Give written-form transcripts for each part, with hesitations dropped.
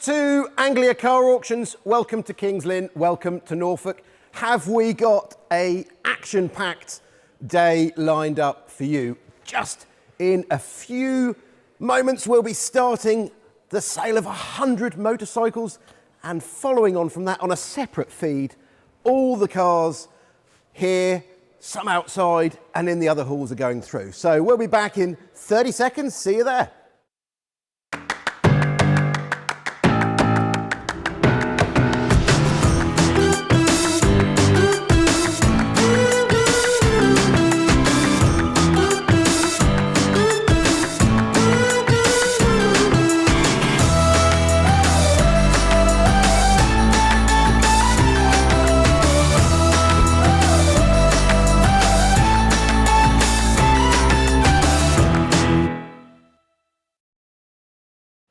To Anglia Car Auctions, welcome to Kings Lynn, welcome to Norfolk. Have we got a action-packed day lined up for you? Just in a few moments we'll be starting the sale of 100 motorcycles, and following on from that on a separate feed, all the cars here, some outside, and in the other halls are going through. So we'll be back in 30 seconds, see you there.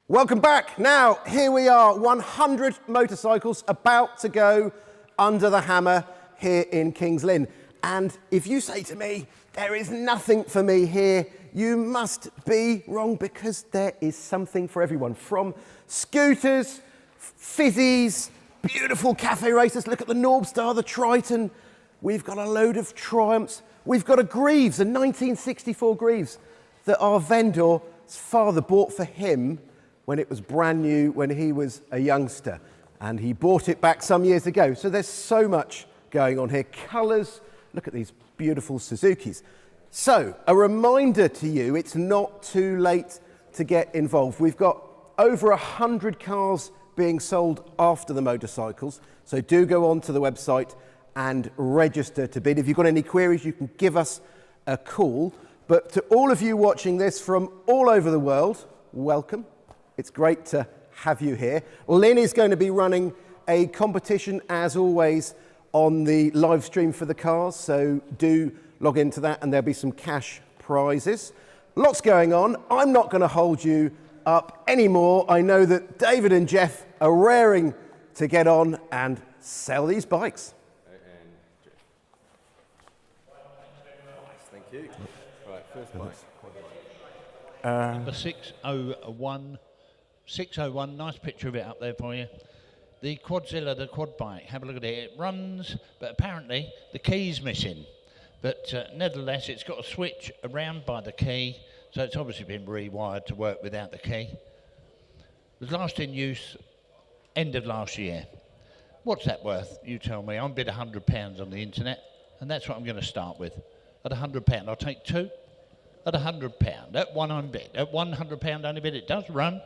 Welcome back. Now, here we are, 100 motorcycles about to go under the hammer here in Kings Lynn. And if you say to me, there is nothing for me here, you must be wrong, because there is something for everyone. From scooters, fizzies, beautiful cafe racers. Look at the Northstar, the Triton. We've got a load of Triumphs. We've got a Greaves, a 1964 Greaves that our vendor's father bought for him when it was brand new, when he was a youngster, and he bought it back some years ago. So there's so much going on here. Colours, look at these beautiful Suzukis. So a reminder to you, it's not too late to get involved. We've got over 100 cars being sold after the motorcycles, so do go on to the website and register to bid. If you've got any queries, you can give us a call. But to all of you watching this from all over the world, welcome. It's great to have you here. Lynn is going to be running a competition, as always, on the live stream for the cars, so do log into that and there'll be some cash prizes. Lots going on. I'm not going to hold you up anymore. I know that David and Jeff are raring to get on and sell these bikes. Thank you. Right, first bike. Number 601, nice picture of it up there for you. The Quadzilla, the quad bike, have a look at it. It runs, but apparently the key's missing. But nevertheless, it's got a switch around by the key, so it's obviously been rewired to work without the key. It was last in use end of last year. What's that worth? You tell me. I'm bid £100 on the internet, and that's what I'm going to start with. At £100, I'll take two. At £100, at one I'm bid. At £100 only bid, it does run.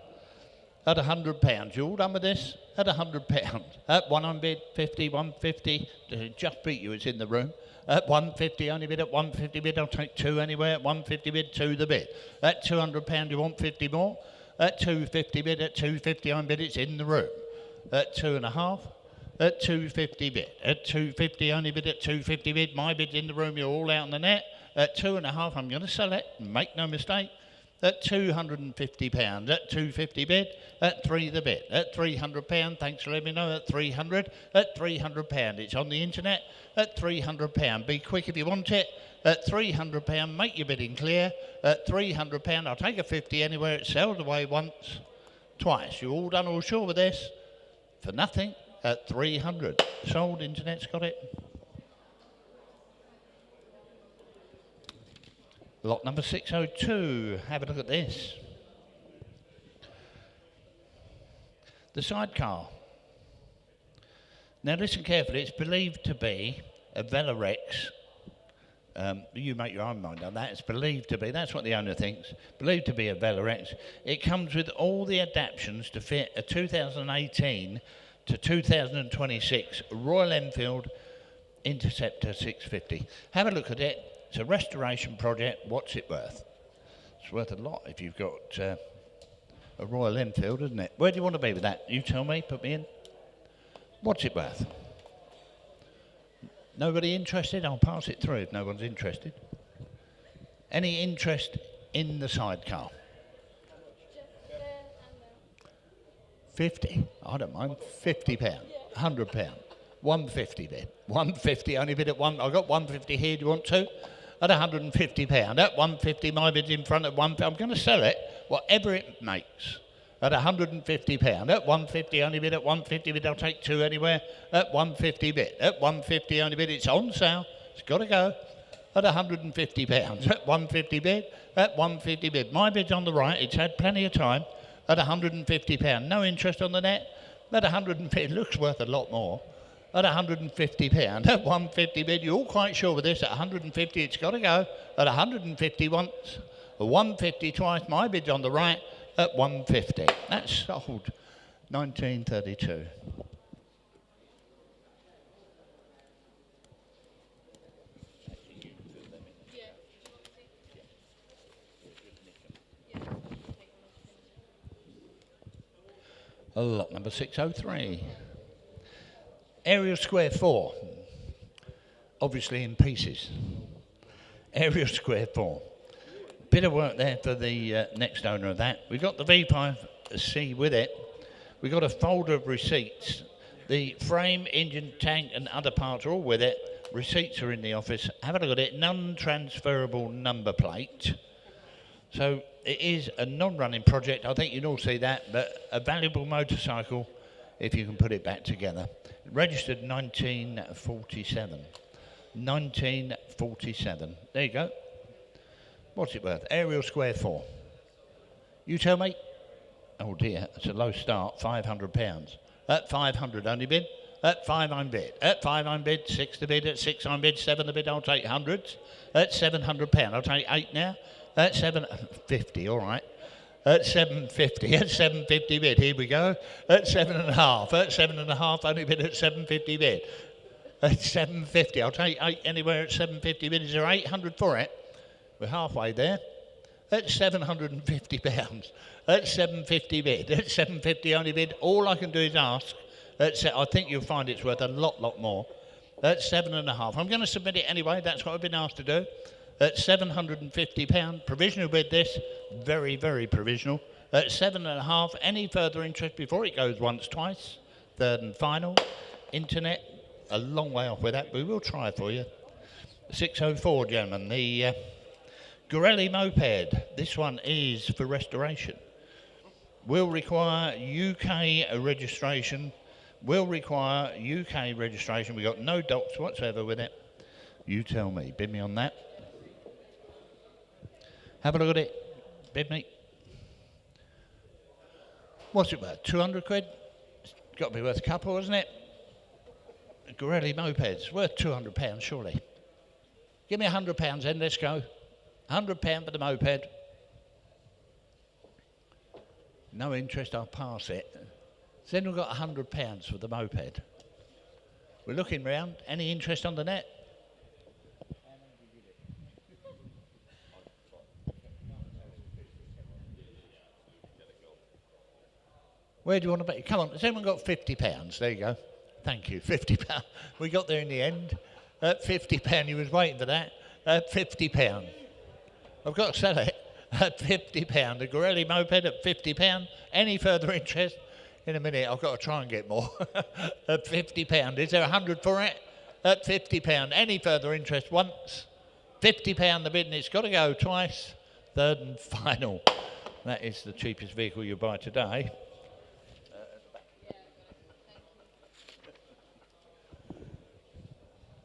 At £100, you all done with this? At £100. At one I'm bid, 50, 150. Just beat you, it's in the room. At 150 only bid, at 150 bid, I'll take two anywhere. At 150 bid, two the bid. At £200, you want 50 more? At 250 bid, at 250 I'm bid, it's in the room. At 2.5, at 250 bid. At 250 only bid, at 250 bid, my bid's in the room, you're all out on the net. At 2.5, I'm going to sell it, make no mistake. At £250, at 250 bid, at three the bid. At £300, thanks for letting me know, at 300, at £300, it's on the internet, at £300. Be quick if you want it. At £300, make your bidding clear. At £300, I'll take a 50 anywhere, it sells away once, twice. You all done, all sure with this? For nothing, at 300. Sold, internet's got it. Lot number 602, have a look at this. The sidecar. Now listen carefully, it's believed to be a Velorex. You make your own mind on that, it's believed to be, that's what the owner thinks, believed to be a Velorex. It comes with all the adaptions to fit a 2018 to 2026 Royal Enfield Interceptor 650. Have a look at it. It's a restoration project. What's it worth? It's worth a lot if you've got a Royal Enfield, isn't it? Where do you want to be with that? You tell me, put me in. What's it worth? Nobody interested? I'll pass it through if no one's interested. Any interest in the sidecar? 50? I don't mind. £50. £100. 150 bid. 150 only bid at one. I've got 150 here. Do you want two? At £150. At 150, my bid's in front of one. I'm going to sell it, whatever it makes. at £150. At 150 only bid, at 150 bid, I'll take two anywhere. At 150 bid, at 150 only bid, it's on sale. It's got to go. At £150. At 150 bid, at 150 bid. My bid's on the right, it's had plenty of time. At £150. No interest on the net. At 150, it looks worth a lot more. At £150. At 150 bid, you're all quite sure with this. At 150, it's got to go. At 150 once, 150 twice. My bid's on the right. At 150. That's sold 1932. Lot number 603. Aerial Square 4. Obviously in pieces. Aerial Square 4. Bit of work there for the next owner of that. We got the V5C with it. We got a folder of receipts. The frame, engine, tank and other parts are all with it. Receipts are in the office. Have a look at it. Non-transferable number plate. So it is a non-running project. I think you'd all see that, but a valuable motorcycle if you can put it back together. Registered 1947. 1947. There you go. What's it worth? Aerial Square 4. You tell me. Oh dear, it's a low start, £500. At 500 only bid. At 500 bid. At 500 bid, 6 to bid. At 600 bid, 7 to bid. I'll take hundreds. At £700. I'll take 8 now. At 750, all right. At 750. At 750 bid. Here we go. At 7.5. At 7.5 only bid. At 750 bid. At 750. I'll take 8 anywhere at 750 bid. Is there 800 for it? We're halfway there. At £750. At 750 bid. At 750 only bid. All I can do is ask. I think you'll find it's worth a lot more. At 7.5. I'm going to submit it anyway. That's what I've been asked to do. At £750. Provisional bid this. Very, very provisional. At 7.5. Any further interest before it goes once, twice. Third and final. Internet. A long way off with that. We will try for you. 604, gentlemen. The Gorelli moped. This one is for restoration. Will require UK registration. Will require UK registration. We got no docs whatsoever with it. You tell me. Bid me on that. Have a look at it. Bid me. What's it worth? 200 quid? It's got to be worth a couple, isn't it? Gorelli mopeds. Worth £200, surely. Give me £100 then. Let's go. £100 for the moped. No interest, I'll pass it. Then we've got £100 for the moped. We're looking round. Any interest on the net? Where do you want to bet? Come on, has anyone got £50? There you go. Thank you, £50. We got there in the end. At £50, you was waiting for that. At £50. I've got to sell it at £50. The Gorelli moped at £50. Any further interest? In a minute, I've got to try and get more. At £50. Is there 100 for it? At £50. Any further interest? Once. £50 the bid, and it's got to go twice. Third and final. That is the cheapest vehicle you buy today.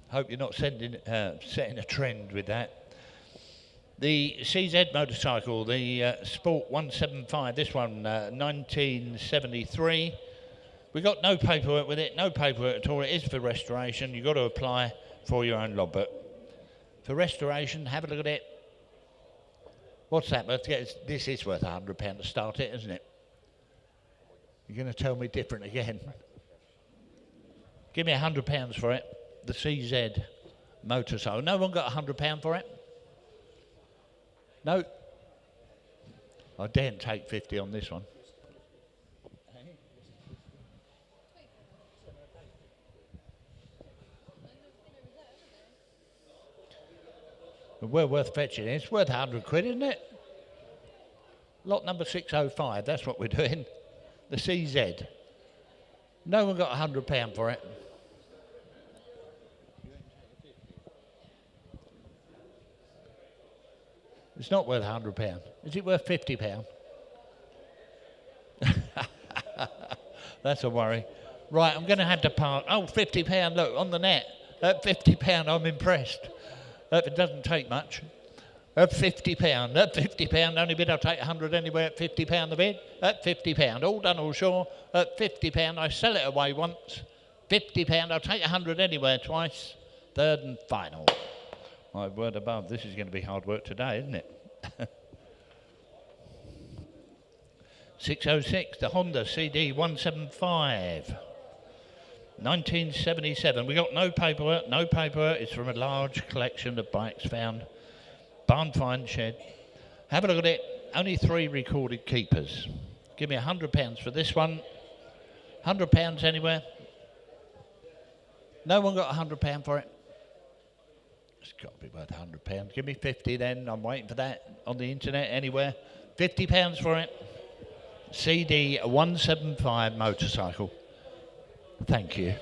Hope you're not setting a trend with that. The CZ motorcycle, the Sport 175, this one, 1973. We got no paperwork with it, no paperwork at all. It is for restoration. You've got to apply for your own logbook. For restoration, have a look at it. What's that worth? This is worth £100 to start it, isn't it? You're going to tell me different again. Give me £100 for it. The CZ motorcycle. No one got £100 for it? No. I daren't take 50 on this one. We're worth fetching. It's worth 100 quid, isn't it? Lot number 605, that's what we're doing. The CZ. No one got £100 for it. It's not worth £100. Is it worth £50? That's a worry. Right, I'm going to have to park. Oh, £50, look, on the net. At £50, I'm impressed. It doesn't take much. At £50, at £50, only bid, I'll take 100 anywhere at £50 the bid. At £50, all done, all sure. At £50, I sell it away once. £50, I'll take 100 anywhere twice. Third and final. My word above, this is going to be hard work today, isn't it? 606, the Honda CD175. 1977. We got no paperwork, no paperwork. It's from a large collection of bikes found. Barn find shed. Have a look at it. Only 3 recorded keepers. Give me £100 for this one. £100 anywhere. No one got £100 for it. It's got to be worth £100. Give me 50 then. I'm waiting for that on the internet anywhere. £50 for it. CD175 motorcycle. Thank you.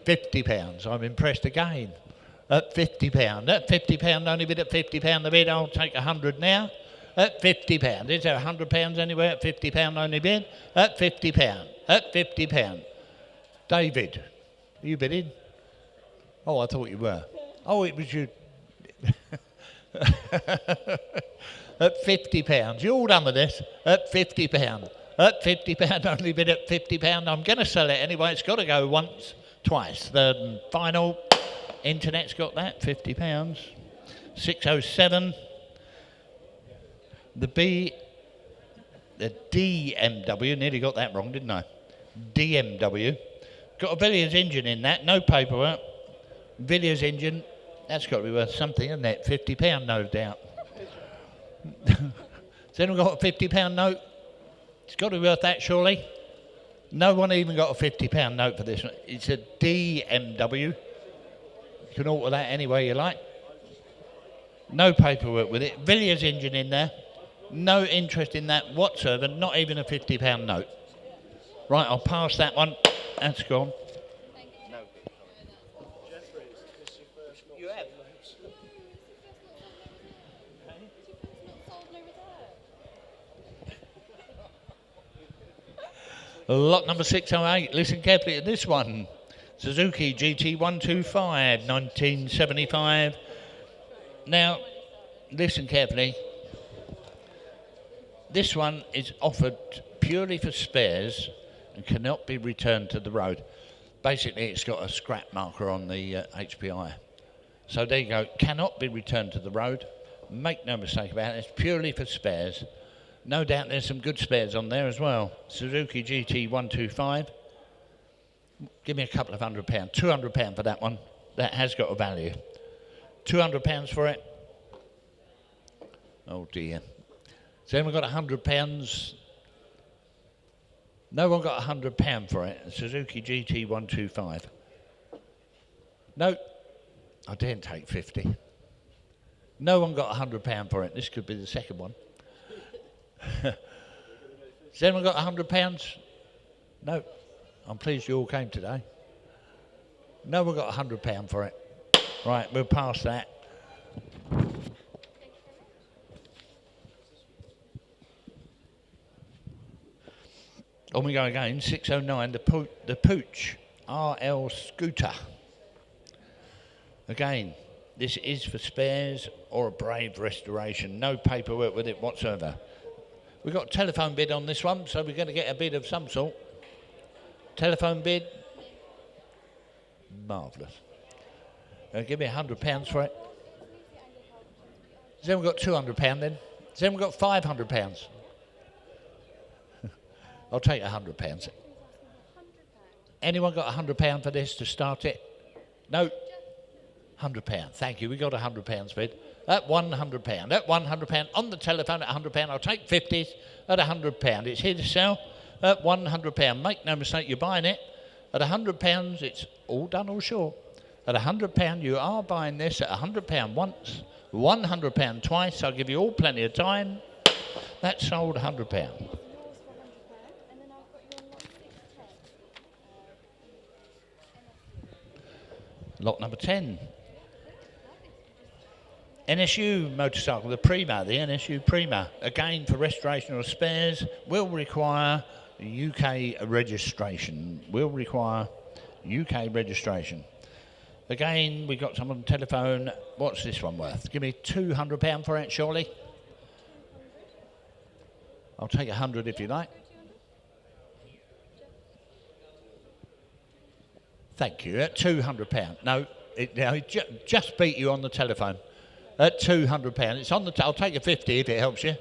£50. I'm impressed again. At £50. At £50, only bid at £50 the bid. I'll take 100 now. At £50. Is there £100 anywhere? At £50 only bid. At £50. At £50. David, are you bidding? Oh, I thought you were. Oh, it was you. At £50. You all done with this? At £50. At £50, only bid at £50. I'm going to sell it anyway. It's got to go once, twice. Third and final. Internet's got that, £50. 607. The DMW, nearly got that wrong, didn't I? DMW. Got a Villiers engine in that, no paperwork. Villiers engine, that's got to be worth something, isn't it? £50, no doubt. Has anyone got a £50 note? It's got to be worth that, surely. No one even got a £50 note for this one. It's a DMW. You can alter that any way you like. No paperwork with it. Villiers engine in there. No interest in that whatsoever. Not even a £50 note. Right, I'll pass that one. That's gone. No. You have? Lot number 608. Listen carefully to this one. Suzuki GT125, 1975. Now, listen carefully. This one is offered purely for spares and cannot be returned to the road. Basically, it's got a scrap marker on the HPI. So there you go. Cannot be returned to the road. Make no mistake about it. It's purely for spares. No doubt there's some good spares on there as well. Suzuki GT125. Give me a couple of £100. £200 for that one. That has got a value. £200 for it. Oh dear. Has anyone got £100? No one got £100 for it. Suzuki GT125. No. I didn't take 50. No one got £100 for it. This could be the second one. Has anyone got £100? No. I'm pleased you all came today. No one got £100 for it. Right, we'll pass that. On we go again, 609, the Puch RL scooter. Again, this is for spares or a brave restoration. No paperwork with it whatsoever. We've got a telephone bid on this one, so we're going to get a bid of some sort. Telephone bid. Marvellous. Give me £100 for it. Has anyone got £200 then? Has anyone got £500? I'll take £100. Anyone got £100 for this to start it? No? £100. Thank you. We got £100 bid. At £100. At £100. On the telephone at £100. I'll take 50s at £100. It's here to sell at £100. Make no mistake, you're buying it. At £100, it's all done all sure. At £100, you are buying this at £100 once, £100 twice. I'll give you all plenty of time. That's sold £100. Lot number 10. NSU motorcycle, the Prima, the NSU Prima. Again, for restoration or spares, will require UK registration. Will require UK registration. Again, we got someone on the telephone. What's this one worth? Give me £200 for it, surely. I'll take 100 if you like. Thank you. At £200. No, it just beat you on the telephone. At £200. It's on the. I'll take a 50 if it helps you.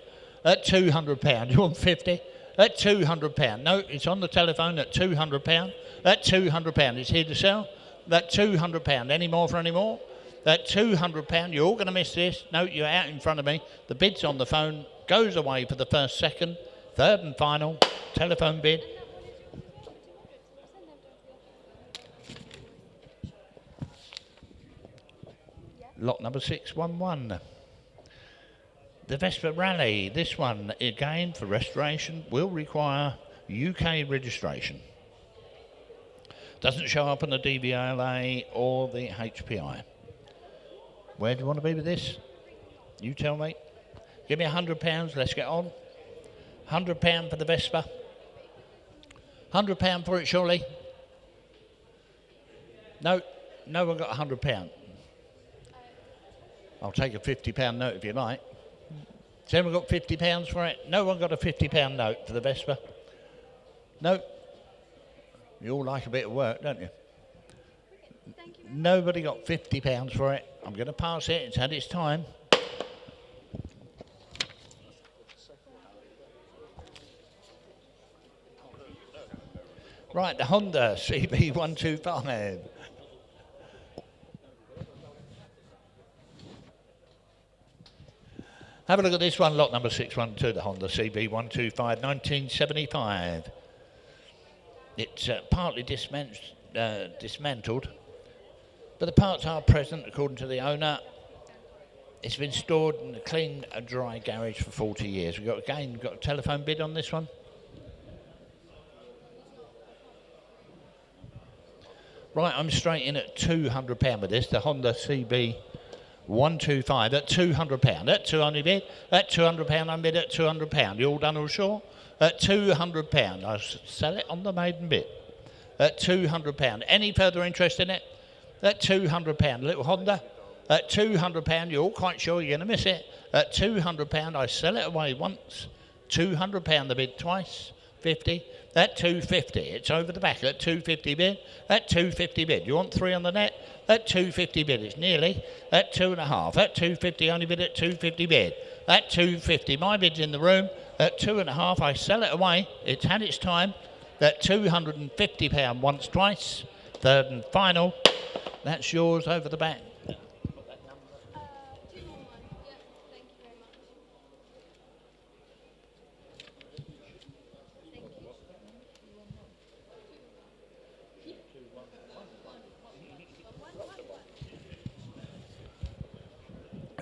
At £200. You want 50? At £200. No, it's on the telephone at £200. At £200. It's here to sell. That £200. Any more for any more? That £200. You're all going to miss this. No, you're out in front of me. The bid's on the phone. Goes away for the first, second, third and final. Telephone bid. Lot number 611. The Vespa Rally. This one, again, for restoration, will require UK registration. Doesn't show up on the DVLA or the HPI. Where do you want to be with this? You tell me. Give me £100, let's get on. £100 for the Vespa. £100 for it, surely. No, no one got £100. I'll take a £50 note if you like. Has anyone got £50 for it? No one got a £50 note for the Vespa. No. You all like a bit of work, don't you? Thank you. Nobody got £50 for it. I'm going to pass it. It's had its time. Right, the Honda CB125. Have a look at this one, lot number 612, the Honda CB125 1975. It's partly dismantled, but the parts are present according to the owner. It's been stored in a clean, dry garage for 40 years. We've got, again, got a telephone bid on this one. Right, I'm straight in at £200 with this, the Honda CB125 at £200. At 200 bid, at £200 I'm bid at £200. You all done all sure? At £200. I'll sell it on the maiden bid. At £200. Any further interest in it? At £200. Little Honda. At £200. You're all quite sure you're going to miss it. At £200. I sell it away once. £200 the bid twice. 50. At 250. It's over the back. At 250 bid. At 250 bid. You want 3 on the net? At 250 bid. It's nearly. At 2.5. At 250 only bid at 250 bid. At 250. My bid's in the room. At 2.5. I sell it away. It's had its time. At £250 once, twice. Third and final. That's yours over the back.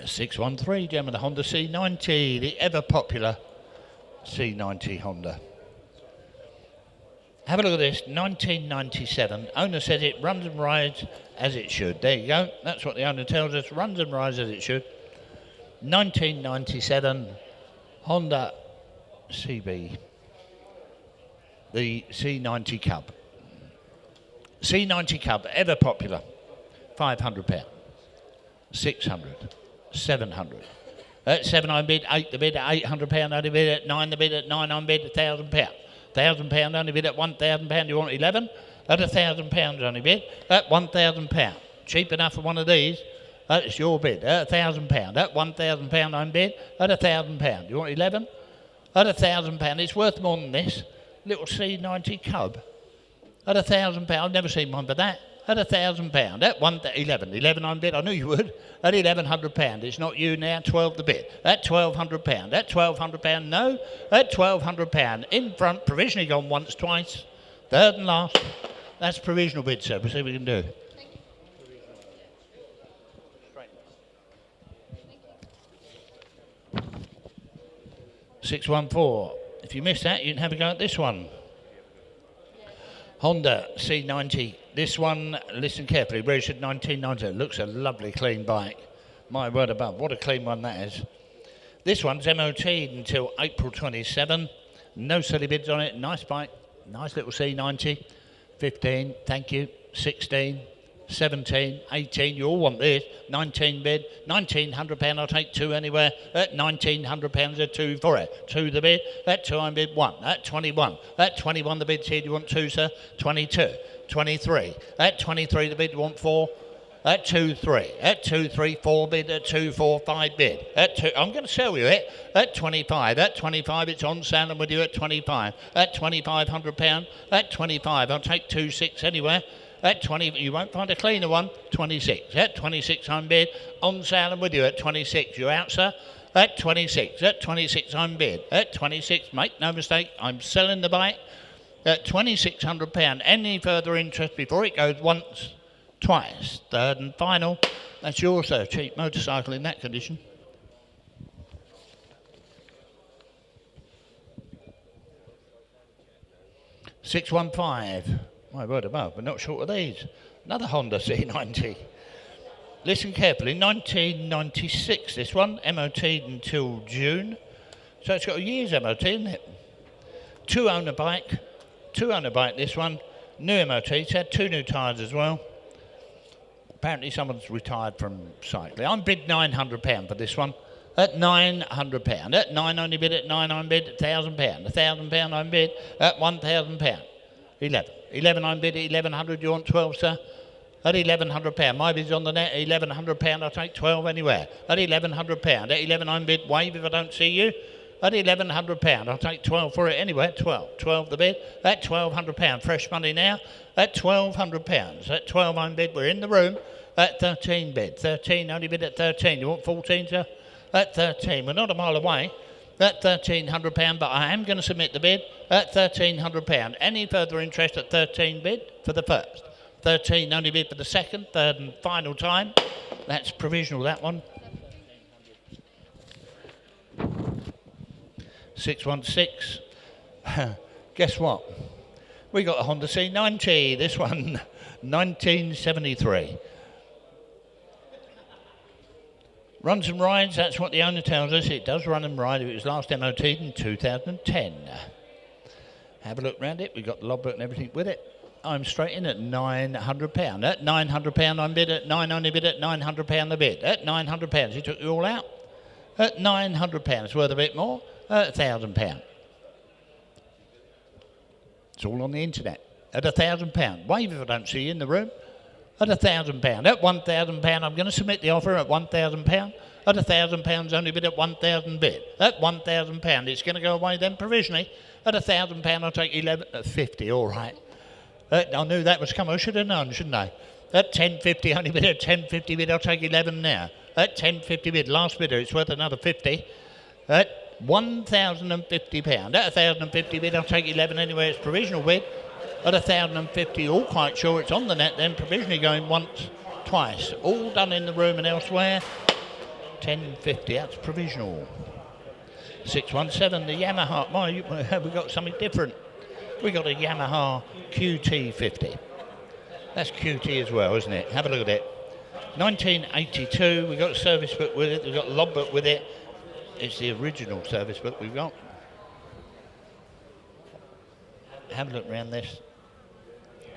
613, gentlemen, the Honda C90, the ever popular C90 Honda. Have a look at this, 1997. Owner says it runs and rides as it should. There you go. That's what the owner tells us. Runs and rides as it should. 1997 Honda CB. The C90 Cub. C90 Cub, ever popular. £500. 600. 700. At 7 I bid, 8 the bid, at £800 only bid, at 9 the bid, at 9 I bid, £1,000. £1,000 only bid at £1,000. You want 11? At £1,000 only bid, at £1,000. Cheap enough for one of these. It's your bid. At £1,000. At £1,000 I'm bid, at £1,000. You want 11? At £1,000. It's worth more than this. Little C90 Cub. At £1,000. I've never seen one but that. At £1,000. At 11 I'm bid. I knew you would. At £1,100. It's not you now. 12 the bid. At £1,200. At £1,200. No. At £1,200. In front. Provisionally gone once, twice. Third and last. That's provisional bid, sir. We'll see what we can do. 614. If you missed that, you can have a go at this one. Honda C90. This one, listen carefully, registered 1990. Looks a lovely clean bike. My word above, what a clean one that is. This one's MOT'd until April 27. No silly bids on it. Nice bike. Nice little C90. 15, thank you. 16, 17, 18. You all want this. 19 bid. £1,900. I'll take 2 anywhere. At £1,900, a 2 for it. 2 the bid. At 2 I bid 1. At 21. At 21 the bid's here. Do you want 2, sir? 22. 23. At 23 the bid. You want 4? At 2, 3. At 2, 3, 4 bid. At 2, 4, 5 bid. At 2, I'm going to sell you it. At 25. At 25, it's on sale and with you at 25. At £2,500. At 25, I'll take 2, 6 anywhere. At 20, you won't find a cleaner one. 26. At 26, I'm bid. On sale and with you at 26. You out, sir? At 26. At 26, I'm bid. At 26, make no mistake, I'm selling the bike. At £2,600. Any further interest before it goes once, twice, third and final. That's yours, sir. Cheap motorcycle in that condition. $615. My word above, but not short of these. Another Honda C90. Listen carefully. 1996. This one MOT'd until June, so it's got a year's MOT, isn't it? 2-owner bike. 2-owner bike. This one. New MOT. It's had 2 new tyres as well. Apparently someone's retired from cycling. I'm bid £900 for this one. At £900. At 9 only bid. At 9 I'm bid. At £1,000. £1,000 I'm bid. At £1,000. 11. 11 I'm bid. At 1100. You want 12, sir? At £1,100. My bid's on the net. At £1,100. I'll take 12 anywhere. At £1,100. At 11 I'm bid. Wave if I don't see you. At £1,100. I'll take 12 for it anywhere. 12. 12 the bid. At £1,200. Fresh money now. At £1,200. At 12 I'm bid. We're in the room. At 13 bid. 13 only bid at 13. You want 14, sir? At 13. We're not a mile away. At £1,300, but I am going to submit the bid at £1,300. Any further interest at 13 bid for the first? 13 only bid for the second, third and final time. That's provisional, that one. 616. Guess what? We got a Honda C90. This one, 1973. Runs and rides, that's what the owner tells us. It does run and ride. It was last MOT'd in 2010. Have a look round it. We've got the logbook and everything with it. I'm straight in at £900. At £900 I'm bid. At 9 only bid. At £900 the bid. At £900. He took you all out. At £900. It's worth a bit more. At £1,000. It's all on the internet. At £1,000. Wave if I don't see you in the room. At £1,000. At £1,000, I'm going to submit the offer at £1,000. At £1,000 only bid at 1,000 bid. At £1,000, it's going to go away then provisionally. At £1,000, I'll take 11.50. All right. I knew that was coming. I should have known, shouldn't I? At 10.50, only bid at 10.50 bid. I'll take 11 now. At 10.50 bid, last bidder, it's worth another 50. At £1,050. At 1,050 bid, I'll take 11 anyway. It's provisional bid. At 1,050, all quite sure it's on the net then, provisionally going once, twice. All done in the room and elsewhere. 10.50, that's provisional. 617, the Yamaha. We've got something different. We got a Yamaha QT50. That's QT as well, isn't it? Have a look at it. 1982, we've got a service book with it, we've got a logbook with it. It's the original service book we've got. Have a look around this.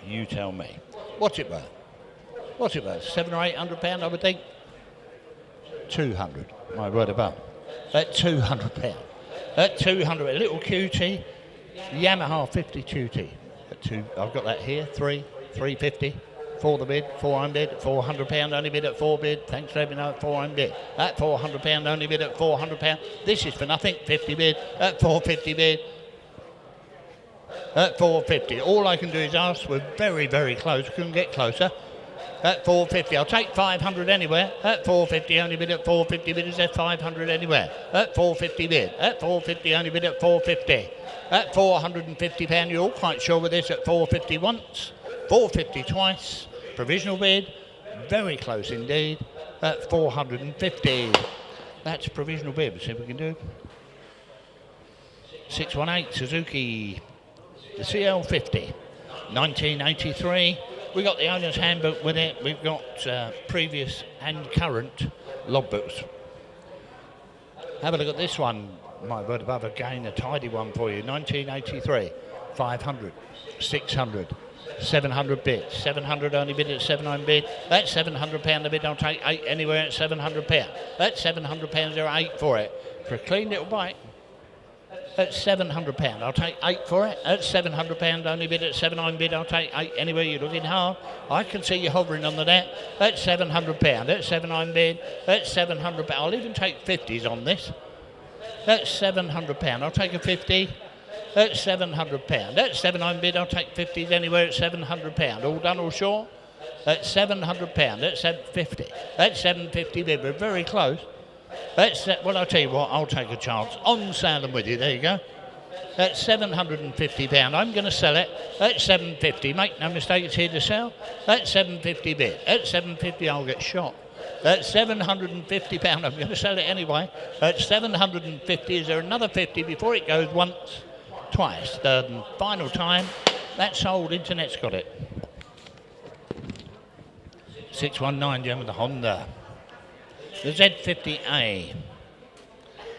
You tell me. What's it worth? What's it worth? £700 or £800, I would think. 200. My word above. At £200. At 200, a little QT, Yamaha 50 QT. At 2, I've got that here. 350. For the bid, 400 bid, £400 only bid at 4 bid. Thanks for letting me know at 400 bid. At £400 only bid at £400. This is for nothing. 50 bid at 450 bid. At 450. All I can do is ask. We're very, very close. Couldn't get closer. At 450. I'll take 500 anywhere. At 450 only bid at 450 bid is at 500 anywhere. At 450 bid. At 450 only bid at 450. At £450. You're all quite sure with this at 450 once. 450 twice. Provisional bid. Very close indeed. At 450. That's provisional bid. Let's see if we can do. 618 Suzuki. The CL50, 1983. We got the owner's handbook with it. We've got previous and current logbooks. Have a look at this one. My word above, again, a tidy one for you. 1983, 500, 600, 700 bid. 700 only bid at 79 bid. That's £700 a bid. I'll take 8 anywhere at £700. That's £700. There are 8 for it. For a clean little bike. That's £700. I'll take 8 for it. That's £700 only bid at 79 bid. I'll take 8 anywhere. You're looking hard. I can see you hovering on the net. That's £700. That's 79 bid. That's £700. I'll even take 50s on this. That's £700. I'll take a 50. That's £700. That's 79 bid. I'll take 50s anywhere at £700. All done, all sure? That's £700. That's 750. That's 750 bid. We're very close. That's well, I'll tell you what, I'll take a chance on selling with you. There you go. That's £750. I'm going to sell it. That's 750. Make no mistake, it's here to sell. That's 750 bid. That's 750. I'll get shot. That's £750. I'm going to sell it anyway. That's 750. Is there another 50 before it goes once, twice, third and final time? That's sold. Internet's got it. 619 Jim with the Honda. The Z50A.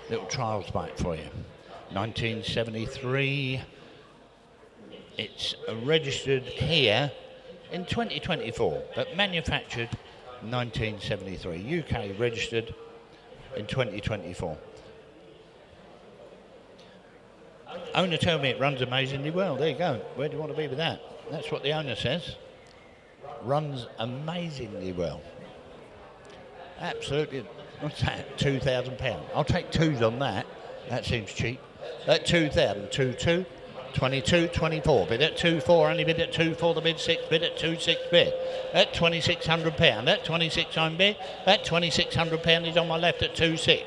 Little trials bike for you. 1973. It's registered here in 2024, but manufactured 1973. UK registered in 2024. Owner told me it runs amazingly well. There you go. Where do you want to be with that? That's what the owner says. Runs amazingly well. Absolutely. What's that? £2,000. I'll take 2s on that. That seems cheap. At 2,000. 22, 22, 24. Bid at 2,400. Only bid at 2,400. The bid 6. Bid at 2,600 bid. At £2,600. At 2,600 bid. At £2,600 is on my left at 2,600.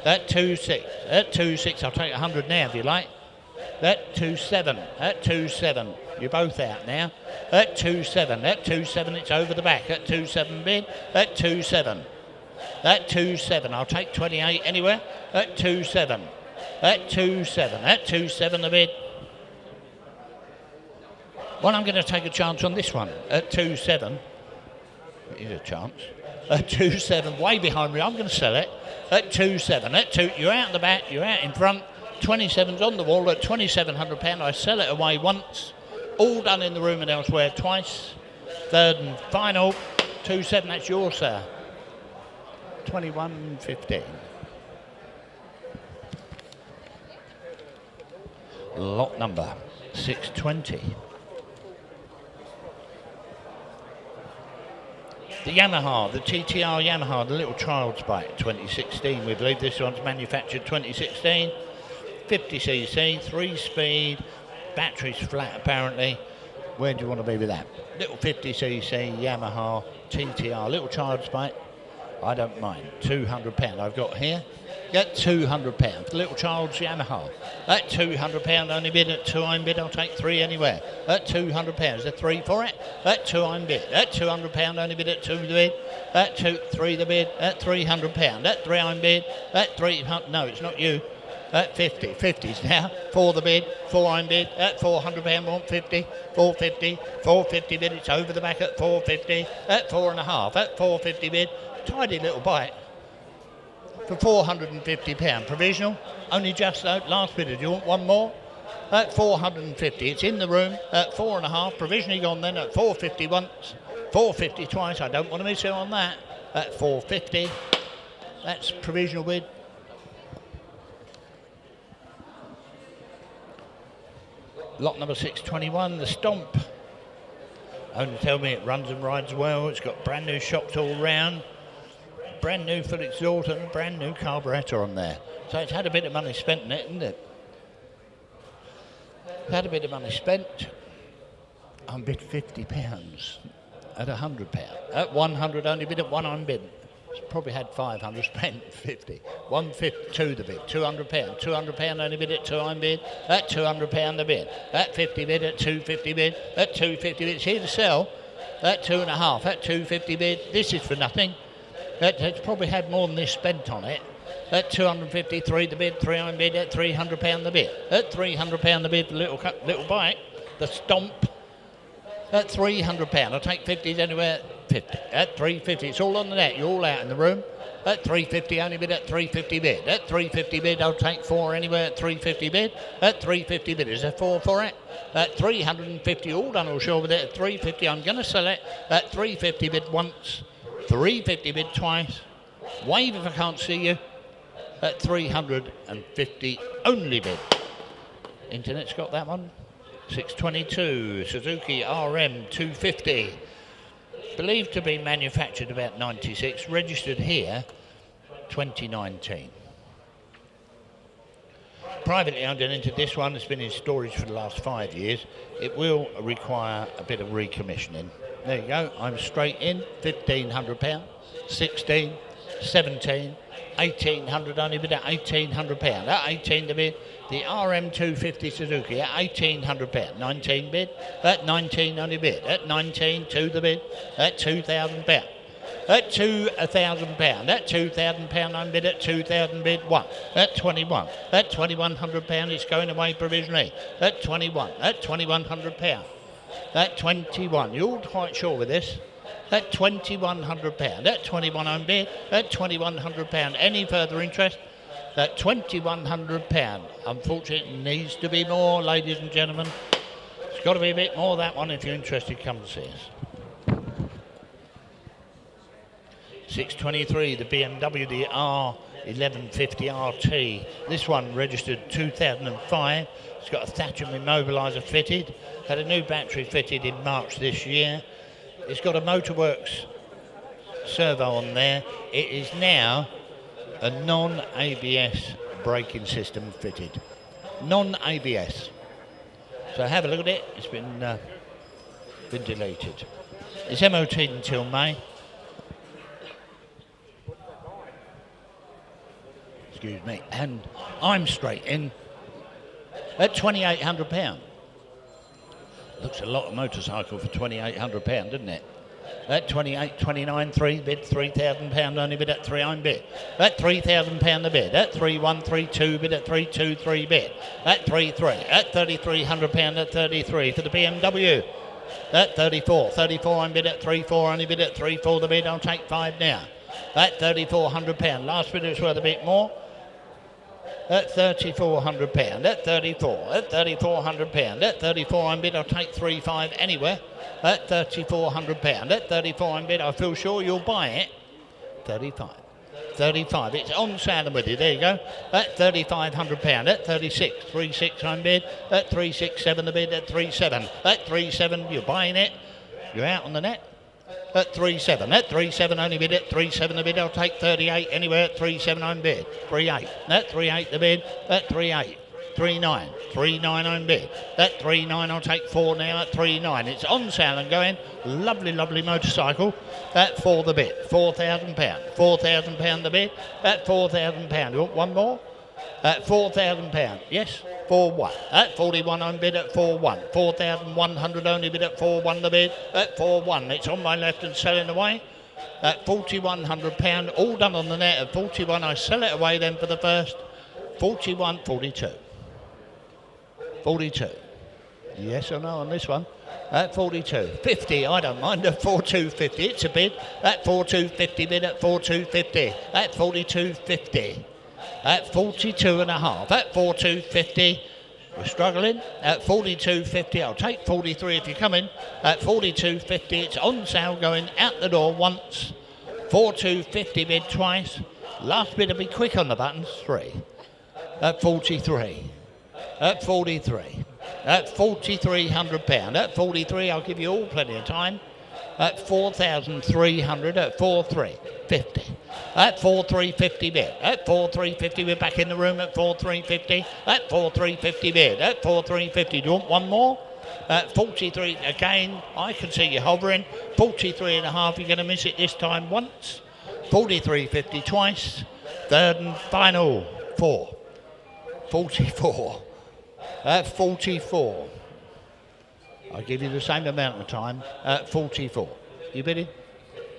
At 2,600. At 2,600. I'll take 100 now if you like. At 2,700. At 2,700. You're both out now. At 2,700. At 2,700. It's over the back. At 2,700 bid. At 2,700. At 2,700. I'll take 28 anywhere. At 2,700. At 2,700. At 2,700 the bid. Well, I'm going to take a chance on this one. At 2,700. Here's a chance. At 2,700. Way behind me. I'm going to sell it. At 2,700. At 2. You're out the back. You're out in front. 27's on the wall at £2,700. I sell it away once. All done in the room and elsewhere twice. Third and final. 2,700. That's yours, sir. 21.15. Lot number 620. The Yamaha, the TTR Yamaha, the little child's bike, 2016. We believe this one's manufactured 2016. 50cc, 3-speed, battery's flat apparently. Where do you want to be with that? Little 50cc Yamaha TTR, little child's bike. I don't mind. £200 I've got here. Get £200. Little child's Yamaha. At £200 only bid at 200 bid. I'll take 3 anywhere. At £200. There's 3 for it. At 200 bid. At £200 only bid at 2 the bid. At 3 the bid. At £300. At 300 bid. At 300. No, it's not you. At 50. 50's now. 4 the bid. 400 bid. At £400 want 50. 450. 450 bid. It's over the back at 450. At 4.5. At 450 bid. Tidy little bike for £450. Provisional. Only just out. Last bidder. Do you want one more? At 450. It's in the room at 4.5. Provisionally gone then at 450 once. 450 twice. I don't want to miss it on that. At 450. That's provisional bid. Lot number 621, the Stomp. Owner tell me it runs and rides well. It's got brand new shocks all round. Brand new full exhaust and a brand new carburettor on there. So it's had a bit of money spent in it, isn't it? It's had a bit of money spent. I bid £50 at £100. At 100 only bid at 100 bid. It's probably had 500 spent 50. 152 the bid. £200. £200 only bid at 200 bid. At £200 the bid. At 50 bid. At 250 bid. At 250 bid. It's here to sell. At 2.5. At 250 bid. This is for nothing. It's probably had more than this spent on it. At 253 the bid, 300 bid, at £300 the bid. At £300 the bid, the little bike, the Stomp. At £300, I'll take 50s anywhere. 350. At 350, it's all on the net. You're all out in the room. At 350, only bid at 350 bid. At 350 bid, I'll take 4 anywhere at 350 bid. At 350 bid, is there 4 for it? At 350, all done, all sure with it. At 350, I'm going to sell it. At 350 bid once. 350 bid twice. Wave if I can't see you. At 350 only bid. Internet's got that one. 622 Suzuki RM250. Believed to be manufactured about 96, registered here 2019. Privately owned and entered this one. It's been in storage for the last 5 years. It will require a bit of recommissioning. There you go. I'm straight in. £1,500. 16, 17, 1,800 only bid at £1,800. At 18 the bid. The RM250 Suzuki at £1,800. 19 bid. At 19 only bid. At 19, 2 the bid. At £2,000. At £2,000. At £2,000 I'm bid at 2,000 bid 1. At 21. At £2,100 it's going away provisionally. At 21. At £2,100. At 21. You're all quite sure with this. At £2,100. At 21 I'm bid. At £2,100. Any further interest? At £2,100. Unfortunately, it needs to be more, ladies and gentlemen. It's got to be a bit more, that one. If you're interested, come and see us. 623, the BMW, the R1150 RT. This one registered 2005. It's got a Thatcham immobiliser fitted. Had a new battery fitted in March this year. It's got a Motorworks servo on there. It is now a non-ABS braking system fitted. Non-ABS. So have a look at it. It's been deleted. It's MOT until May. Excuse me. And I'm straight in at £2,800. Looks a lot of motorcycle for £2,800, doesn't it? At 28, 29, 3 bid, £3,000 only bid at 3 I'm bid. At £3,000 the bid. At 3,132 bid at 323 bid. At 33. At £3,300 at 33 for the BMW. At 34. 34 I'm bid at 34 only bid at 34 the bid. I'll take 5 now. At £3,400. Last bid was worth a bit more. At £3,400. At 34. At £3,400. At 34 I'm bid. I'll take 3.5 anywhere. At £3,400. At 34 I'm bid. I feel sure you'll buy it. 35. 35. It's on sale with you. There you go. At £3,500. At 36. 3.6 I'm bid. At 3.67 the bid. At 3.7. At 3.7 you're buying it. You're out on the net. At 3.7. At 3.7 only bid. At 3.7 the bid. I'll take 38 anywhere. At 3.7 I'm bid. 3.8. At 3.8 the bid. At 3.8. 3.9. 3.9 I'm bid. At 3.9 I'll take 4 now. At 3.9. It's on sale and going. Lovely, lovely motorcycle. At 4 the bid. £4,000. £4,000 the bid. At £4,000. You want one more? At £4,000. Yes. 4.1. At 41 I'm bid at 4.1. 4,100 only bid at 4.1 the bid. At 4.1. It's on my left and selling away. At £4,100. All done on the net. At 41 I sell it away then for the first. 41, 42. 42. Yes or no on this one? At 42. 50, I don't mind. At 42.50, it's a bid. At 42.50 bid at 42.50. At 42.50. At 42 and a half. At 42.50. We're struggling. At 42.50, I'll take 43 if you're coming. At 42.50, it's on sale going out the door once. 42.50 bid twice. Last bid will be quick on the buttons. 3. At 43. At 43. At £4,300. At 43, I'll give you all plenty of time. At 4,300. At 4,350. At 4,350 bid. At 4,350, we're back in the room at 4,350. At 4,350 bid. At 4,350. Do you want one more? At 43 again. I can see you hovering. 43 and a half. You're going to miss it this time once. 43.50 twice. Third and final. 4. 44. At 44. I'll give you the same amount of time. At 44. You bidding?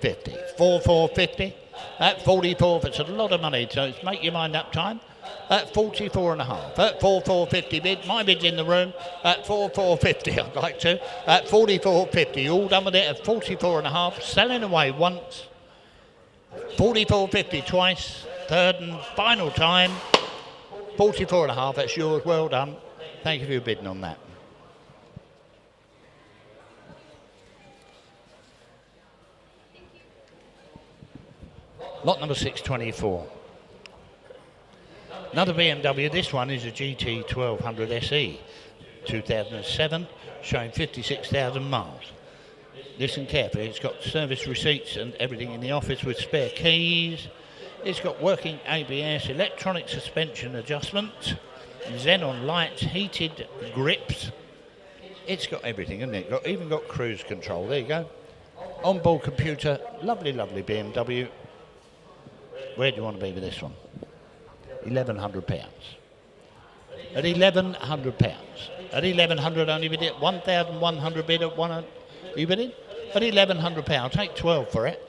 50. 4,450. At 44. It's a lot of money, so it's make your mind up time. at 44.5. At 44.50 bid. My bid's in the room at 44.50. I'd like to. At 44.50. All done with it at 44.5. Selling away once. 44.50 twice. Third and final time. 44.5. That's yours. Well done. Thank you for your bidding on that. Lot number 624. Another BMW. This one is a GT1200 SE, 2007, showing 56,000 miles. Listen carefully. It's got service receipts and everything in the office with spare keys. It's got working ABS, electronic suspension adjustment, xenon lights, heated grips. It's got everything, hasn't it? Even got cruise control. There you go. On-board computer. Lovely, lovely BMW. Where do you want to be with this one? £1,100. At £1,100. At £1,100 only bid it. 1,100 bid at 100. You bidding? At £1,100. I'll take 12 for it.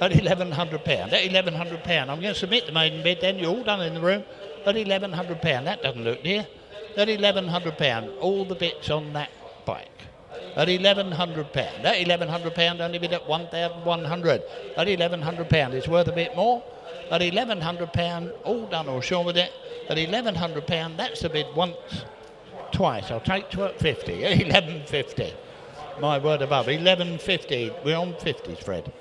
At £1,100. At £1,100. I'm going to submit the maiden bid then. You're all done in the room. At £1,100. That doesn't look dear. At £1,100. All the bits on that bike. At £1,100. At £1,100 only bid at 1,100. At £1,100. It's worth a bit more. At £1,100, all done or sure with it. At £1,100, that's the bid once, twice. I'll take 12.50. At £1,150. My word above. £1,150. We're on 50s, Fred.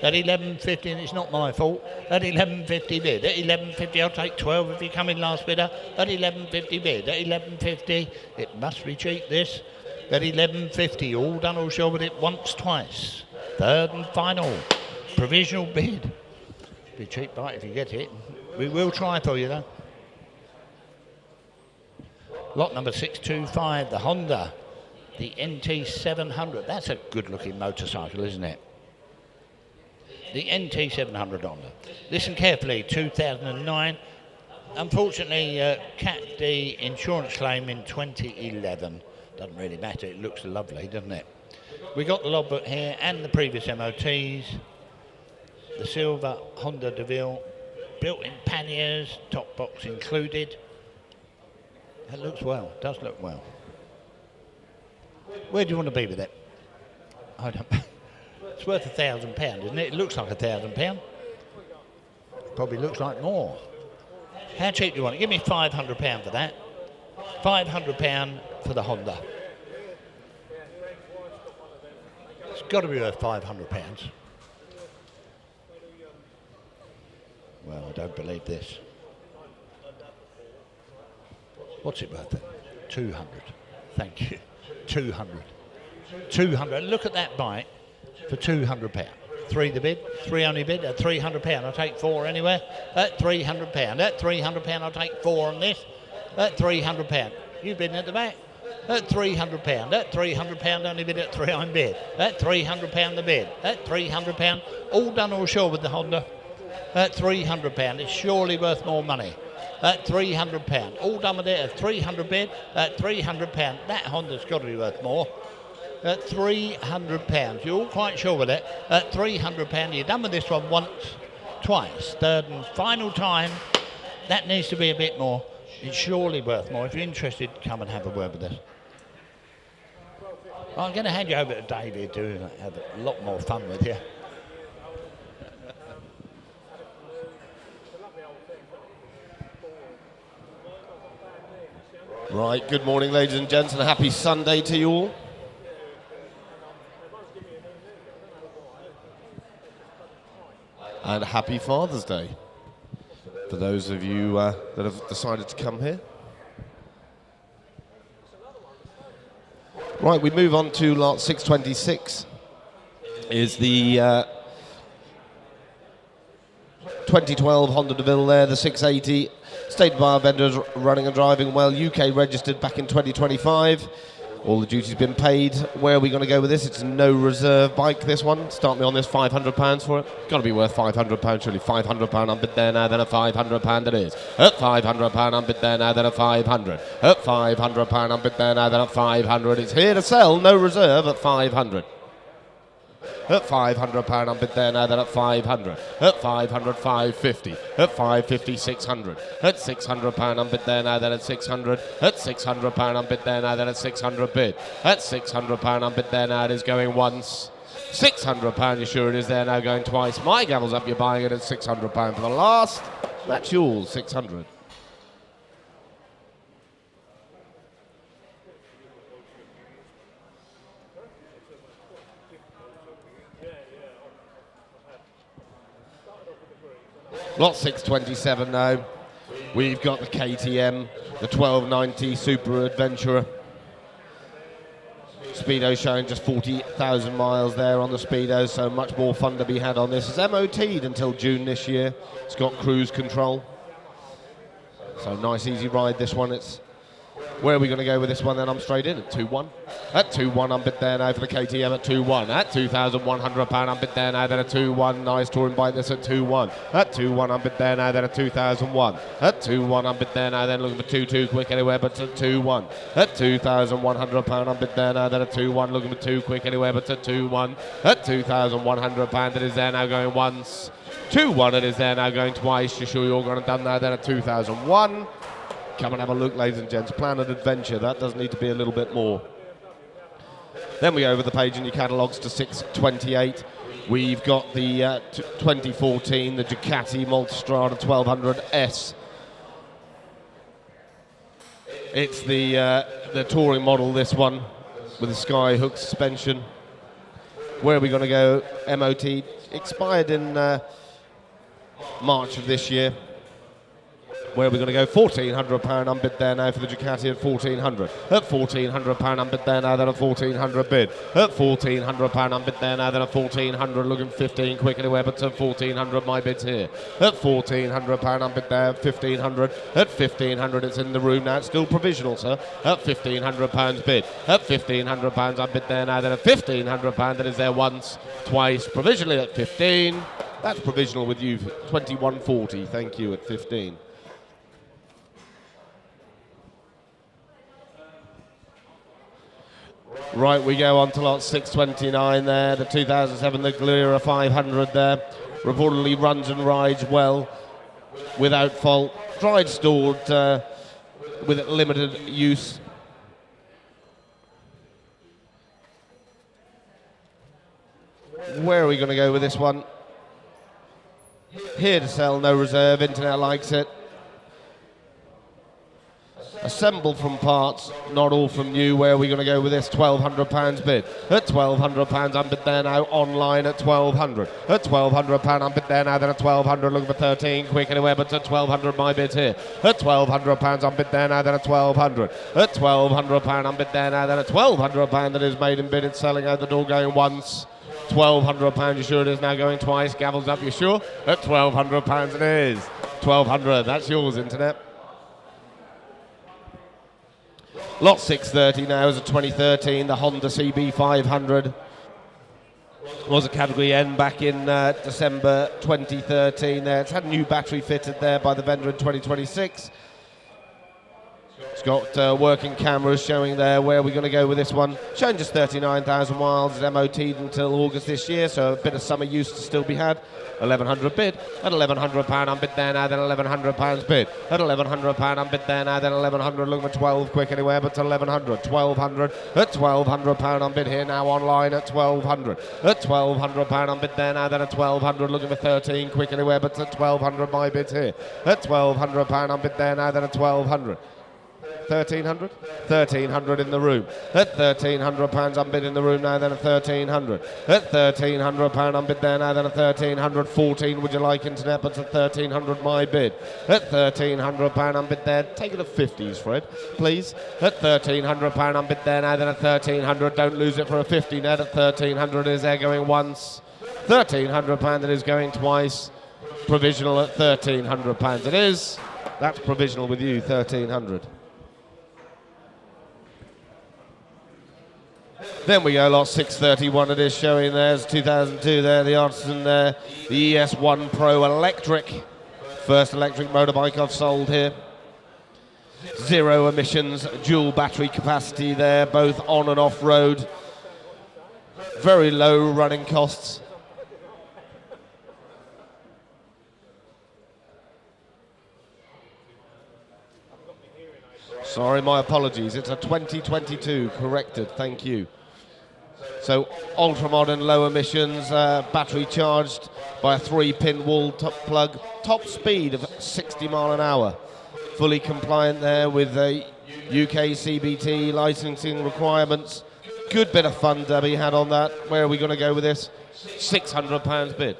At £1,150, and it's not my fault. At £1,150 bid. At £1,150, I'll take 12 if you come in last bidder. At £1,150 bid. At £1,150, it must be cheap, this. At £1,150, all done or sure with it once, twice. Third and final. Provisional bid. Be a cheap bike if you get it. We will try for you though. Lot number 625, the Honda, the NT700. That's a good looking motorcycle, isn't it? The NT700 Honda. Listen carefully, 2009. Unfortunately, cat the insurance claim in 2011. Doesn't really matter, it looks lovely, doesn't it? We got the logbook here and the previous MOTs. The silver Honda DeVille, built-in panniers, top box included. That looks well, does look well. Where do you want to be with it? I don't know. It's worth £1,000, isn't it? It looks like £1,000. Probably looks like more. How cheap do you want it? Give me £500 for that. £500 for the Honda. It's got to be worth £500. Well, I don't believe this. What's it worth then? 200. Thank you. 200. 200. Look at that bike for £200. 3 the bid. 3 only bid at £300. I'll take 4 anywhere. At £300. At £300. I'll take 4 on this. At £300. You've been at the back. At £300. At £300 only bid at 3 on bid. At £300 the bid. At £300. All done or sure with the Honda. At £300, it's surely worth more money. At £300, all done with it at 300 bid. At £300, that Honda's got to be worth more. At £300, you're all quite sure with it. At £300, you're done with this one once, twice. Third and final time, that needs to be a bit more. It's surely worth more. If you're interested, come and have a word with us. I'm going to hand you over to David to have a lot more fun with you. Right, good morning, ladies and gents, and a happy Sunday to you all. And happy Father's Day for those of you that have decided to come here. Right, we move on to lot 626. Is the 2012 Honda DeVille there, the 680. Stated by our vendors, running and driving well. UK registered back in 2025. All the duties been paid. Where are we going to go with this? It's a no reserve bike, this one. Start me on this, £500 for it. Got to be worth £500, surely. £500 on bid there now, then a £500 it is. At £500 on bid there now, then a £500. At £500 on bid there now, then a £500. It's here to sell, no reserve at £500. At £500 unbid there now, then at 500. At 500, 550. At 550, 600. At £600 unbid there now, then at 600. At £600 unbid there now, then at 600 bid. At £600 unbid there now, it is going once. £600, you're sure it is there now, going twice. My gavel's up, you're buying it at £600 for the last. That's yours, 600. Lot 627 now. We've got the KTM, the 1290 Super Adventurer. Speedo showing just 40,000 miles there on the Speedo, so much more fun to be had on this. It's MOT'd until June this year. It's got cruise control. So nice easy ride this one. It's where are we going to go with this one then? I'm straight in at 2-1. At 2-1 unbid there now for the KTM at 2-1. At £2,100 unbid there now, then at 2-1. Nice touring bike this at 2-1. At 2-1 unbid there now, then at 2001. At 2-1 unbid there now, then looking for 2-2 quick anywhere but at 2-1. At £2,100 unbid there now, then at 2-1 looking for 2 quick anywhere but at 2-1. At £2,100 it is there now going once. 2-1 it is there now going twice. You're sure you're going to done now then at 2001. Come and have a look, ladies and gents. Planet Adventure, that does need to be a little bit more. Then we go over the page in your catalogues to 628. We've got the 2014, the Ducati Multistrada 1200S. It's the touring model, this one, with a sky hook suspension. Where are we going to go? MOT expired in March of this year. Where are we going to go? £1,400 unbid there now for the Ducati at 1,400. At £1,400 unbid there now, then at 1,400 bid. At £1,400 unbid there now, then at 1,400 looking 15 quick anywhere, but at 1,400 my bid's here. At £1,400 unbid there, 1,500. At 1,500 it's in the room now. It's still provisional, sir. At £1,500 bid. At £1,500 unbid there now, then at £1,500 that is there once, twice, provisionally at 15. That's provisional with you, 2140. Thank you at 15. Right, we go on to lot 629 there, the 2007, the Gilera 500 there. Reportedly runs and rides well, without fault. Dried stored with limited use. Where are we going to go with this one? Here to sell, no reserve, internet likes it. Assembled from parts, not all from new. Where are we going to go with this? £1,200 bid. At £1,200 unbid there now, online at 1,200. At £1,200 unbid there now, then at 1,200 looking for 13 quick anywhere, but at 1,200 my bid here. At £1,200 unbid there now, then at 1,200. At £1,200 unbid there now, then at £1,200 that is made and bid. It's selling out the door going once. £1,200, you sure it is now going twice? Gavels up, you sure? At £1,200 it is. 1,200, that's yours, internet. Lot 630 now is a 2013, the Honda CB500. Was a Category N back in December 2013 there. It's had a new battery fitted there by the vendor in 2026. It's got working cameras showing there. Where are we going to go with this one? Showing just 39,000 miles. It's MOT'd until August this year, so a bit of summer use to still be had. 1,100 bid. At £1,100 unbid there now, then £1,100 bid. At £1,100 unbid there now, then 1,100 looking for 12 quick anywhere, but to 1,100. 1,200 at £1,200 unbid here now online at 1,200. At £1,200 unbid there now, then at 1,200 looking for 13 quick anywhere, but at 1,200 my bid here. At £1,200 unbid there now, then at 1,200. 1,300? 1,300 in the room. At £1,300 unbid in the room now, then at 1,300. At £1,300 unbid there now, then at 1,300. 14 would you like, internet, but at 1,300 my bid. At £1,300 unbid there. Take it to 50s, Fred, please. At £1,300 unbid there now, then at 1,300. Don't lose it for a 50 net. At 1,300 is there going once. £1,300 it is going twice. Provisional at £1,300 it is. That's provisional with you, 1,300. Then we go lot 631, it is showing there's 2002 there, the Artisan there, the ES1 Pro electric. First electric motorbike I've sold here. 0 emissions, dual battery capacity there, both on and off road. Very low running costs. Sorry, my apologies. It's a 2022, corrected, thank you. So ultra modern, low emissions, battery charged by a 3-pin wall top plug, top speed of 60 mile an hour. Fully compliant there with the UK CBT licensing requirements. Good bit of fun to be had on that. Where are we going to go with this? £600 bid.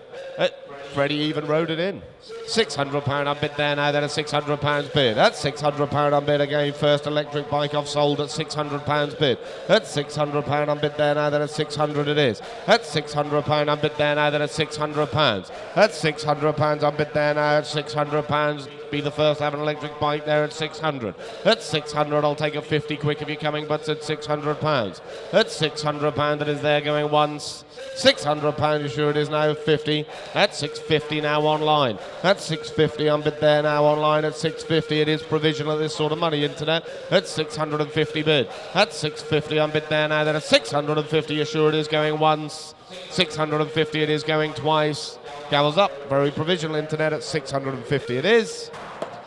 Freddie even wrote it in. £600 on bid there now, then a £600 bid. That's £600 on bid again. First electric bike I've sold at £600 bid. That's £600 on bid there now, then at £600 it is. That's £600 on bid there now, then at £600. That's £600 on bid there now at £600. Be the first to have an electric bike there at £600. At £600, I'll take a 50 quick if you're coming, but at £600. At £600 it is there going once. £600, you sure it is now, 50. At £650 now online. At £650 on bid there now online. At £650 it is provisional at this sort of money, internet. At £650 bid. At £650 on bid there now, then at £650, you sure it is going once. £650 it is going twice. Gavels up, very provisional, internet, at £650 it is.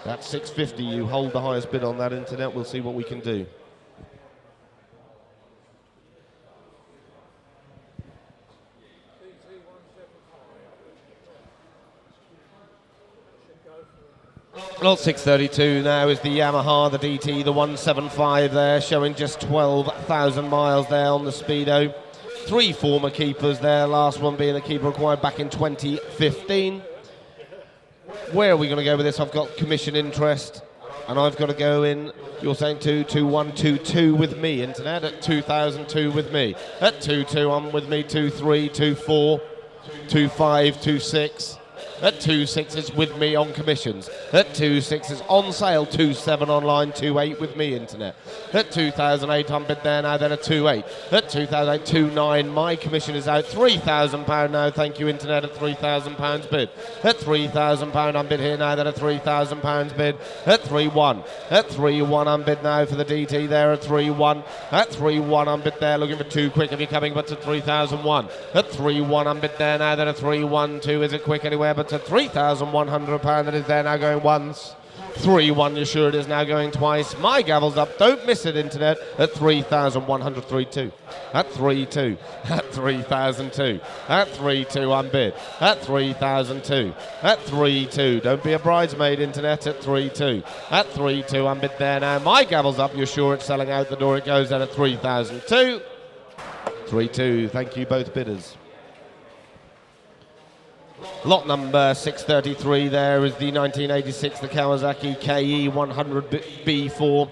That's £650, you hold the highest bid on that, internet. We'll see what we can do. Well, 632 now is the Yamaha, the DT, the 175 there, showing just 12,000 miles there on the Speedo. 3 former keepers there, last one being a keeper acquired back in 2015. Where are we going to go with this? I've got commission interest, and I've got to go in, you're saying 22122 with me, internet, at 2002 with me. At 22 on with me, 23, 24, 25, 26. At 26 it's with me on commissions. At 26 it's on sale, 27 online, 28 with me, internet. At 2008 on bid there now, then at 28. At 2008, 29, my commission is out, £3,000 now, thank you, internet, at £3,000 bid. At £3,000 on bid here now, then at £3,000 bid. At 3-1. At 3-1 on bid now for the DT there at 3-1. At 3-1 on bid there, looking for 2 quick if you're coming, but to 3,001. At 3-1 on bid there now, then at 3-1-2, is it quick anywhere, but to £3,100 that is there now going once. 3-1, you sure it is now going twice. My gavel's up, don't miss it, internet, at 3,132. At 3-2. At 3,002. At 3-2 on bid. At 3,002. At 3-2. Don't be a bridesmaid, internet, at 3-2. At 3-2 on bid there now. My gavel's up, you're sure it's selling out the door. It goes then at 3,002. 3-2. Thank you, both bidders. Lot number 633 there is the 1986, the Kawasaki KE100 B4.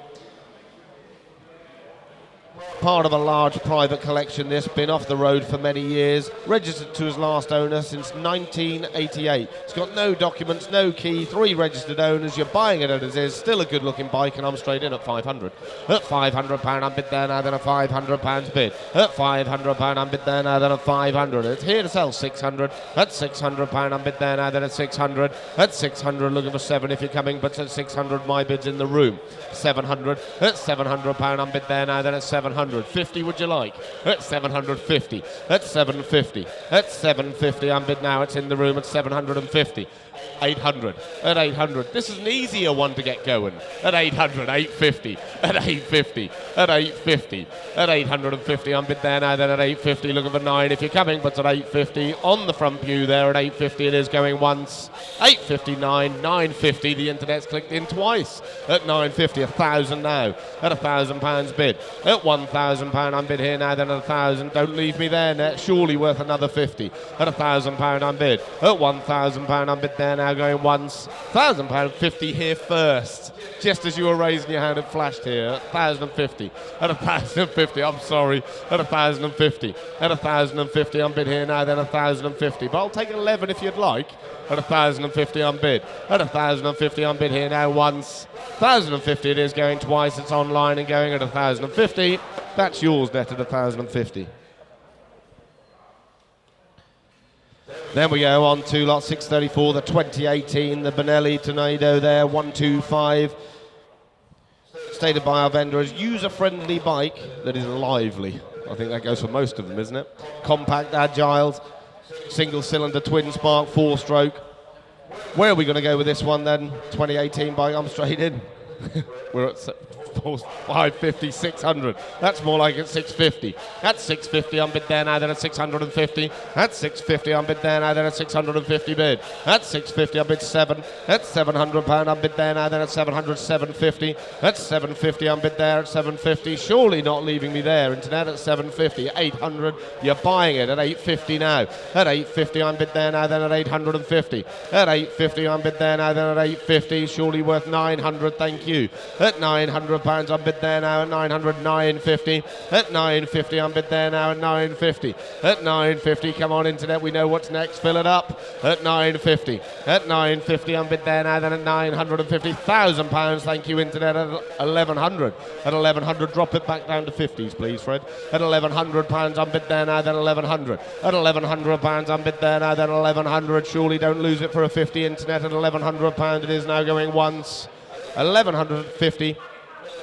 Part of a large private collection, this, been off the road for many years, registered to his last owner since 1988. It's got no documents, no key, 3 registered owners. You're buying it as is, still a good looking bike, and I'm straight in at 500. At £500 on bid there now, then a £500 bid. At £500 on bid there now, then a 500. It's here to sell 600. At £600 on bid there now, then at 600. At 600 looking for 7 if you're coming, but at 600 my bid's in the room. 700. At £700 on bid there now, then at 700. 50 would you like? At 750. At 750. At 750 on bid now, it's in the room at 750. 800. At 800. This is an easier one to get going. At 800, 850. At 850. At 850. At 850 on bid there now, then at 850 looking for 9 if you're coming, but at 850 on the front view there at 850 it is going once. 859, 950, the internet's clicked in twice. At 950, 1,000 now. At £1,000 bid. At £1,000 on bid here now, then at 1,000. Don't leave me there, net. Surely worth another 50. At £1,000 on bid. At £1,000 on bid there now, going once. £1,000, 50 here first. Just as you were raising your hand, it flashed here. At 1,050. At 1,050, I'm sorry. At 1,050. At 1,050 on bid here now, then 1,050. But I'll take 11 if you'd like. At 1,050 on bid. At 1,050 on bid here now once. 1,050 it is going twice. It's online and going at 1,050. That's yours, net, at 1,050. Then we go on to lot 634, the 2018, the Benelli Tornado there, 125. Stated by our vendor as user-friendly bike that is lively. I think that goes for most of them, isn't it? Compact, agile, single-cylinder, twin-spark, 4-stroke. Where are we going to go with this one then? 2018 bike, I'm straight in. We're at 550, 600. That's more like it's 650. That's 650 on bid there now, then at 650. That's 650 on bid there now, then at 650 bid. That's 650 on bid 7. That's £700 on bid there now, then at 700, 750. That's 750 on bid there at 750. Surely not leaving me there. Internet at 750. 800. You're buying it at 850 now. At 850 on bid there now, then at 850. At 850 on bid there now, then at 850. Surely worth 900. Thank you. At 900 pounds on bid there now at 900, 950. At 950 on bid there now at 950. At 950, come on internet, we know what's next, fill it up. At 950. At 950 on bid there now, then at 950,000 pounds, thank you internet, at 1100. At 1100, drop it back down to 50s please Fred. At 1100 pounds on bid there now, then 1100. At 1100 pounds on bid there now, then 1100, surely don't lose it for a 50 internet. At 1100 pounds it is now going once. 1150.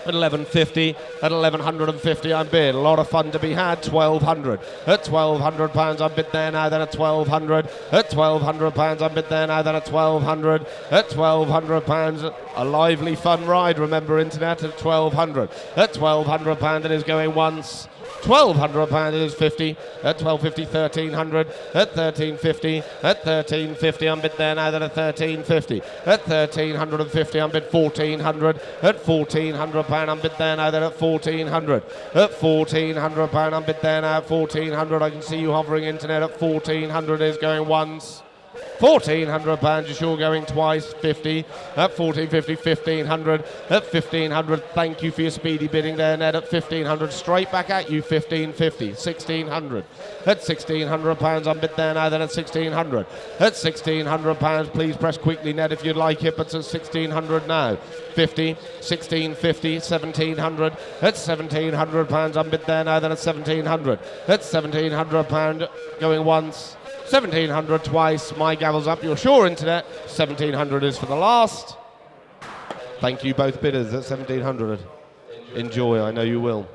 At 1150, at 1150 I'm bid. A lot of fun to be had. 1200. At 1200 pounds I'm bid there now, then at 1200. At 1200 pounds I'm bid there now, then at 1200. At 1200 pounds, a lively fun ride. Remember internet at 1200. At 1200 pounds it is going once. £1,200 it is 50. At 1250, 1300. At 1350. At 1350 I'm bid there now, then at 1350. At 1350 I'm bid 1400. At £1,400 I'm bid there now, then at 1400. At £1,400 I'm bid there now at 1400. I can see you hovering internet at 1400 is going once. £1,400, you're sure going twice. 50. At 1450, 1500. At 1500, thank you for your speedy bidding there, Ned. At 1500, straight back at you. 1550, 1600. At £1,600 I'm bid there now, then at 1600. At £1,600, please press quickly, Ned, if you'd like it, but it's 1600 now. 50, 1650, 1700. At £1,700 I'm bid there now, then at 1700. At £1,700 going once. 1700 twice, my gavel's up, you're sure internet. 1700 is for the last. Thank you both bidders at 1700. Enjoy, I know you will.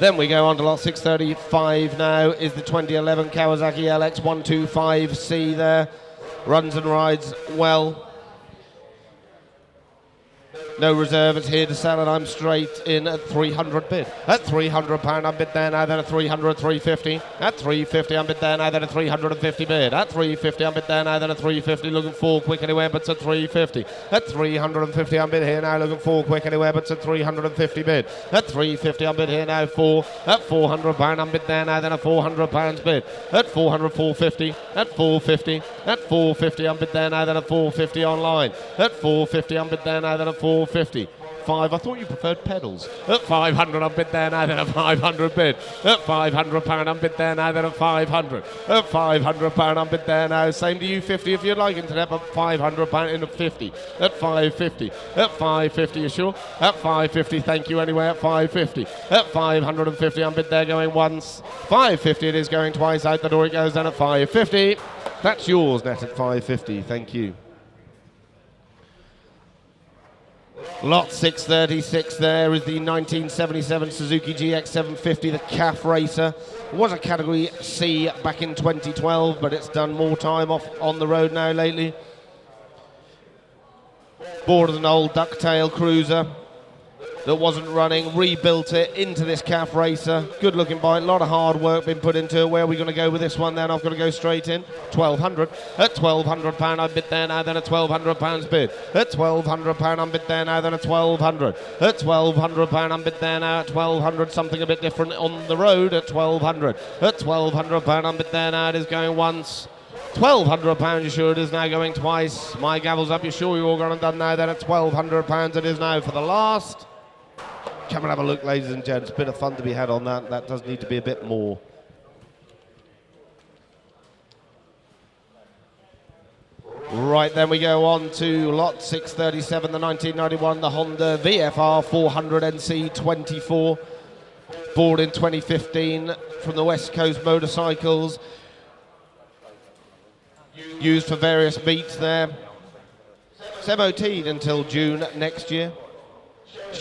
Then we go on to lot 635 now, is the 2011 Kawasaki LX125C there. Runs and rides well. No reserve, it's here to sell, and I'm straight in at 300 bid. At £300 I'm bid there now, then at 300, 350. At 350 I'm bid there now, then at 350 bid. At 350 I'm bid there now, then at 350. Looking for quick anywhere, but it's at 350. At 350 I'm bid here now, looking for quick anywhere, but it's at 350 bid. At 350 I'm bid here now, 4. At £400 I'm bid there now, then at £400 bid. At 400, 450. At 450. At 450 I'm bid there now, then at 450 online. At 450 I'm bid there now, then at 450. 5, I thought you preferred pedals. At 500 I'm bid there now, then at 500 bid. At £500 I'm bid there now, then at 500. At £500 I'm bid there now, same to you, 50 if you'd like internet, but £500 in at 50. At 550. At 550, you sure? At 550, thank you anyway, at 550. At 550 I'm bid there going once. 550 it is going twice, out the door it goes, then at 550. That's yours, net at 550, thank you. Lot 636 there is the 1977 Suzuki GX750, the CAF racer. It was a Category C back in 2012, but it's done more time off on the road now lately. Bought an old ducktail cruiser that wasn't running, rebuilt it into this CAF racer. Good looking bike, a lot of hard work been put into it. Where are we going to go with this one then? I've got to go straight in. 1200. At £1,200 I bid there now, then at £1,200 bid. At £1,200 I'm bid there now, then at 1200. At £1,200 I'm bid there now, at 1200. Something a bit different on the road at 1200. At £1,200 I'm bid there now, it is going once. £1,200 you sure it is now going twice. My gavel's up, you sure you're all gone and done now, then at £1,200 it is now for the last. Come and have a look, ladies and gents. Bit of fun to be had on that. That does need to be a bit more. Right, then we go on to lot 637, the 1991, the Honda VFR 400 NC 24. Bought in 2015 from the West Coast Motorcycles. Used for various meets there. It's MOT'd until June next year.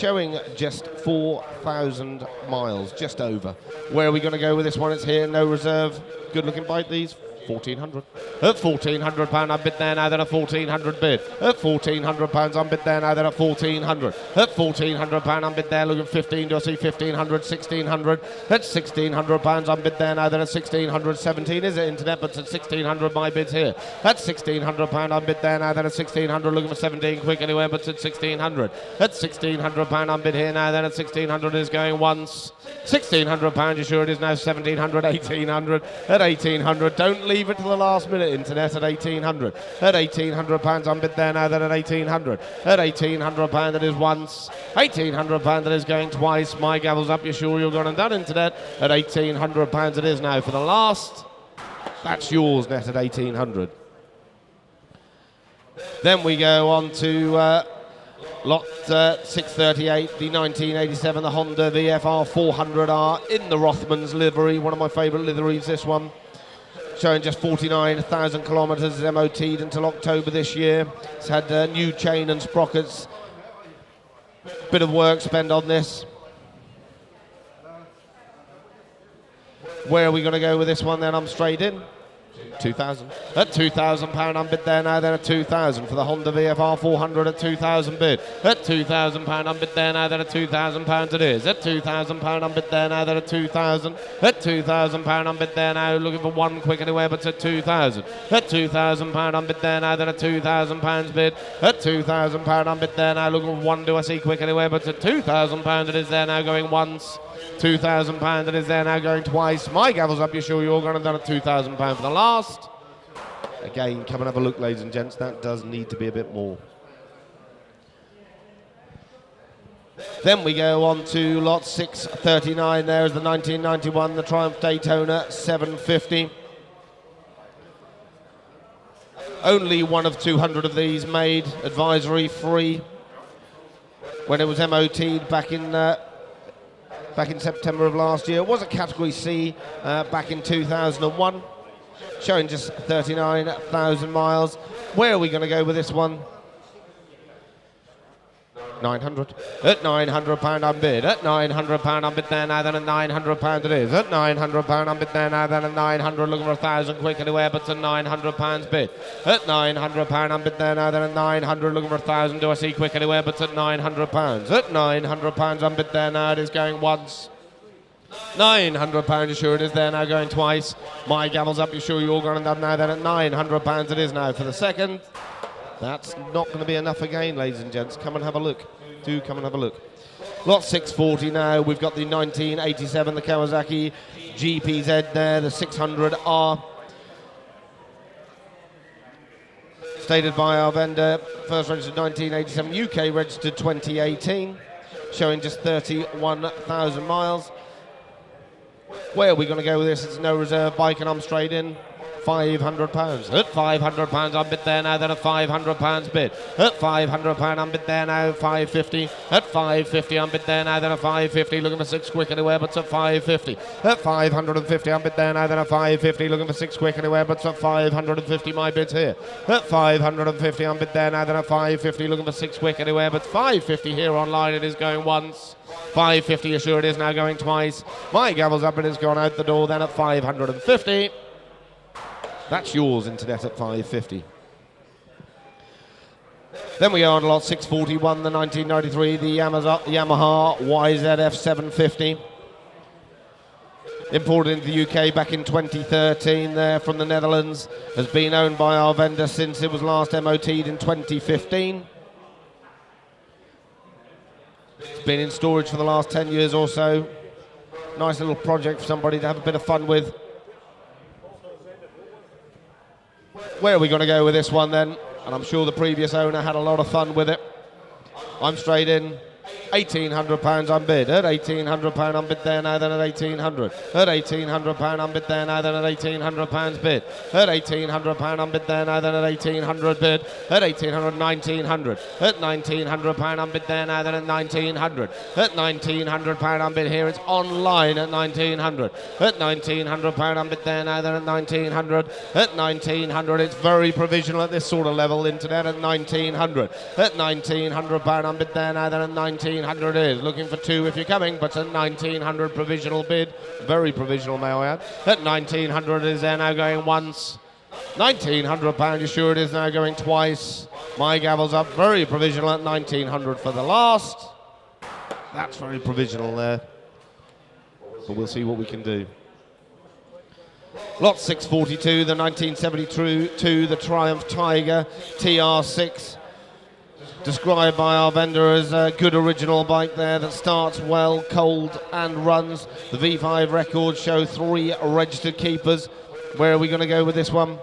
showing just 4,000 miles, just over. Where are we going to go with this one? It's here, no reserve. Good looking bike, these. 1,400. At £1,400 I'm bid there now, then a 1,400 bid. At £1,400 I'm bid there now, then a 1,400. At £1,400 I'm bid there, looking 15, do I see 1,500, 1,600. At £1,600 I'm bid there now, then a 1,600, 17 is it internet, but at 1,600 my bid's here. At £1,600 I'm bid there now, then a 1,600, looking for 17 quick anywhere, but at 1,600. At £1,600 I'm bid here now, then at 1,600 is going once. £1,600, you sure it is now 1,700, 1,800. At 1,800, don't leave it to the last minute, internet. At 1,800. At £1,800 I'm bid there now, then at 1,800. At £1,800 that is once. £1,800 that is going twice. My gavel's up, you sure you're gone and done, internet. At £1,800 it is now for the last. That's yours, net, at 1,800. Then we go on to lot 638, the 1987, the Honda VFR 400R in the Rothmans livery. One of my favourite liveries, this one. Showing just 49,000 kilometres, MOT'd until October this year. It's had new chain and sprockets. Bit of work spent on this. Where are we going to go with this one then? I'm straight in. 2,000. At £2,000 I'm bid there now, then at 2,000 for the Honda VFR 400 at 2,000 bid. At £2,000 I'm bid there now, then at £2,000 it is. At £2,000 I'm bid there now, then at 2,000. At £2,000 I'm bid there now, looking for one quick anywhere, but at 2,000. At £2,000 I'm bid there now, then at £2,000 bid. At £2,000 I'm bid there now, looking for one do I see quick anywhere, but at £2,000 it is there now going once. £2,000 it is there now going twice. My gavel's up, you sure you're going to done at £2,000 for the last. Again, come and have a look, ladies and gents. That does need to be a bit more. Then we go on to lot 639. There is the 1991, the Triumph Daytona 750. Only one of 200 of these made, advisory free. When it was MOT'd back in September of last year. It was a Category C back in 2001. Showing just 39,000 miles. Where are we going to go with this one? 900. At £900 I'm bid. At £900 I'm bid there now, then at £900 it is. At £900 I'm bid there now, then at 900, looking for 1,000 quick anywhere, but at £900 bid. At £900 I'm bid there now, then at 900, looking for 1,000 do I see quick anywhere, but at £900. At £900 I'm bid there now, it is going once. £900, you sure it is there now going twice. My gavel's up, you sure you're going and done now, then at £900 it is now for the second. That's not going to be enough again, ladies and gents. Come and have a look. Do come and have a look. Lot 640 now. We've got the 1987, the Kawasaki GPZ there, the 600R. Stated by our vendor, first registered 1987, UK registered 2018. Showing just 31,000 miles. Where are we going to go with this? It's no reserve bike and I'm straight in. £500. At £500 I'm bid there now, then at £500 bid. At £500 I'm bid there now, £550. At £550 I'm bid there now, then at £550, looking for 6 quick anywhere, but at £550. At £550 I'm bid there now, then at £550, looking for 6 quick anywhere, but at £550 my bid's here. At £550 I'm bid there now, then at £550, looking for 6 quick anywhere, but £550 here online it is going once. £550, you sure it is now going twice. My gavel's up and it's gone out the door then at £550. That's yours, internet, at £550. Then we go on to lot 641, the 1993, the Yamaha YZF750. Imported into the UK back in 2013 there from the Netherlands. Has been owned by our vendor since it was last MOT'd in 2015. It's been in storage for the last 10 years or so. Nice little project for somebody to have a bit of fun with. Where are we going to go with this one then? And I'm sure the previous owner had a lot of fun with it. I'm straight in. £1,800 I'm bid. At £1,800 I'm bid there now, then at 1,800. At £1,800 I'm bid there now, then at £1,800 bid. At £1,800 I'm bid there now, then at 1,800 bid. At 1,800, 1,900. At £1,900 I'm bid there now, then at 1,900. At £1,900 I'm bid here. It's online at 1,900. At £1,900 I'm bid there now, then at 1,900. At 1,900 it's very provisional at this sort of level. Internet at 1,900. At £1,900 I'm bid there now, then at 1,900. 1900 is. Looking for 2 if you're coming, but a 1900 provisional bid. Very provisional, may I add. At 1900 is there now going once. £1,900, you sure it is now going twice. My gavel's up, very provisional at 1900 for the last. That's very provisional there. But we'll see what we can do. Lot 642, the 1972, the Triumph Tiger TR6. Described by our vendor as a good original bike there that starts well, cold and runs. The V5 records show 3 registered keepers. Where are we going to go with this one?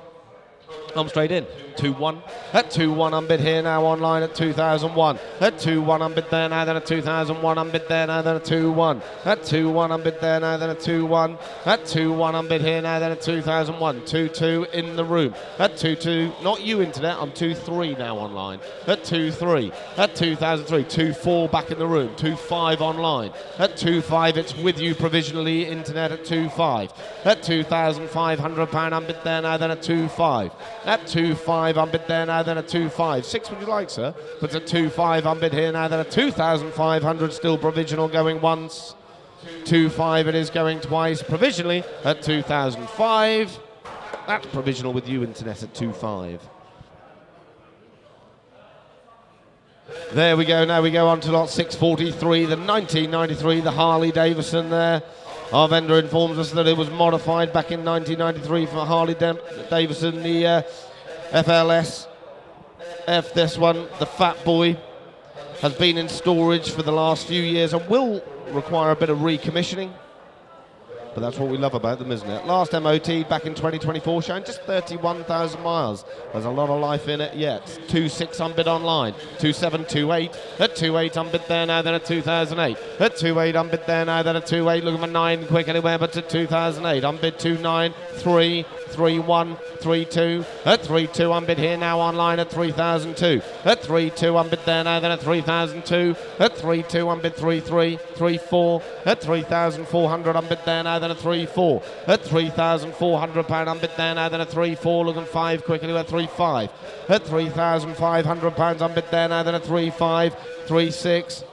I'm straight in. 2-1. At 2-1 unbid here now online at 2001. At 2-1 unbid there now, then at 2001 unbid there now, then at 2-1. At 2-1 unbid there now, then at 2-1. At 2-1 unbid here now, then at 2001. 2-2 in the room. At 2-2, not you internet, I'm 2-3 now online. At 2-3. At 2003, 2-4 back in the room. 2-5 online. At 2-5, it's with you provisionally internet at 2-5. At £2,500 unbid there now, then at 2-5. At 2-5 unbid there now, then a 2-5. 6 would you like, sir? But a 2-5 unbid here now, then a 2,500 still provisional going once. 2-5 it is going twice. Provisionally at 2005. That's provisional with you, internet, at 2-5. There we go. Now we go on to lot 643, the 1993, the Harley-Davidson there. Our vendor informs us that it was modified back in 1993 for Harley-Davidson, the FLS F. This one, the Fat Boy, has been in storage for the last few years and will require a bit of recommissioning. But that's what we love about them, isn't it? Last MOT back in 2024, showing just 31,000 miles. There's a lot of life in it yet. 2.6 unbid online. 2.7, 2.8. At 2.8 unbid there now, then at 2008. At 2.8 unbid there now, then at 2.8. Looking for 9 quick anywhere, but at 2008. Unbid 2.9, 3, 3.1, 3.2. At 3.2 unbid here now online at 3,002. At 3.2 unbid there now, then at 3,002. At 3.2 unbid 3.3, 3.4. At 3,400 unbid there now, then a 3-4. At £3,400 unbid there now, then a 3-4. Looking 5 quickly at 3-5. At £3,500 unbid there now, then a 3-5. 3-6.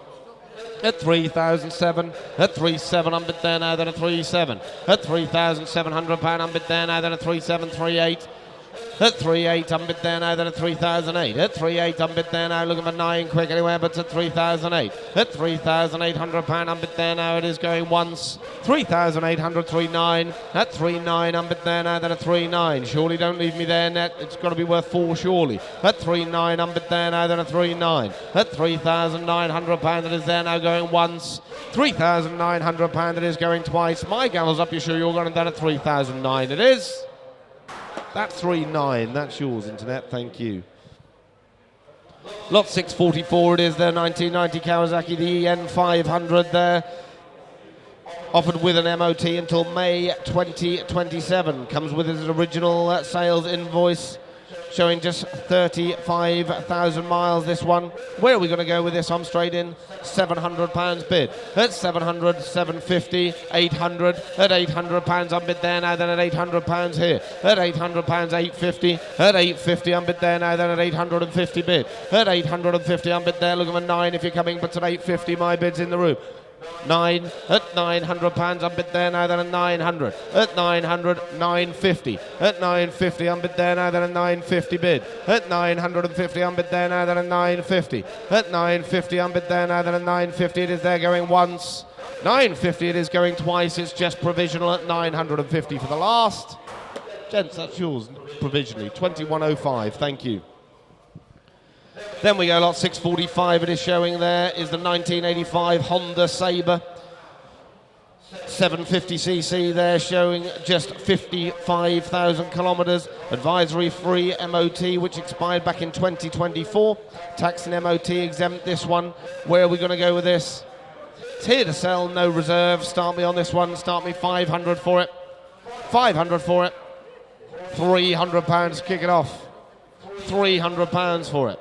At 3,007. At 3.7 unbid there now, then a 3.7. At £3,700 unbid there now, then a 3.7. 3.8. At 3.8 unbid there now, then at 3,008. At 3.8 unbid there now, looking for 9 quick anywhere, but at 3,008. At £3,800 unbid there now, it is going once. 3,800, 3.9. At 3.9 unbid there now, then at 3.9. Surely don't leave me there, net. It's got to be worth 4 surely. At 3.9 unbid there now, then at 3.9. At £3,900 it is there now going once. £3,900 it is going twice. My gavel's up, you sure you're going to that at 3,009 it is. That's 3.9. That's yours, internet. Thank you. Lot 644 it is there. 1990 Kawasaki, the EN500 there. Offered with an MOT until May 2027. Comes with its original sales invoice showing just 35,000 miles, this one. Where are we going to go with this? I'm straight in. £700 bid. At 700, 750, 800. At £800 unbid there now, then at £800 here. At £800, 850. At 850 unbid there now, then at 850 bid. At 850 unbid there, looking for 9 if you're coming, but at 850 my bid's in the room. 9 at £900 unbid there now, then at 900. At 900, 950. At 950 unbid there now, then at 950 bid. At 950 unbid there now, then at 950. At 950 unbid there now, then at 950 it is there going once. 950 it is going twice. It's just provisional at 950 for the last. Gents, that's yours provisionally. 2105. Thank you. Then we go lot 645, it is showing there is the 1985 Honda Sabre 750cc there, showing just 55,000 kilometres. Advisory free MOT, which expired back in 2024. Tax and MOT exempt, this one. Where are we going to go with this? It's here to sell, no reserve. Start me on this one, start me 500 for it. 500 for it. £300, kick it off. £300 for it.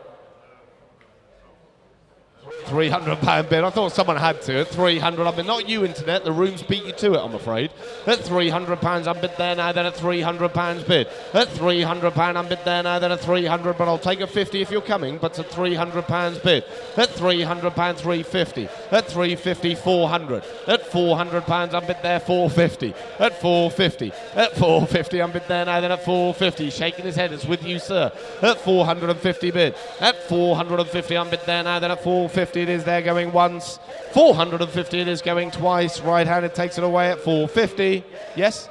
£300 bid. I thought someone had to. At 300, I mean, not you, internet. The rooms beat you to it, I'm afraid. At £300, I'm bid there now. Then at £300 bid. At £300, I'm bid there now. Then at 300, but I'll take a 50 if you're coming. But at £300 bid. At £300, 350. At 350, 400. At £400, I'm bid there. 450. At 450. At 450, I'm bid there now. Then at 450, shaking his head. It's with you, sir. At 450 bid. At 450, I'm bid there now. Then at 450, it is there going once. 450, it is going twice. Right-handed takes it away at 450. Yes?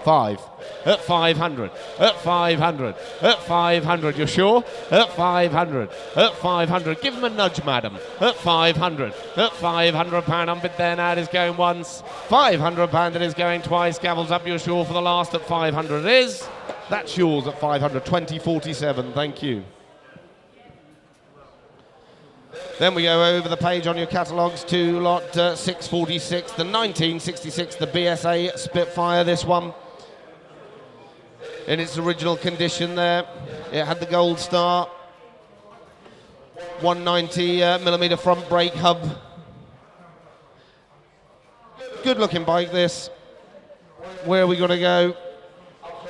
5. At 500. At 500. At 500. You're sure? At 500. At 500. Give him a nudge, madam. At 500. At £500, I'm bid there now. It is going once. £500, it is going twice. Gavels up. You're sure for the last at 500. It is. That's yours at 500. 2047. Thank you. Then we go over the page on your catalogues to lot 646, the 1966, the BSA Spitfire, this one. In its original condition there. It had the Gold Star, 190mm front brake hub. Good looking bike this. Where are we going to go?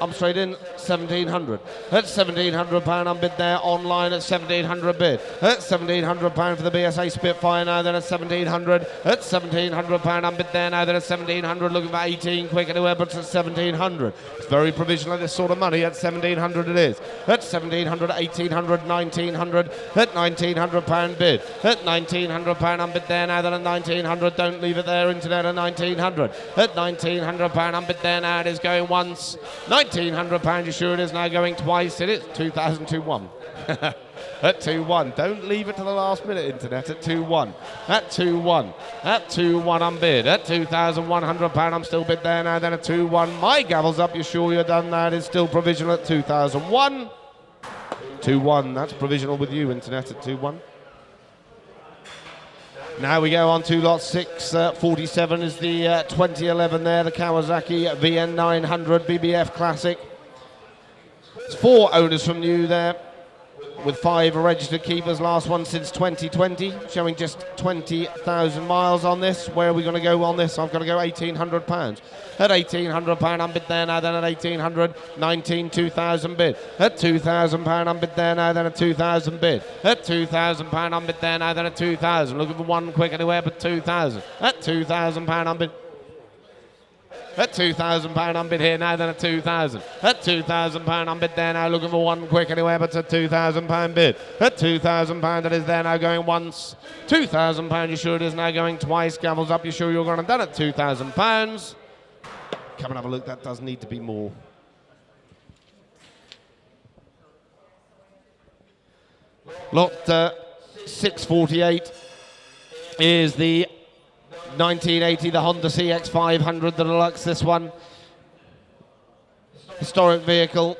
I'm straight in, 1,700. At £1,700, I'm bid there online at 1,700 bid. At £1,700 for the BSA Spitfire now, then at 1,700. At £1,700, I'm bid there now, then at 1,700. Looking for 18 quick anywhere, but at 1,700. It's very provisional at this sort of money. At 1,700 it is. At 1,700, 1,800, 1,900. At £1,900 bid. At £1,900, I'm bid there now, then at 1,900. Don't leave it there, internet, at 1,900. At £1,900, I'm bid there now. It is going once. £1,900, you sure it is now going twice? It is 2,021. At 2-1. Don't leave it to the last minute, internet. At 2-1. At 2-1. At 2-1, I'm bid. At £2,100, I'm still bid there now. Then at 2-1. My gavel's up. You sure you're done now? It is still provisional at 2001. 2-1. That's provisional with you, internet, at 2-1. Now we go on to lot 647 is the 2011 there, the Kawasaki VN900 BBF Classic. It's 4 owners from new there, with 5 registered keepers, last one since 2020, showing just 20,000 miles on this. Where are we going to go on this? I've got to go £1,800. At £1,800, I'm bid there now, then at 1,800, 2,000 bid. At £2,000, I'm bid there now, then at 2,000 bid. At £2,000, I'm bid there now, then at 2,000. Looking for one quick anywhere but 2,000. At £2,000, I'm bid. At £2,000, I'm bid here now, then at 2,000. At £2,000, I'm bid there now, looking for one quick anywhere, but at £2,000 bid. At £2,000, it is there now going once. £2,000, you sure it is now going twice. Gavels up, you sure you're going to done at £2,000. Come and have a look, that does need to be more. Lot 648 is the 1980, the Honda CX500, the deluxe, this one. Historic vehicle.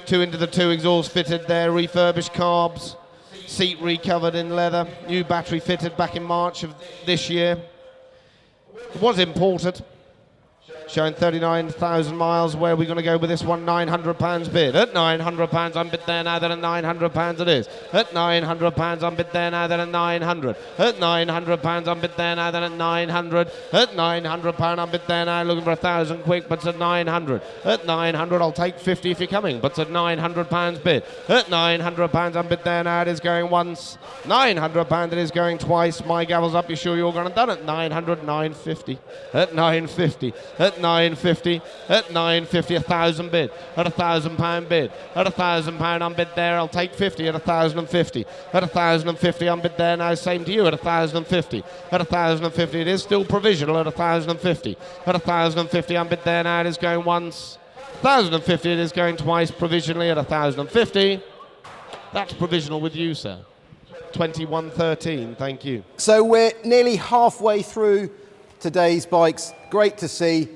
2 into the 2 exhaust fitted there, refurbished carbs, seat recovered in leather, new battery fitted back in March of this year. It was imported. Showing 39,000 miles. Where are we going to go with this one? £900 bid. At £900, I'm bid there now, then at £900 it is. At £900, I'm bid there now, then at 900. At £900, I'm bid there now, then at 900. At £900, I'm bid there now, looking for 1,000 quick, but it's at 900. At 900, I'll take 50 if you're coming, but it's at £900 bid. At £900, I'm bid there now, it is going once. £900, it is going twice. My gavel's up, you sure you're going to done it? 900, 950. At 950. At 950, at 950, 1,000 bid, at £1,000 bid, at £1,000 I'm bid there, I'll take 50 at 1,050, at 1,050 I'm bid there now, same to you at 1,050, at 1,050 it is still provisional at 1,050, at 1,050 I'm bid there now, it is going once, 1,050 it is going twice, provisionally at 1,050, that's provisional with you, sir. 2113, thank you. So we're nearly halfway through today's bikes. Great to see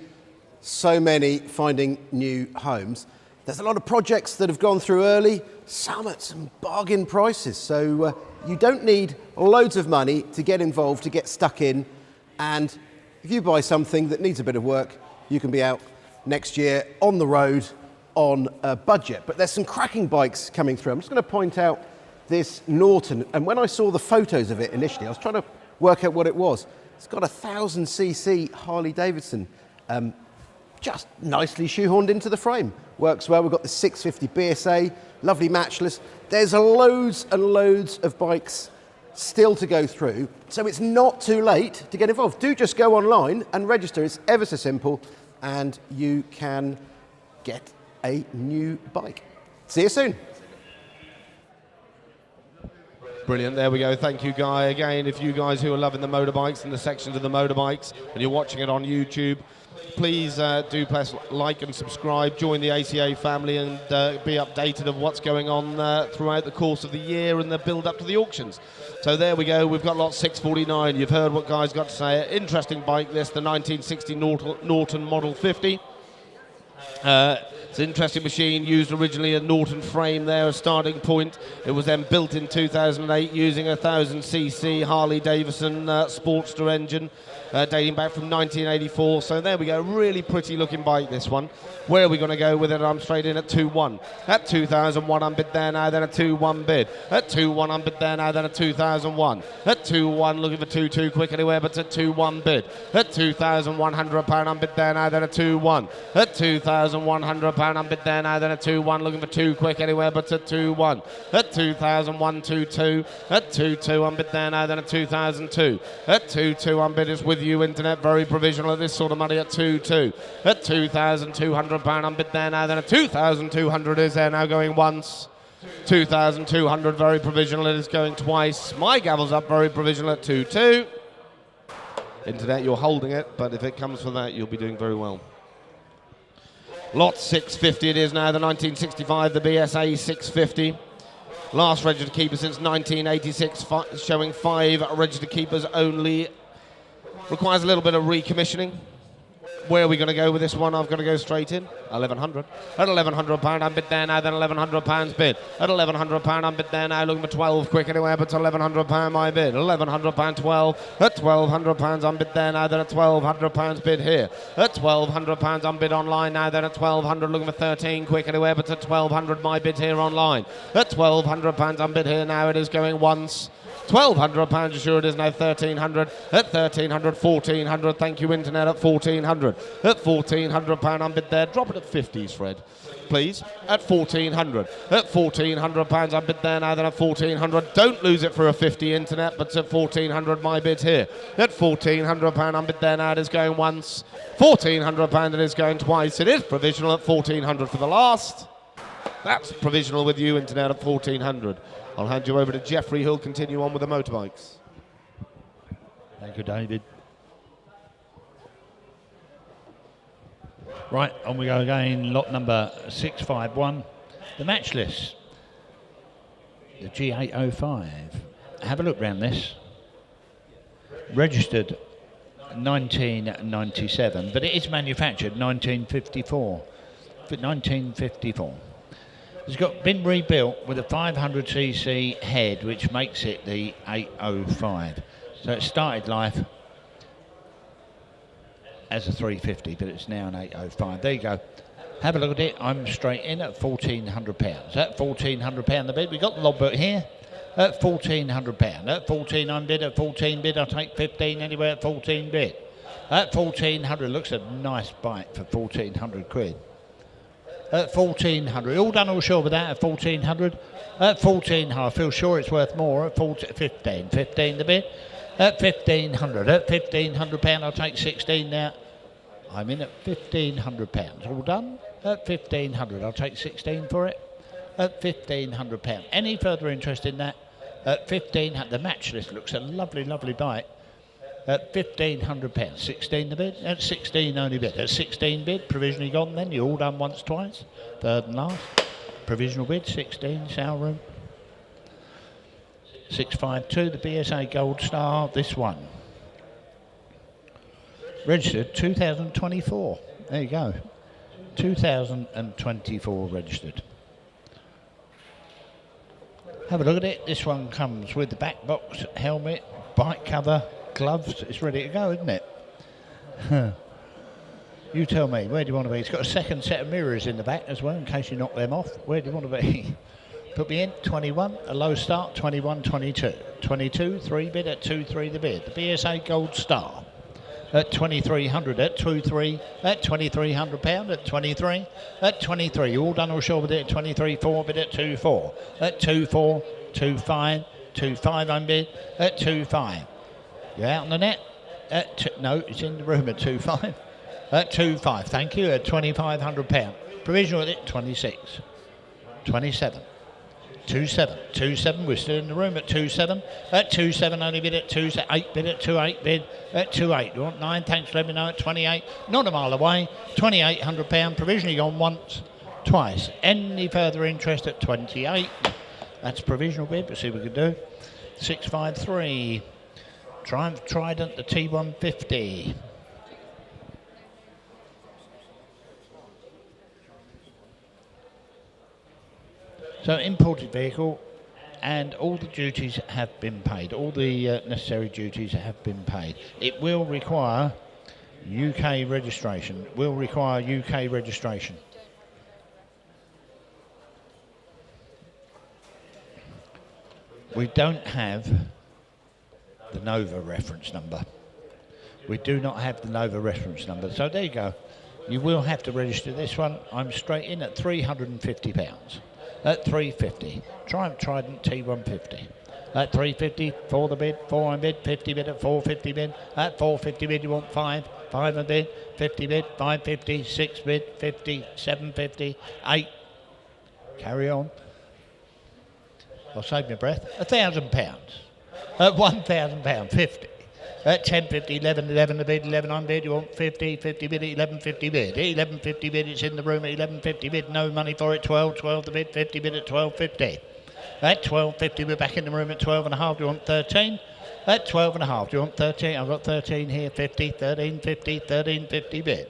so many finding new homes. There's a lot of projects that have gone through early, some at some bargain prices. So you don't need loads of money to get involved, to get stuck in. And if you buy something that needs a bit of work, you can be out next year on the road on a budget. But there's some cracking bikes coming through. I'm just going to point out this Norton, and when I saw the photos of it initially, I was trying to work out what it was. It's got a 1000cc Harley-Davidson, just nicely shoehorned into the frame. Works well. We've got the 650 BSA, lovely Matchless. There's loads and loads of bikes still to go through, so it's not too late to get involved. Do just go online and register. It's ever so simple, and you can get a new bike. See you soon. Brilliant, there we go. Thank you, Guy. Again, if you guys who are loving the motorbikes and the sections of the motorbikes and you're watching it on YouTube, please do press like and subscribe, join the ACA family, and be updated of what's going on throughout the course of the year and the build up to the auctions. So there we go, we've got lot 649. You've heard what Guy's got to say. Interesting bike this, the 1960 Norton Model 50. It's an interesting machine, used originally a Norton frame there, a starting point. It was then built in 2008 using a 1000cc Harley-Davidson Sportster engine, dating back from 1984. So there we go, really pretty looking bike, this one. Where are we going to go with it? I'm straight in at 2-1. At 2,001 I'm bid there now, then a 2-1 bid. At 2-1 I'm bid there now, then a 2,001. At 2-1 looking for 2-2 quick anywhere, but at 2-1 bid. At £2,100 I'm bid there now, then a 2-1. At £2,100 I'm bid there now, then a 2-1 looking for 2 quick anywhere, but at 2-1. At 2,001 2-2. At 2-2 I'm bid there now, then a 2,002. At 2-2 I'm bid is with you, internet, very provisional at this sort of money at 2-2. At £2,200 I'm bid there now, then a 2,200 is there now going once. 2,200 very provisional, it is going twice. My gavel's up, very provisional at 2-2. Internet, you're holding it, but if it comes for that, you'll be doing very well. Lot 650 it is now, the 1965, the BSA 650. Last registered keeper since 1986, showing 5 registered keepers only. Requires a little bit of recommissioning. Where are we going to go with this one? I've got to go straight in. 1,100. At £1,100 I'm bid there now, then £1,100 bid. At £1,100 I'm bid there now, looking for 12 quick anywhere, but £1,100 my bid. £1,100 12. At £1,200 I'm bid there now, then at £1,200 bid here. At £1,200 I'm bid online now, then at £1,200 looking for 13 quick anywhere, but at £1,200 my bid here online. At £1,200 I'm bid here now, it is going once. £1,200 sure it is now, 1,300. At 1,300, 1,400. Thank you, internet, at 1,400. At £1,400 I'm bid there. Drop it at 50s, Fred, please. At 1,400. At £1,400 I'm bid there now, then at 1,400. Don't lose it for a 50, internet, but at 1,400 my bid here. At £1,400 I'm bid there now, it is going once. £1,400 it is going twice. It is provisional at 1,400 for the last. That's provisional with you, internet, at 1,400. I'll hand you over to Jeffrey, who'll continue on with the motorbikes. Thank you, David. Right, on we go again. Lot number 651, the Matchless, the G805. Have a look round this. Registered 1997, but it is manufactured 1954. 1954. It's been rebuilt with a 500cc head, which makes it the 805. So it started life as a 350, but it's now an 805. There you go. Have a look at it. I'm straight in at £1,400. At £1,400 the bid. We've got the logbook here. At £1,400. At 14 I'm bid. At 14 bid, I'll take 15 anywhere at 14 bid. At 1,400, looks a nice bike for 1,400 quid. At 1,400, all done all sure with that at 1,400. At 1,400, I feel sure it's worth more at 15 the bid. At 1,500, at £1,500 I'll take 16 now. I'm in at £1,500, all done. At 1,500 I'll take 16 for it. At £1,500. Any further interest in that? At 1,500, the Matchless looks a lovely, lovely bike. At £1,500, 16 the bid. At 16 only bid. At 16 bid, provisionally gone then. You're all done once, twice. Third and last. Provisional bid, 16, sound room. 652, the BSA Gold Star, this one. Registered 2024. There you go. 2024 registered. Have a look at it. This one comes with the back box, helmet, bike cover, gloves. It's ready to go, isn't it? You tell me, where do you want to be? It's got a second set of mirrors in the back as well, in case you knock them off. Where do you want to be? Put me in, 21, a low start, 21, 22. 22, 3 bid at 2-3 the bid. The BSA Gold Star at 2,300 at 2-3, at £2,300 at 23, at 23. All done or sure with it at 23, 4 bid at 2-4, at 2-4, 2-5, 2-5 on bid at 2-5. You're out on the net at no, it's in the room at 2-5. At 2-5, thank you, at £2,500. Provisional at it, 26, 27. 2-7, 2-7, we're still in the room at 2-7, at 2-7 only bid at 2-8 bid at 2-8 bid at 2-8, you want 9, thanks, let me know at 28, not a mile away, £2,800, provisionally gone once, twice, any further interest at 28, that's provisional bid, we'll see what we can do, 653, Triumph Trident, the T150. So imported vehicle, and all the duties have been paid. All the necessary duties have been paid. It will require UK registration. Will require UK registration. We don't have the Nova reference number. We do not have the Nova reference number. So there you go. You will have to register this one. I'm straight in at £350. At 350, Triumph Trident T150. At 350, for the bid, 4 on bid, 50 bid at 450 bid. At 450 bid, you want 5, 5 on bid, 50 bid, 550, 6 bid, 50, 750, 8. Carry on. I'll save my breath. £1,000. At £1,000, 50. At 10.50, 11 the bid, 11 on bid, you want 50, 50 bid, 11.50 bid. 11.50 bid, it's in the room at 11.50 bid, no money for it, 12 the bid, 50 bid at 12.50. At 12.50, we're back in the room at 12.5, do you want 13? At 12.5, do you want 13? I've got 13 here, 50, 13.50, 13.50 bid.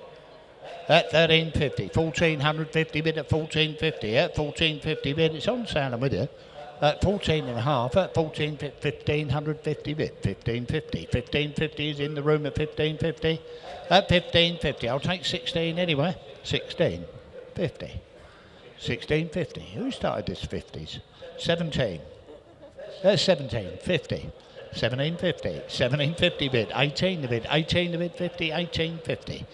At 13.50, 1,450 bid at 14.50, at 14.50 bid, it's on sale, I'm with you. At 14.5, at 1,550 bid, 15.50. 15.50 is in the room at 15.50. At 15.50, I'll take 16 anyway. 16.50. 16.50. Who started this 50s? 17. There's 17.50. 17.50. 17.50 bid. 18 the bid. 18 the bid. 50. 18.50.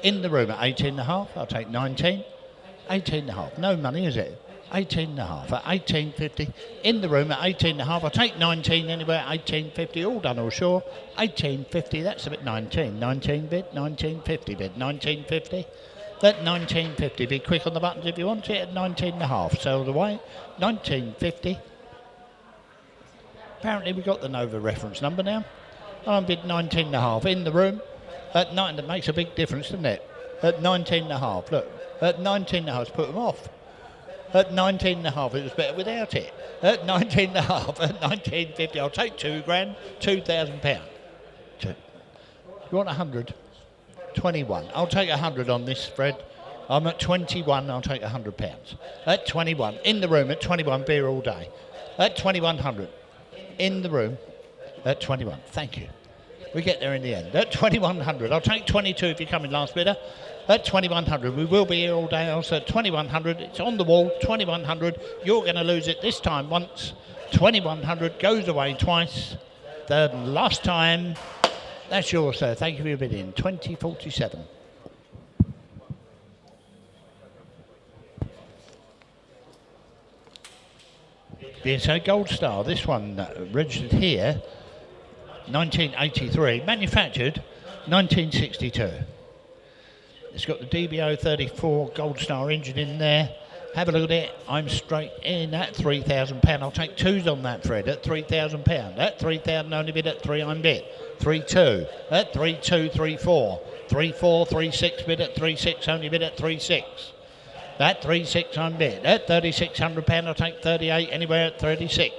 In the room at 18.5, I'll take 19. 18.5. No money, is it? 18.5 at 18.50. In the room at 18.5. I'll take 19 anyway at 18.50. All done or sure. 18.50. That's a bit 19. 19 bid. 19.50 bid. 19.50. That 19.50. Be quick on the buttons if you want it at 19.5. Sold away. 19.50. Apparently we got the Nova reference number now. I'm bid 19.5. In the room at 9. That makes a big difference, doesn't it? At 19.5. Look. At 19.5. It's put them off. At 19.5, it was better without it. At 19.5, at 19.50, I'll take £2 grand, £2,000. You want 100? 21. I'll take 100 on this, Fred. I'm at 21, I'll take £100. At 21, in the room at 21, beer all day. At 2100, in the room at 21. Thank you. We get there in the end. At 2100, I'll take 22 if you come in last bidder. At 2100, we will be here all day. Also at 2100, it's on the wall. 2100, you're going to lose it this time once. 2100 goes away twice. Third and last time. That's yours, sir. Thank you for your bidding. 2047. BSA Gold Star. This one registered here, 1983. Manufactured 1962. It's got the DBO 34 Gold Star engine in there. Have a look at it. I'm straight in at £3,000. I'll take twos on that, Fred, at £3,000. At 3,000 only bid at 3 I'm bid. 3-2 at 3-2, 3-4. 3-4, 3-6 bid at 3-6 only bid at 3-6. At 3-6 I'm bid. At £3,600 I'll take 38 anywhere at 36.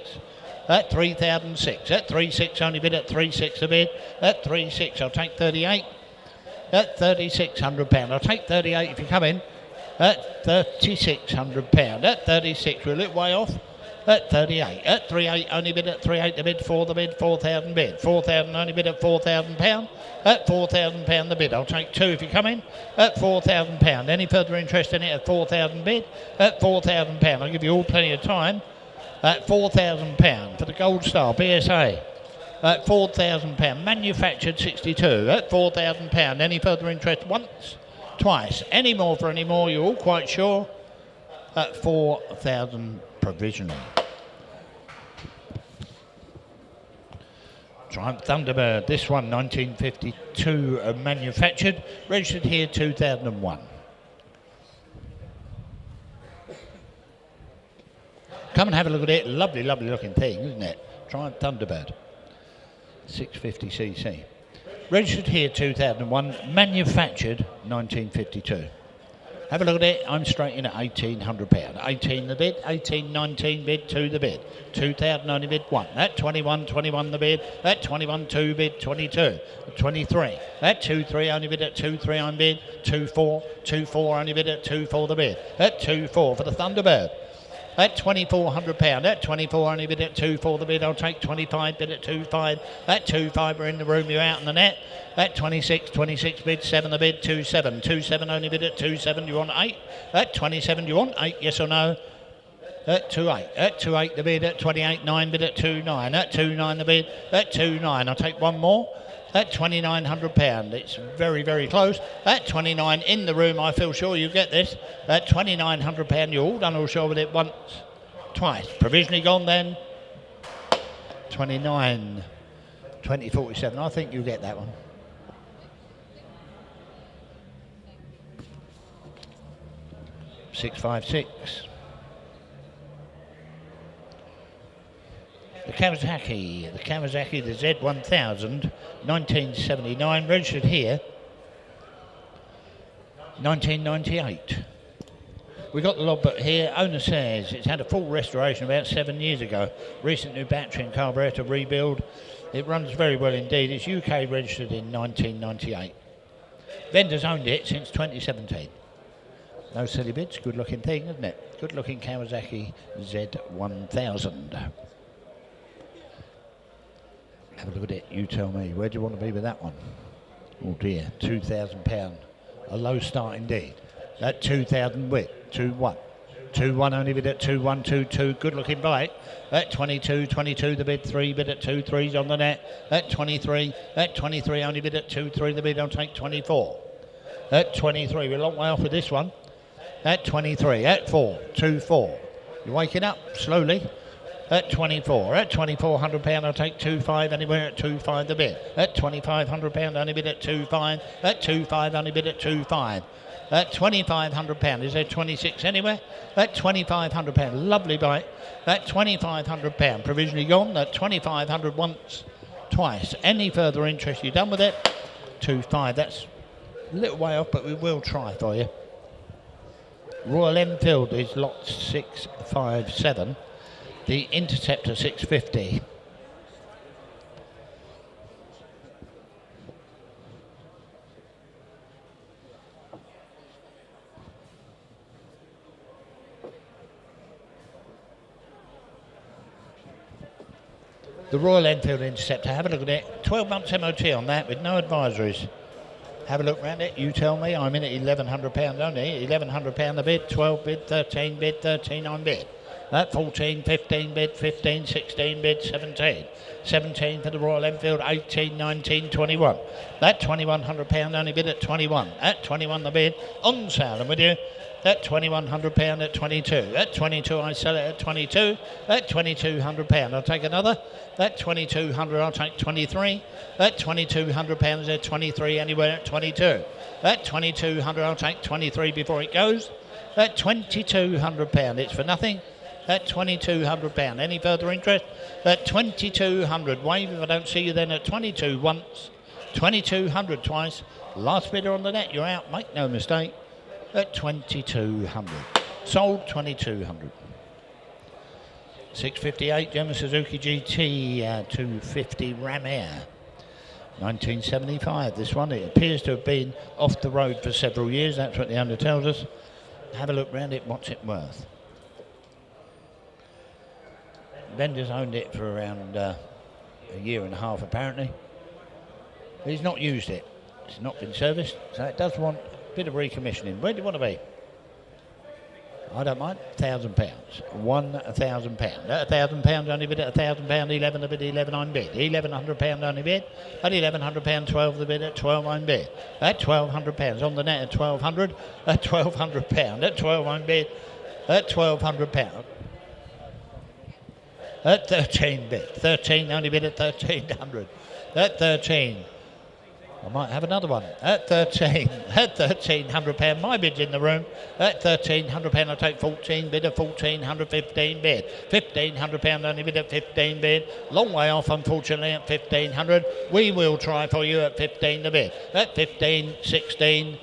At 3,006. At 3-6 only bid at 3-6 a bid. At 3-6 I'll take 38. At £3,600. I'll take 38 if you come in. At £3,600. At 36, we're a little way off. At 38. At 38, only bid at 38 the bid, 4 the bid, 4,000 bid. 4,000 only bid at £4,000. At £4,000 the bid. I'll take 2 if you come in. At £4,000. Any further interest in it at 4,000 bid? At £4,000. I'll give you all plenty of time. at £4,000 for the Gold Star BSA. At £4,000, manufactured 62 at £4,000. Any further interest? Once, twice, any more for any more? You're all quite sure? At 4,000 provisional. Triumph Thunderbird, this one 1952 manufactured, registered here 2001. Come and have a look at it. Lovely, lovely looking thing, isn't it? Triumph Thunderbird 650cc. Registered here 2001, manufactured 1952. Have a look at it. I'm straight in at £1,800. 18 the bid, 18, 19 bid, 2 the bid. 2,000 only bid 1. At 21, 21 the bid. At 21, 2 bid, 22. 23. At 23 only bid at 2,3 on bid. 2,4, 2,4 only bid at 2,4 the bid. At 2,4 for the Thunderbird. At £2,400, at 24 only bid at 2,4 the bid. I'll take 25 bid at 2,5. At 2,5 we're in the room, you're out in the net. At 26, 26 bid, 7 the bid, 2,7. 2,7 only bid at 2,7, you want 8. At 27 you want 8, yes or no? At 2,8. At 2,8 the bid, at 28, 9 bid at 2,9. At 2,9 the bid, at 2,9. I'll take one more. At £2,900, it's very, very close. At 29 in the room, I feel sure you get this. At £2,900, you're all done all sure with it once, twice. Provisionally gone then. 29, 2047. I think you get that one. £656. The Kawasaki, the Z1000, 1979, registered here, 1998. We got the logbook here. Owner says it's had a full restoration about 7 years ago. Recent new battery and carburetor rebuild. It runs very well indeed. It's UK registered in 1998. Vendors owned it since 2017. No silly bits. Good looking thing, isn't it? Good looking Kawasaki Z1000. Have a look at it, you tell me. Where do you want to be with that one? Oh dear, £2,000. A low start indeed. At 2,000 width, 2-1. 2-1 only bid at 2-1, 2-2. Good looking bike. At 22, 22 the bid, 3 bid at 2-3's on the net. At 23 only bid at 2-3 the bid. I'll take 24. At 23, we're a long way off with this one. At 23, at 4, 2-4. You're waking up slowly. At 24, at £2,400, I'll take 2,5 anywhere at 2,5 the bid. At £2,500, only bid at 2,5. At 2,5, only bid at 2,5. At £2,500, is there 26 anywhere? At £2,500, lovely bike. At £2,500, provisionally gone. At 2,500 once, twice. Any further interest, you done with it? 2,5, that's a little way off, but we will try for you. Royal Enfield is lot 657. The Interceptor 650. The Royal Enfield Interceptor, have a look at it. 12 months MOT on that with no advisories. Have a look round it, you tell me. I'm in at £1,100 only. £1,100 a bid, 12 bid, 13 bid, 13 on bid. At 14, 15 bid, 15, 16 bid, 17. 17 for the Royal Enfield, 18, 19, 21. That £2,100 only bid at 21. At 21 the bid, on sale, I'm with you. At £2,100 at 22. At 22 I sell it at 22. At £2,200 I'll take another. At 2,200 I'll take 23. At £2,200 at 23 anywhere at 22. At 2,200 I'll take 23 before it goes. At £2,200 it's for nothing. At £2,200. Any further interest? At 2,200. Wave if I don't see you then at 22 once. 2,200 twice. Last bidder on the net, you're out. Make no mistake. At 2,200. Sold 2,200. 658 Yamaha Suzuki GT250 Ram Air. 1975. This one, it appears to have been off the road for several years. That's what the owner tells us. Have a look round it. What's it worth? Vendors owned it for around a year and a half apparently. He's not used it. It's not been serviced, so it does want a bit of recommissioning. Where do you want to be? I don't mind. £1,000. £1,000. At £1,000 only bid at £1,000. 11 the bid. 11 I'm bid. £1,100 only bid. At £1,100. 12 the bid. At 12 I'm bid. At £1,200 on the net. At 1,200. At £1,200. At 12 I'm bid. At £1,200. At 13 bid. 13 only bid at 1,300. At 13. I might have another one. At 13. At £1,300. My bid's in the room. At £1,300 I'll take 14 bid at 1,400. 15 bid. £1,500 only bid at 15 bid. Long way off unfortunately at 1,500. We will try for you at 15 the bid. At 15, 16,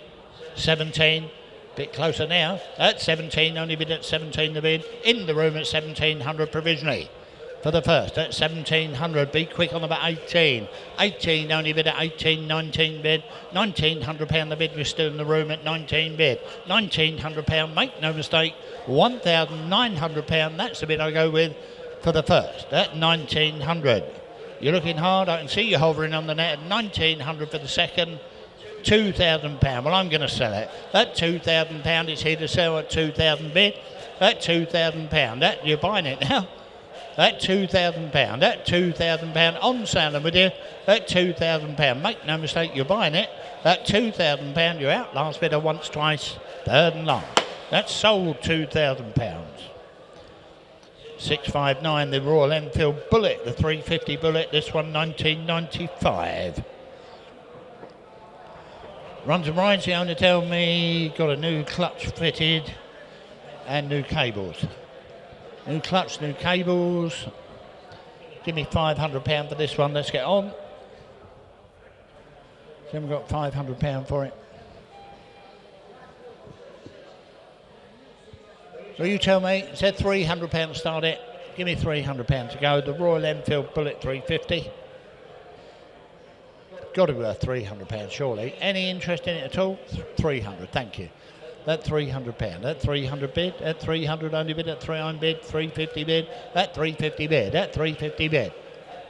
17. Bit closer now. At 17 only bid at 17 the bid. In the room at 1,700 provisionally. For the first at 1,700, be quick on about 18. 18 only bid at 18, 19 bid. £1,900 the bid, we're still in the room at 19 bid. £1,900, make no mistake. £1,900, that's the bid I go with for the first at 1,900. You're looking hard, I can see you hovering on the net at 1,900 for the second. £2,000, well I'm going to sell it. At £2,000, it's here to sell at 2,000 bid. At £2,000, that you're buying it now. At £2,000, at £2,000 on sale with you at £2,000. Make no mistake, you're buying it at £2,000. You're out. Last bidder once, twice, third and last. That's sold £2,000. 659, the Royal Enfield Bullet, the 350 Bullet. This one 1995. Runs and rides. The owner tell me got a new clutch fitted and new cables. New clutch, new cables. Give me £500 for this one. Let's get on. Then we've got £500 for it. So you tell me. It said £300 to start it. Give me £300 to go. The Royal Enfield Bullet 350. Got to be worth £300 surely. Any interest in it at all? 300. Thank you. At £300, at 300 bid, at 300 only bid, at 300 bid, 350 bid, at 350 bid, at 350 bid,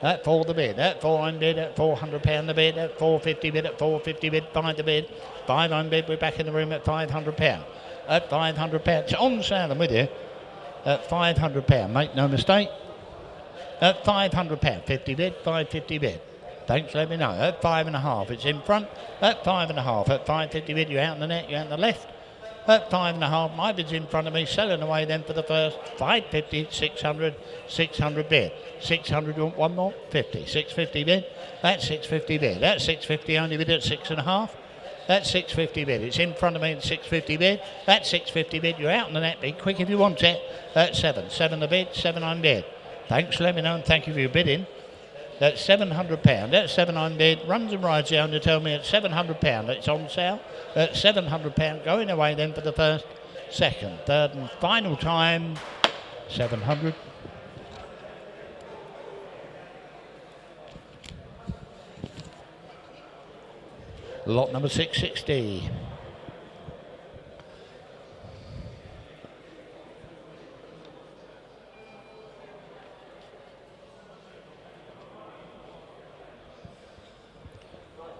at 4 the bid, at 400 bid, at £400 the bid, at 450 bid, at 450 bid, 5 the bid, 500 bid, we're back in the room at £500. At £500, it's on sale, I'm with you, at £500, make no mistake, at £500, 50 bid, 550 bid. Thanks, let me know. At 5.5, it's in front, at 5.5, at 550 bid, you're out on the net, you're out on the left. At 5.5, my bid's in front of me, selling away then for the first. 550, 600, 600 bid. 600, you want one more? 50, 650 bid. That's 650 bid. That's 650 only bid at 6.5. That's 650 bid. It's in front of me at 650 bid. That's 650 bid. You're out on the net. Be quick if you want it. At 7. 7 the bid, 7 on bid. Thanks, let me know, and thank you for your bidding. That's £700. That's 7 on bid. Runs and rides down to tell me at £700. It's on sale at £700. Going away then for the first, second, third, and final time. 700. Lot number 660.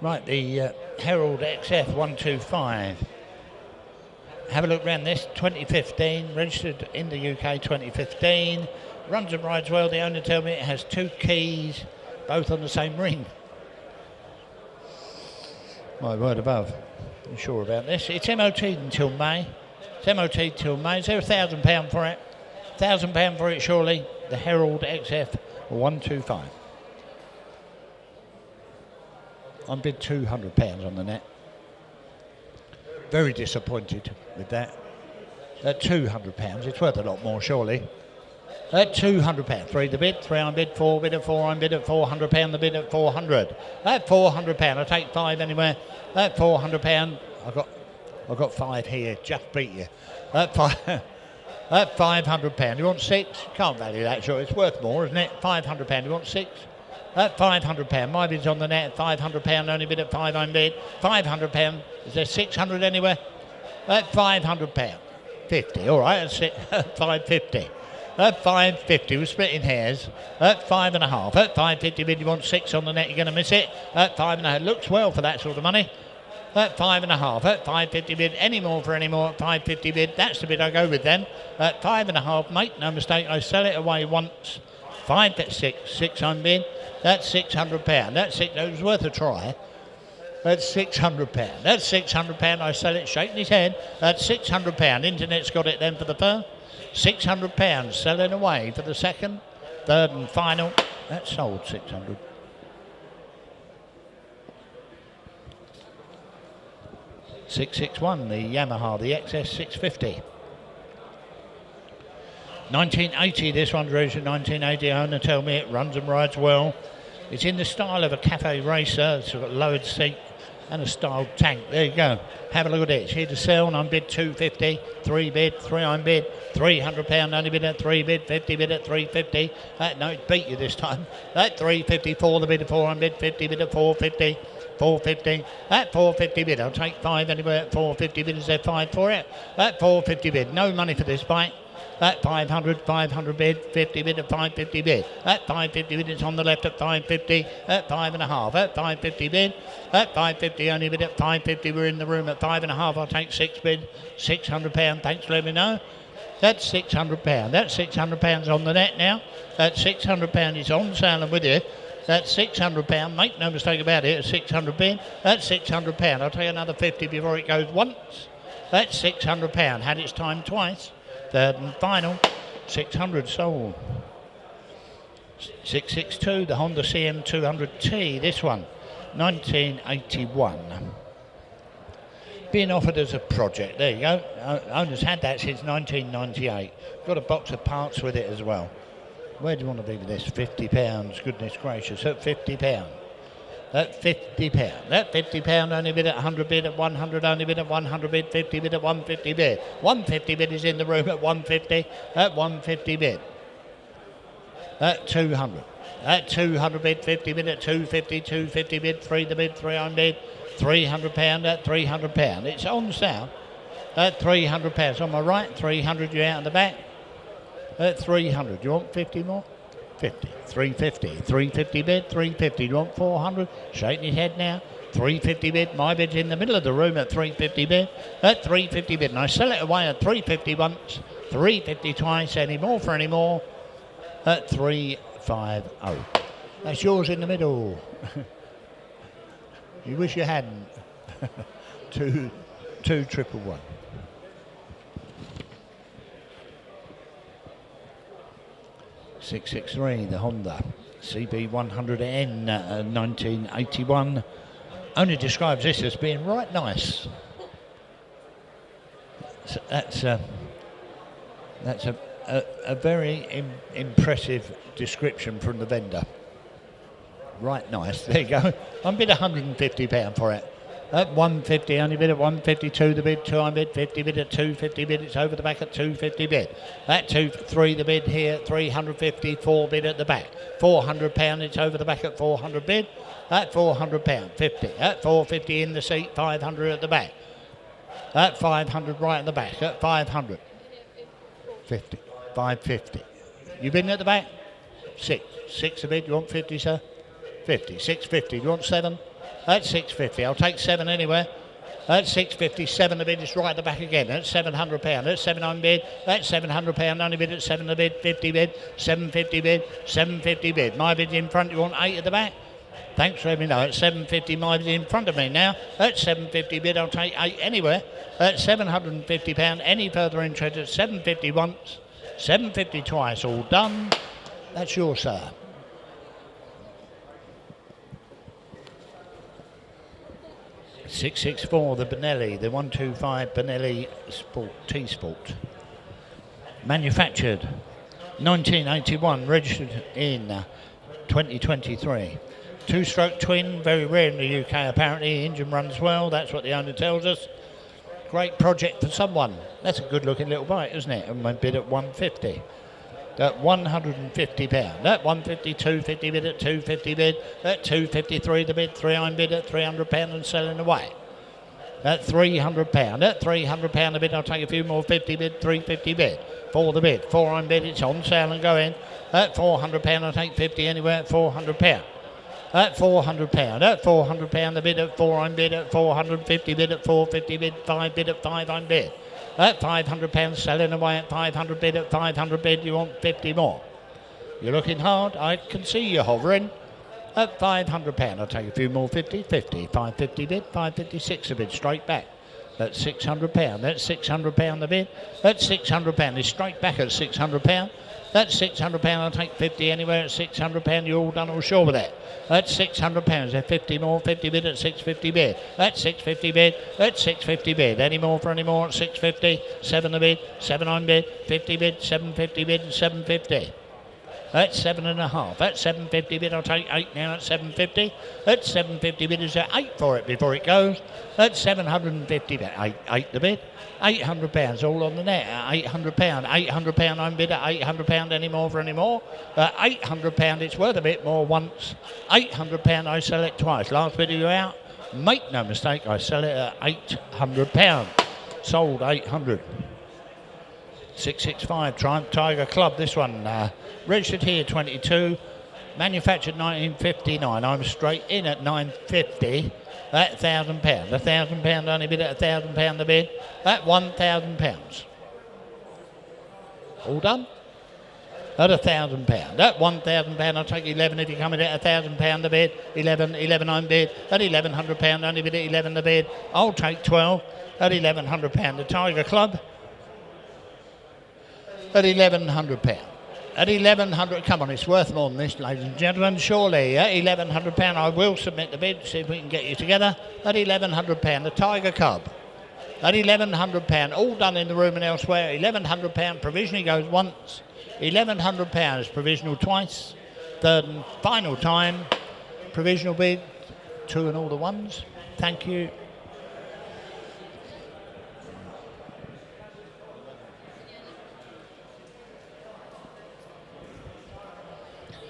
Right, the Herald XF125. Have a look around this, 2015, registered in the UK 2015. Runs and rides well, the owner tell me it has 2 keys, both on the same ring. My word above, I'm sure about this. It's MOT until May. It's MOT till May. Is there £1,000 for it? £1,000 for it surely. The Herald XF125. I'm bid £200 on the net. Very disappointed with that. At £200, it's worth a lot more surely. At £200, 3 the bid, 300 bid, 4 bid, at 400 bid, at £400 the bid, at 400. At £400, I'll take 5 anywhere. At £400, I've got 5 here, just beat you. At £500, you want 6? Can't value that, sure, it's worth more, isn't it? £500, you want 6? At £500, my bid's on the net. £500, only bid at 500 bid. £500, is there 600 anywhere? At £500, 50, all right, that's it. At 550. At 550, we're splitting hairs. At 5.5. At 550 bid, you want 6 on the net, you're going to miss it. At 5.5, looks well for that sort of money. At 5.5, at 550 bid, any more for any more at 550 bid. That's the bid I go with then. At 5.5, make no mistake, I sell it away once. 600 bid. That's £600. That's it. It was worth a try. That's £600. That's £600. I sell it, shaking his head. That's £600. Internet's got it then for the first. £600. Selling away for the second, third, and final. That's sold 600. .661, the Yamaha, the XS650. 1980, this one's registered 1980. Owner tell me it runs and rides well. It's in the style of a cafe racer. It's got lowered seat and a styled tank. There you go. Have a look at it. It's here to sell, and I'm bid 250, 3 bid, 3 on bid, £300 only bid at 3 bid, 50 bid at 350. No, it beat you this time. At 350, 4 the bid at 4 on bid, 50 bid at 450. 450, at 450 bid, I'll take 5 anywhere at 450 bid. Is there 5 for it? At 450 bid, no money for this bike. At 500 bid, 50 bid at 550 bid. At 550 bid, it's on the left at 550, at 5.5, at 550 bid, at 550 only bid at 550. We're in the room at 5.5, I'll take 6 bid, £600, thanks for letting me know. That's £600, that's £600 on the net now. That £600 is on sale and with you. That's £600, make no mistake about it, it's 600 bid. That's £600, I'll take another 50 before it goes once. That's £600, had its time twice. Third and final, 600 sold. 662, the Honda CM200T, this one, 1981. Being offered as a project, there you go. Owner's had that since 1998. Got a box of parts with it as well. Where do you want to be with this? £50, goodness gracious, at £50. At £50. That £50 only bid at 100 bid, at 100 only bid at 100 bid, 50 bid at 150 bid. 150 bid is in the room at 150, at 150 bid. At 200. At 200 bid, 50 bid at 250, 250 bid, 3 the bid, 3 on bid, £300 at £300. It's on sale at £300. On my right, 300, you out of the back. At 300, you want 50 more? 50, 350, 350 bid, 350, you want 400? Shaking his head now. 350 bid, my bid's in the middle of the room at 350 bid, at 350 bid, and I sell it away at 350 once, 350 twice, any more for any more, at 350. That's yours in the middle. You wish you hadn't. 2111. .663, the Honda CB100N 1981. Owner describes this as being right nice. So that's a very impressive description from the vendor. Right nice. There you go. I'm bid £150 for it. At 150, only bid at 152 the bid, 2 on bid, 50 bid at 250 bid, it's over the back at 250 bid. At 3 the bid here, 350, 4 bid at the back. £400, it's over the back at 400 bid. At £400, 50. At 450 in the seat, 500 at the back. At 500 right at the back, at 500. 50, 550. You bidding at the back? 6. 6 a bid, you want 50, sir? 50, 650, you want 7? That's 650. I'll take 7 anywhere. That's 650. 7 a bid. It's right at the back again. That's £700. That's 700 bid. That's £700. Only bid at 7 a bid. 50 bid. 750 bid. 750 bid. My bid in front. You want 8 at the back? Thanks for letting me know. At 750. My bid in front of me now. At 750 bid. I'll take 8 anywhere. At £750. Any further interest at 750 once. 750 twice. All done. That's yours, sir. .664, the Benelli, the 125 Benelli T-Sport. Manufactured 1981, registered in 2023. 2-stroke twin, very rare in the UK apparently. Engine runs well, that's what the owner tells us. Great project for someone. That's a good looking little bike, isn't it? And my bid at 150. At £150. At 150, 250 bid at 250 bid. At 253 the bid, 3 on bid at £300 and selling away. At £300. At £300 a bid, I'll take a few more 50 bid, 350 bid. 4 the bid, 4 on bid, it's on sale and going. At £400, I'll take 50 anywhere at £400. At £400. At £400 the bid, at 4 I'm bid, at 450 bid, at 450 bid, 5 bid, at 5 I'm bid. At £500 selling away, at 500 bid, at 500 bid, you want 50 more. You're looking hard, I can see you hovering. At £500, I'll take a few more, 50, 50, 550 bid, 556 a bid, straight back. At £600, that's £600 the bid. That's £600, it's straight back at £600. That's £600, I'll take 50 anywhere at £600, you're all done all sure with that. That's £600, there's 50 more, 50 bid at 650 bid. That's 650 bid, that's 650 bid. Any more for any more at 650, 7 a bid, 7 on bid, 50 bid, 750 bid and 750. That's 7.5. That's 750 bid. I'll take 8 now at 750. That's 750 bid. Is there 8 for it before it goes? That's 750 bid. 8 the bid. £800 all on the net. £800. £800 I'm bid at £800. Any more for any more? £800. It's worth a bit more once. £800. I sell it twice. Last video out. Make no mistake. I sell it at £800. Sold 800. 665 Triumph Tiger Club. This one registered here 22, manufactured 1959. I'm straight in at 950. At £1,000. £1,000 only bid at £1,000 the bid. At £1,000. All done. At £1,000. At £1,000 I'll take 11 if you come in at £1,000 the bid. 11 I'm bid. At £1,100 only bid at 11 the bid. I'll take 12 at £1,100. The Tiger Club. At £1,100. At £1,100, come on, it's worth more than this, ladies and gentlemen, surely. At £1,100, I will submit the bid, see if we can get you together. At £1,100, the Tiger Cub. At £1,100, all done in the room and elsewhere. £1,100 provisionally goes once. £1,100 provisional twice. Third and final time, provisional bid, 2 and all the ones. Thank you.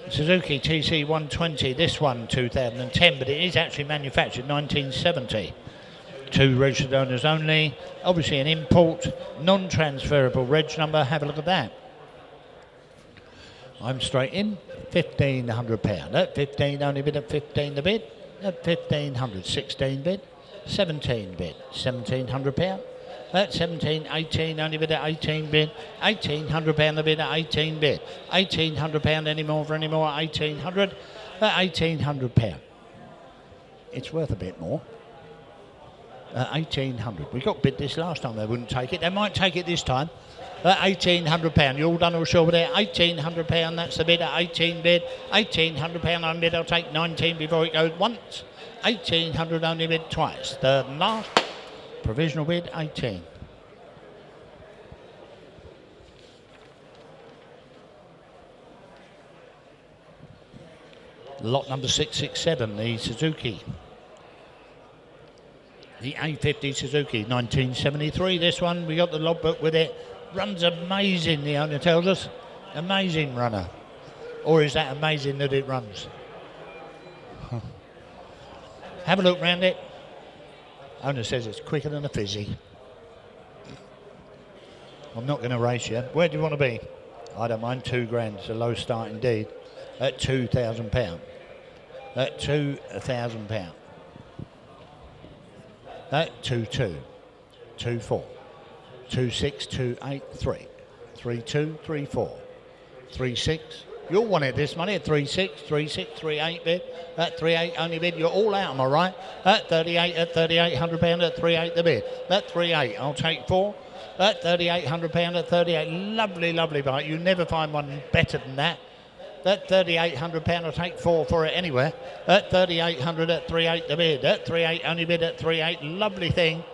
Suzuki TC120, this one 2010, but it is actually manufactured 1970. 2 registered owners only, obviously an import, non-transferable reg number, have a look at that. I'm straight in, £1,500. At 15 only bid, at 15 the bid, at 1,500, 16 bid, 17 bid, £1,700. At 17, 18, only bid at 18 bid, £1,800 the bid at 18 bid, £1,800 any more for any more at 1,800, at £1,800. It's worth a bit more. At 1,800. We got bid this last time, they wouldn't take it. They might take it this time. At £1,800. You're all done all sure with it. £1,800, that's the bid at 18 bid. £1,800 on bid, I'll take 19 before it goes once. £1,800 only bid twice. Third and last. Provisional bid 18. Lot number 667, the Suzuki. The A50 Suzuki, 1973. This one, we got the logbook with it. Runs amazing, the owner tells us. Amazing runner. Or is that amazing that it runs? Have a look round it. Owner says it's quicker than a fizzy. I'm not going to race you. Where do you want to be? I don't mind, £2,000. It's a low start indeed. At £2,000. At £2,000. At 2-2. 2-4. 2-6, 2-8, 3. 3-2, 3-4. 3-6. You'll want it this money at 3-6, 3-6, 3-8 bid. At 3-8 only bid. You're all out, am I right? At 38, at £3,800 at 3-8 the bid. At 3-8, I'll take 4. At £3,800 at 38. Lovely, lovely bike. You never find one better than that. At £3,800, I'll take 4 for it anywhere. At 3,800 at 3.8 the bid. At 3.8 only bid at 3.8. Lovely thing.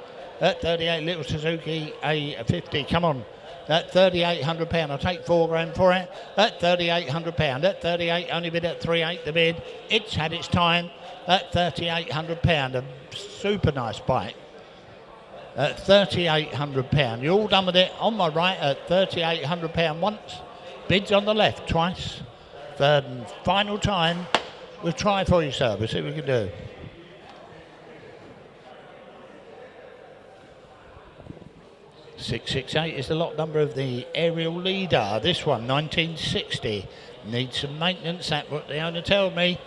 At 38, little Suzuki A50. Come on. At £3,800, I'll take £4,000 for it. At £3,800. At 38 only bid at 3.8 the bid. It's had its time. At £3,800. A super nice bike. At £3,800. You're all done with it. On my right at £3,800 once. Bids on the left twice. Third and final time. We'll try for you, sir. We'll see what we can do. .668 is the lot number of the aerial leader. This one, 1960. Needs some maintenance. That's what the owner told me.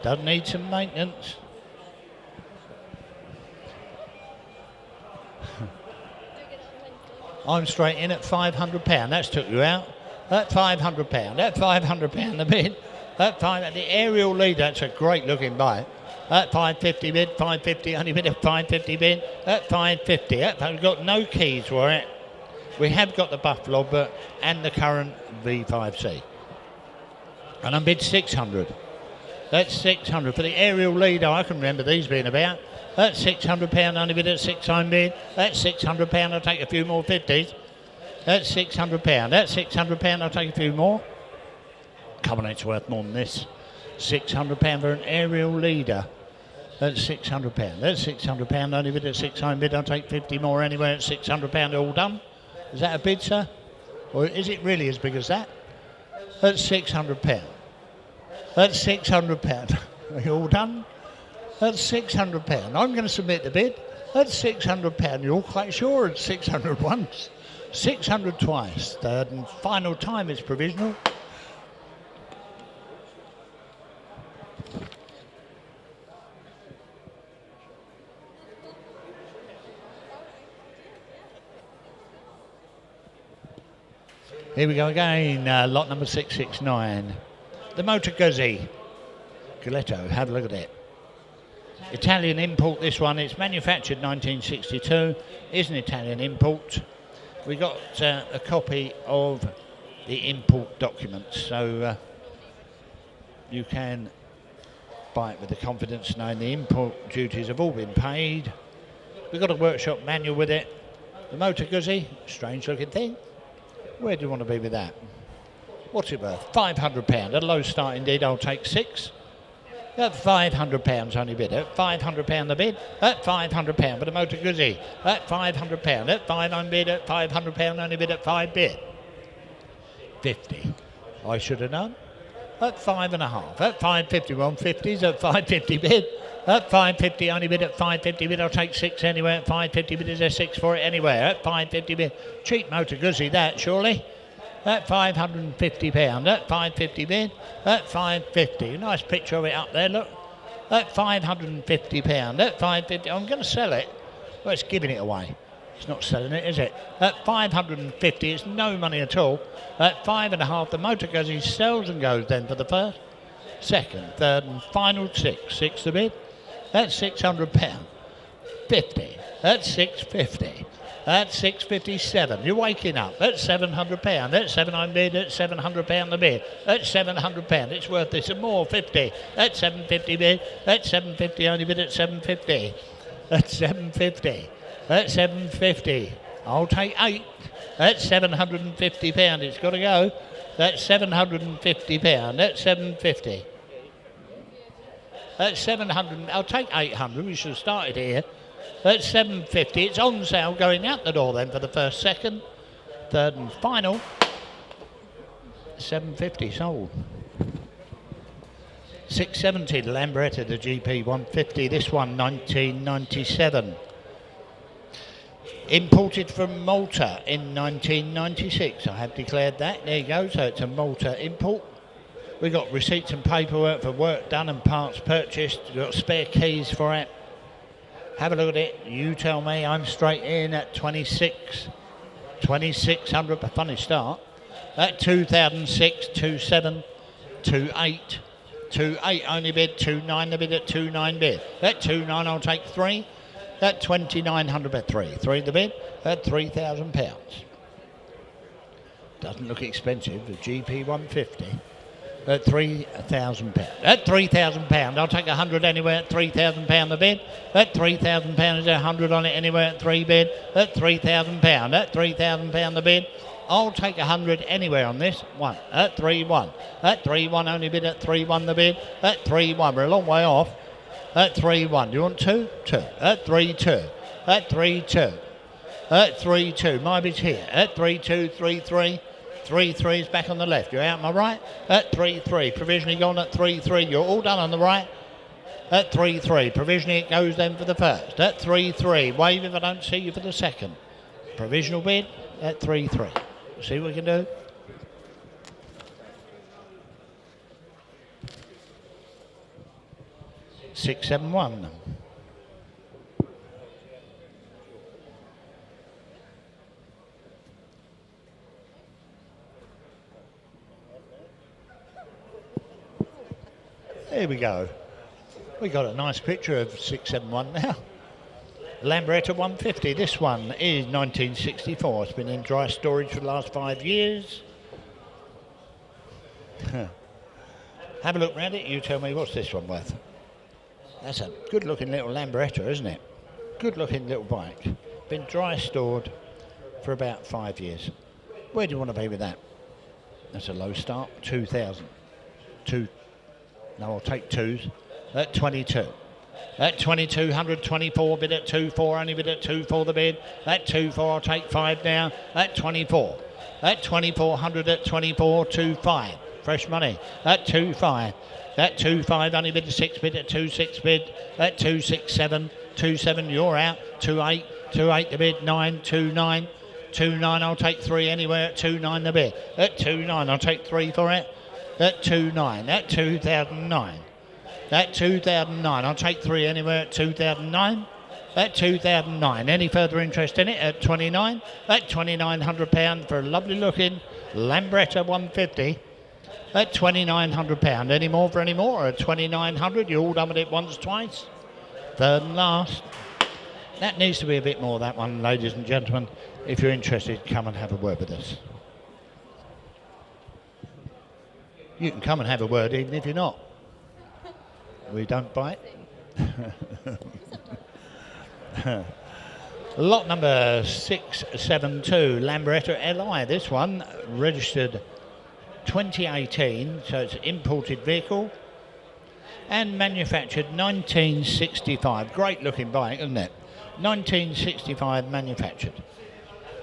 Does need some maintenance. I'm straight in at £500. That's took you out. At £500. At £500 the bid. At the aerial lead. That's a great looking bike. At 550 bid. 550 only bid at 550 bid. At 550. We've got no keys for it. We have got the Buffalo, and the current V5C. And I'm bid 600. That's 600 for the aerial leader. I can remember these being about. That's £600 only bid at 600 bid. That's £600. I'll take a few more 50s. That's £600. That's £600. I'll take a few more. Come on, it's worth more than this. £600 for an aerial leader. That's £600. That's £600 only bid at 600 bid. I'll take 50 more anywhere at £600. All done. Is that a bid, sir? Or is it really as big as that? That's £600. That's £600. Are you all done? That's £600. I'm going to submit the bid. That's £600. You're all quite sure it's 600 once. 600 twice. Third and final time is provisional. Here we go again, lot number 669. The Motor Guzzi. Giletto, have a look at it. Italian import, this one. It's manufactured 1962. Is an Italian import. We got a copy of the import documents, so you can buy it with the confidence knowing the import duties have all been paid. We've got a workshop manual with it. The Motor Guzzi, strange looking thing. Where do you want to be with that? What's it worth? £500. At a low start indeed, I'll take 6. At £500 only bid. At £500 the bid. At £500 for the Motor Guzzi. At £500. At 500 bid. At £500 only bid. At 5 bid. 50. I should have known. At 5.5. At 550. 150s. At 550 bid. At 550 only bid. At 550 bid. I'll take 6 anywhere. At 550 bid. Is there 6 for it anywhere? At 550 bid. Cheap Motor Guzzi that surely. At £550. At 550 bid. At 550. Nice picture of it up there, look. At £550. At 550. I'm going to sell it. Well, it's giving it away. It's not selling it, is it? At 550, it's no money at all. At 5.5, the Motor Guzzi sells and goes then for the first, second, third and final 6. 6 to bid. That's £600. 50. That's 650. That's 657. You're waking up. That's £700. That's 700 bid. That's £700 the bid. That's £700. It's worth this and more. 50. That's 750 bid. That's 750 only bid at 750. That's 750. That's 750. I'll take 8. That's £750. It's got to go. That's £750. That's 750. That's 700. I'll take 800. We should have started here. That's 750. It's on sale going out the door then for the first, second, third and final. 750 sold. 670, the Lambretta, the GP150. This one, 1997. Imported from Malta in 1996. I have declared that. There you go. So it's a Malta import. We've got receipts and paperwork for work done and parts purchased. We've got spare keys for it. Have a look at it. You tell me. I'm straight in at 2600. A funny start. At 2006, 27, 28, 28 only bid, 29 the bid at 29 bid. At 29 I'll take 3. At 2900 at 3. 3 the bid at £3,000. Doesn't look expensive. The GP150 at £3,000. At £3,000 I'll take 100 anywhere at £3,000 the bid. At £3,000 is 100 on it anywhere at 3 bid. At £3,000. At £3,000 the bid. I'll take 100 anywhere on this. 1 at 3-1. At 3-1 only bid at 3-1 the bid. At 3-1 we're a long way off. At 3-1. Do you want 2? 2. At 3-2. At 3-2. At 3-2. My bid's here. At 3-2, 3-3. 3-3 is back on the left. You're out on my right. At 3-3. Provisionally gone at 3-3. You're all done on the right. At 3-3. Provisionally it goes then for the first. At 3-3. Wave if I don't see you for the second. Provisional bid at 3-3. See what we can do. 671. There we go. We got a nice picture of 671 now. Lambretta 150. This one is 1964. It's been in dry storage for the last 5 years. Have a look round it. You tell me, what's this one worth? That's a good looking little Lambretta, isn't it? Good looking little bike. Been dry stored for about 5 years. Where do you want to be with that? That's a low start. 2,000. No, I'll take twos. At 22. At 2200, 24 bid at 24, only bid at 24 the bid. At 24, I'll take 5 now. At 24. At 2400, at 24, 25. Fresh money. At 25. At 25, only bid at 6 bid at 26 bid. At 267, 27, you're out. 28, 28 the bid, 9, 29. 29, I'll take 3 anywhere at 29 the bid. At 29, I'll take 3 for it. At 29, at 2009. At 2009, I'll take 3 anywhere at 2009. At 2009, any further interest in it at 29? At £2,900 for a lovely looking Lambretta 150. At £2,900. Any more for any more? At 2,900, you all done with it once, twice. Third and last. That needs to be a bit more, that one, ladies and gentlemen. If you're interested, come and have a word with us. You can come and have a word even if you're not. We don't bite. Lot number 672, Lambretta Li. This one registered 2018, so it's an imported vehicle and manufactured 1965. Great looking bike, isn't it? 1965 manufactured.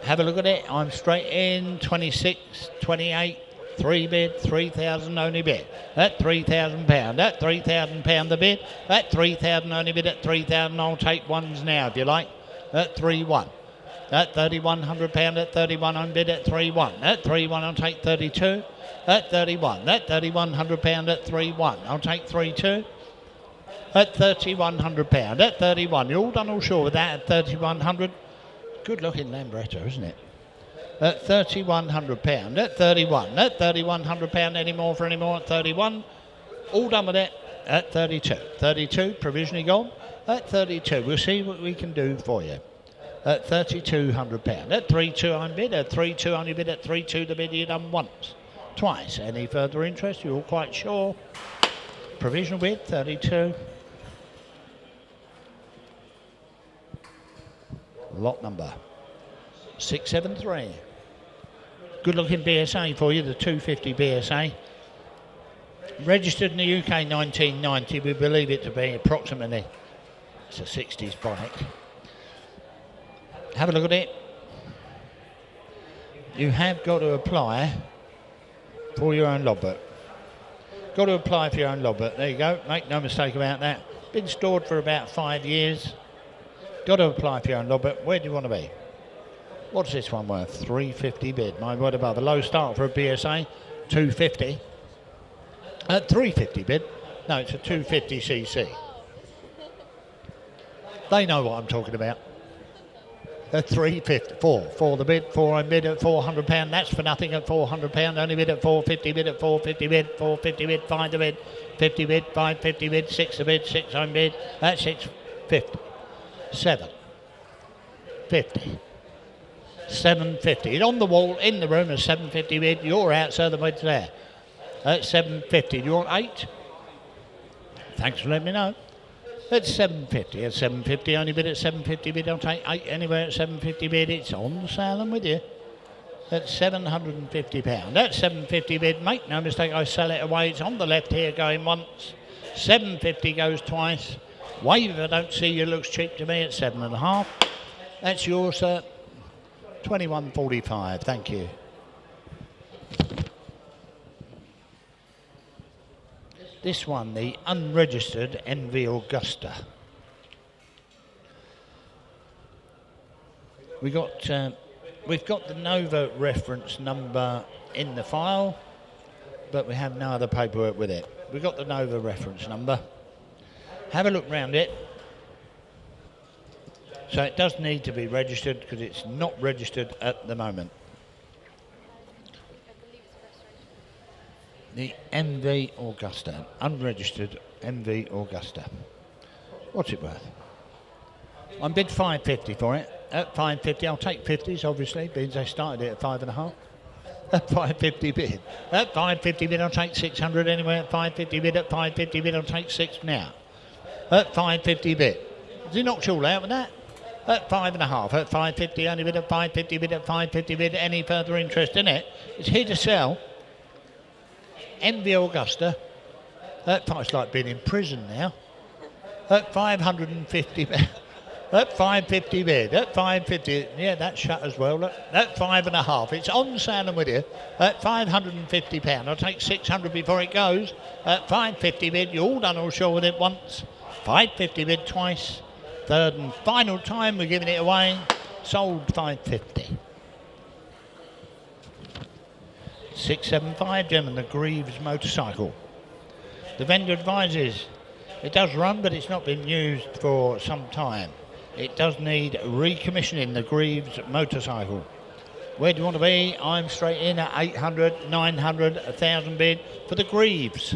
Have a look at it. I'm straight in. 26, 28. 3 bid, 3,000 only bid. At £3,000. At £3,000 the bid. At 3,000 only bid. At 3,000 I'll take ones now if you like. At 3-1. At £3,100. At 31 on bid. At 3-1. At 3-1 I'll take 32. At 31. At £3,100. At 3-1 I'll take 3-2. At £3,100. At 31. You're all done all sure with that at 3,100. Good looking Lambretta, isn't it? At £3,100, at 31, at £3,100, any more for any more at 31, all done with it at 32, 32 provisionally gone, at 32, we'll see what we can do for you, at £3,200, at 3-2 on bid, at 3-2 only bid, at 3-2 the bid you done once, twice, any further interest, you're all quite sure, provisional bid, 32, lot number 673. Good looking BSA for you, the 250 BSA. Registered in the UK 1990, we believe it to be approximately, it's a 60s bike. Have a look at it. You have got to apply for your own logbook. Got to apply for your own logbook. There you go, make no mistake about that. Been stored for about 5 years. Got to apply for your own logbook. Where do you want to be? What's this one worth? 350 bid. My word above. A low start for a BSA. 250. 350 bid. No, it's a 250cc. They know what I'm talking about. A 350. 4 the bid. 4 on bid at £400. That's for nothing at £400. Only bid at 450 bid at 450 bid. 450 bid. 5 the bid. 50 bid. 550 bid. 6 the bid. 6 on bid. That's 650. 750. 750. It's on the wall in the room, a 750 bid. You're out, so the bid's there. At 750. Do you want 8? Thanks for letting me know. At 750. At 750, only bid at 750 bid. I'll take 8 anywhere at 750 bid. It's on the sale and with you. At £750. At 750 bid. Make no mistake, I sell it away. It's on the left here going once. 750 goes twice. Wave if I don't see you, looks cheap to me at 7.5. That's yours, sir. 21.45, thank you. This one, the unregistered NV Augusta. We've got the Nova reference number in the file, but we have no other paperwork with it. We've got the Nova reference number. Have a look round it. So it does need to be registered because it's not registered at the moment. The MV Augusta, unregistered MV Augusta. What's it worth? I'm bid 550 for it. At 550, I'll take 50s, obviously, because they started it at 5.5. At 550 bid. At 550 bid, I'll take 600 anyway. At 550 bid, at 550 bid, I'll take 6 now. At 550 bid. Does he knock you all out with that? At 5.5. At 550, only bid at 550 bid, at 550 bid. Any further interest in it? It's here to sell. MV Augusta. It's like being in prison now. At 550 bid. At 550 bid, at 550, yeah, that's shut as well. Look, at 5.5, it's on sale and with you. At £550, I'll take 600 before it goes. At 550 bid, you're all done all sure with it once. 550 bid twice. Third and final time, we're giving it away. Sold 550. 675, gentlemen, the Greaves motorcycle. The vendor advises it does run, but it's not been used for some time. It does need recommissioning, the Greaves motorcycle. Where do you want to be? I'm straight in at 800, 900, 1,000 bid for the Greaves.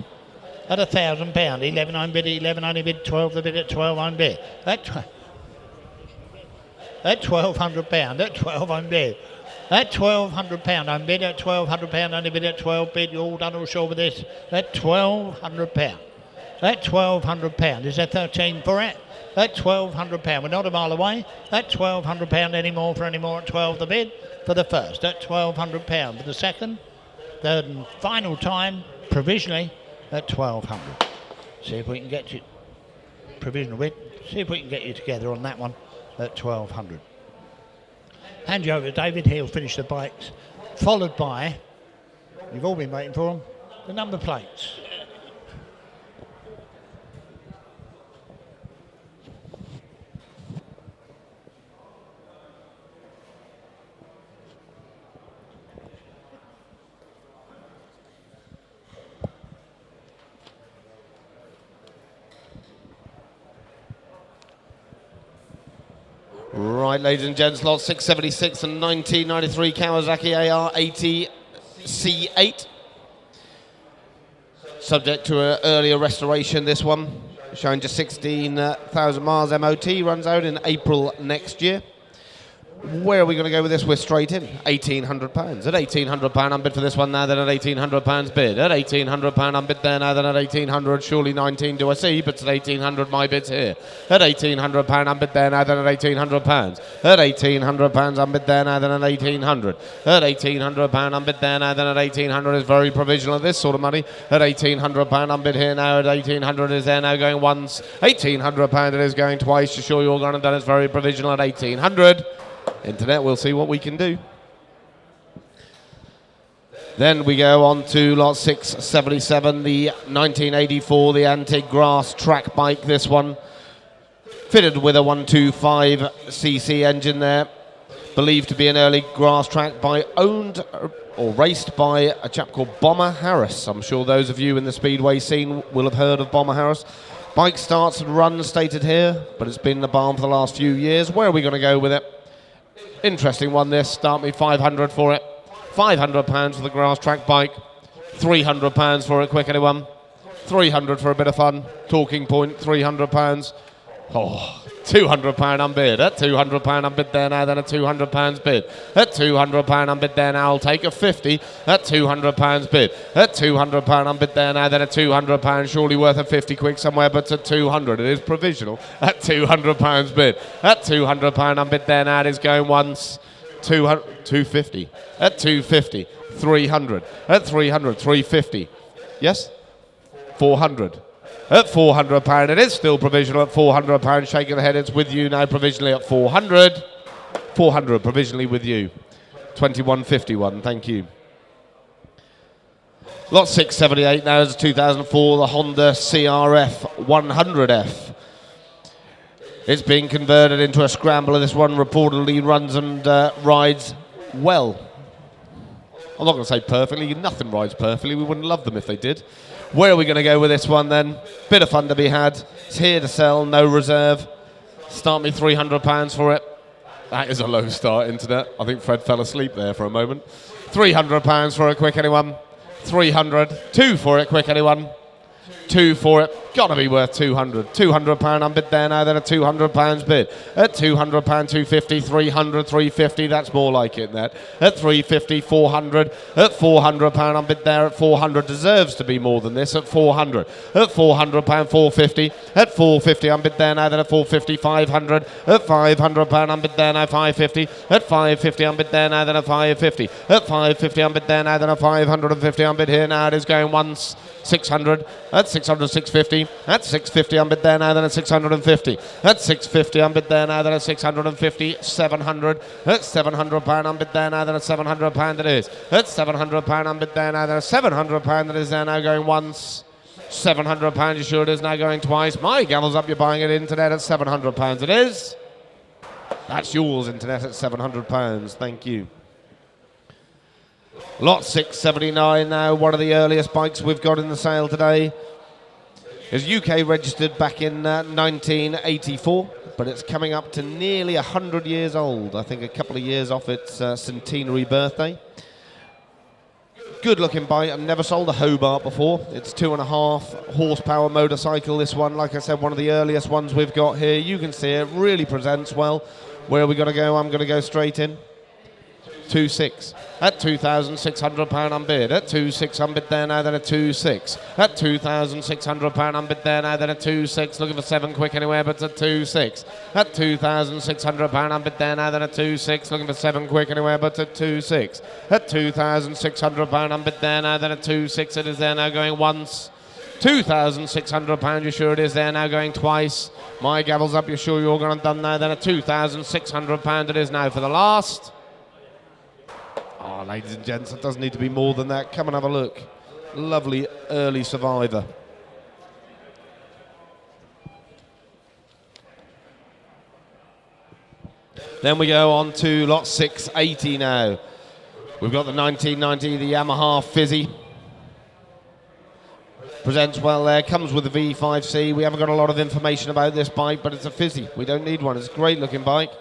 At £1,000, 11 I'm bid, 11 only bid, 12 the bid, at 12 I'm bid. At £1,200, at 12 I'm bid. At £1,200 I'm bid, at £1,200 only bid, at 12 bid, you're all done all sure with this. At £1,200. At £1,200, is there 13 for it? At £1,200, we're not a mile away. At £1,200 any more for any more at 12 the bid for the first. At £1,200 for the second. Third and final time, provisionally, at 1,200. See if we can get you, provisional bid, see if we can get you together on that one at 1,200. Hand you over to David, he'll finish the bikes, followed by, you've all been waiting for them, the number plates. Right, ladies and gents, lot 676 and 1993 Kawasaki AR80 C8. Subject to an earlier restoration, this one. Showing just 16,000 miles MOT, runs out in April next year. Where are we going to go with this? We're straight in. £1,800. At £1,800, I'm bid for this one now, then at £1,800 bid. At £1,800, I'm bid there now, then at £1,800. Surely 19 do I see, but at £1,800, my bid's here. At £1,800, I'm bid there now, then at £1,800. At £1,800, I'm bid there now, then at £1,800. At £1,800, I'm bid there now, then at £1,800 is very provisional at this sort of money. At £1,800, I'm bid here now, at £1,800 is there now going once. £1,800 it is going twice. To show you all gone and done, it's very provisional at £1,800. Internet, we'll see what we can do. Then we go on to lot 677, the 1984, the antique grass track bike. This one fitted with a 125cc engine there, believed to be an early grass track by owned or raced by a chap called Bomber Harris. I'm sure those of you in the speedway scene will have heard of Bomber Harris. Bike starts and runs stated here, but it's been in the barn for the last few years. Where are we going to go with it? Interesting one this. Start me 500 for it. £500 for the grass track bike. £300 for it, quick anyone. 300 for a bit of fun. Talking point, £300. Oh, £200 I'm bid. At £200 I'm bid there now, then at £200 bid. At £200 I'm bid there now, I'll take a 50. At £200 bid. At £200 I'm bid there now, then at £200, surely worth a 50 quick somewhere, but at 200 it is provisional. At £200 bid. At £200 I'm bid there now, it is going once. 250. At 250, 300. At 300, 350. Yes? 400. At £400, it is still provisional at £400. Shaking the head, it's with you now provisionally at 400. 400 provisionally with you. 2151, thank you. Lot 678 now is a 2004, the Honda CRF100F. It's being converted into a scrambler. This one reportedly runs and rides well. I'm not going to say perfectly. Nothing rides perfectly. We wouldn't love them if they did. Where are we going to go with this one then? Bit of fun to be had. It's here to sell, no reserve. Start me £300 for it. That is a low start, internet. I think Fred fell asleep there for a moment. £300 for it, quick anyone. 300. 2 for it, quick anyone. 2 for it. Gotta be worth 200. £200 unbid there now, then a £200 bid. At £200, 250, 300, 350. That's more like it, that. At 350, 400. At £400 unbid there. At 400 deserves to be more than this. At 400. At £400, 450. At 450 unbid there now, then at 450, 500. At £500 unbid there now, 550. At 550 unbid there now, then at 550. At 550 unbid there now, then at 550 unbid here now. It is going once. 600. At 600, 650. At 650 unbid there now, then at 650. At 650 unbid there now, then at 650. 700. At £700 unbid there now, then at £700 it is. At £700 unbid there now, then at £700 it is there now, going once. £700 you sure it is now, going twice. My gavel's up, you're buying it, internet, at £700 it is. That's yours, internet, at £700. Thank you. Lot 679 now, one of the earliest bikes we've got in the sale today. Is UK registered back in 1984, but it's coming up to nearly 100 years old. I think a couple of years off its centenary birthday. Good looking bike. I've never sold a Hobart before. It's 2.5 horsepower motorcycle, this one. Like I said, one of the earliest ones we've got here. You can see it really presents well. Where are we going to go? I'm going to go straight in. 2.6 at £2,600 unbid. At 2.6 unbid there now, then a 2.6 at £2,600 unbid there now, then a 2.6. Looking for 7 quick anywhere, but at 2.6 at £2,600 unbid there now, then a 2.6. Looking for 7 quick anywhere, but at 2.6 at £2,600 unbid there now, then a 2.6. It is there now, going once. £2,600, you're sure it is there now, going twice. My gavel's up, you're sure you're going to done now, then a £2,600 it is now for the last. Oh, ladies and gents, it doesn't need to be more than that. Come and have a look. Lovely early survivor. Then we go on to lot 680 now. We've got the 1990, the Yamaha Fizzy. Presents well there, comes with the V5C. We haven't got a lot of information about this bike, but it's a Fizzy. We don't need one. It's a great looking bike.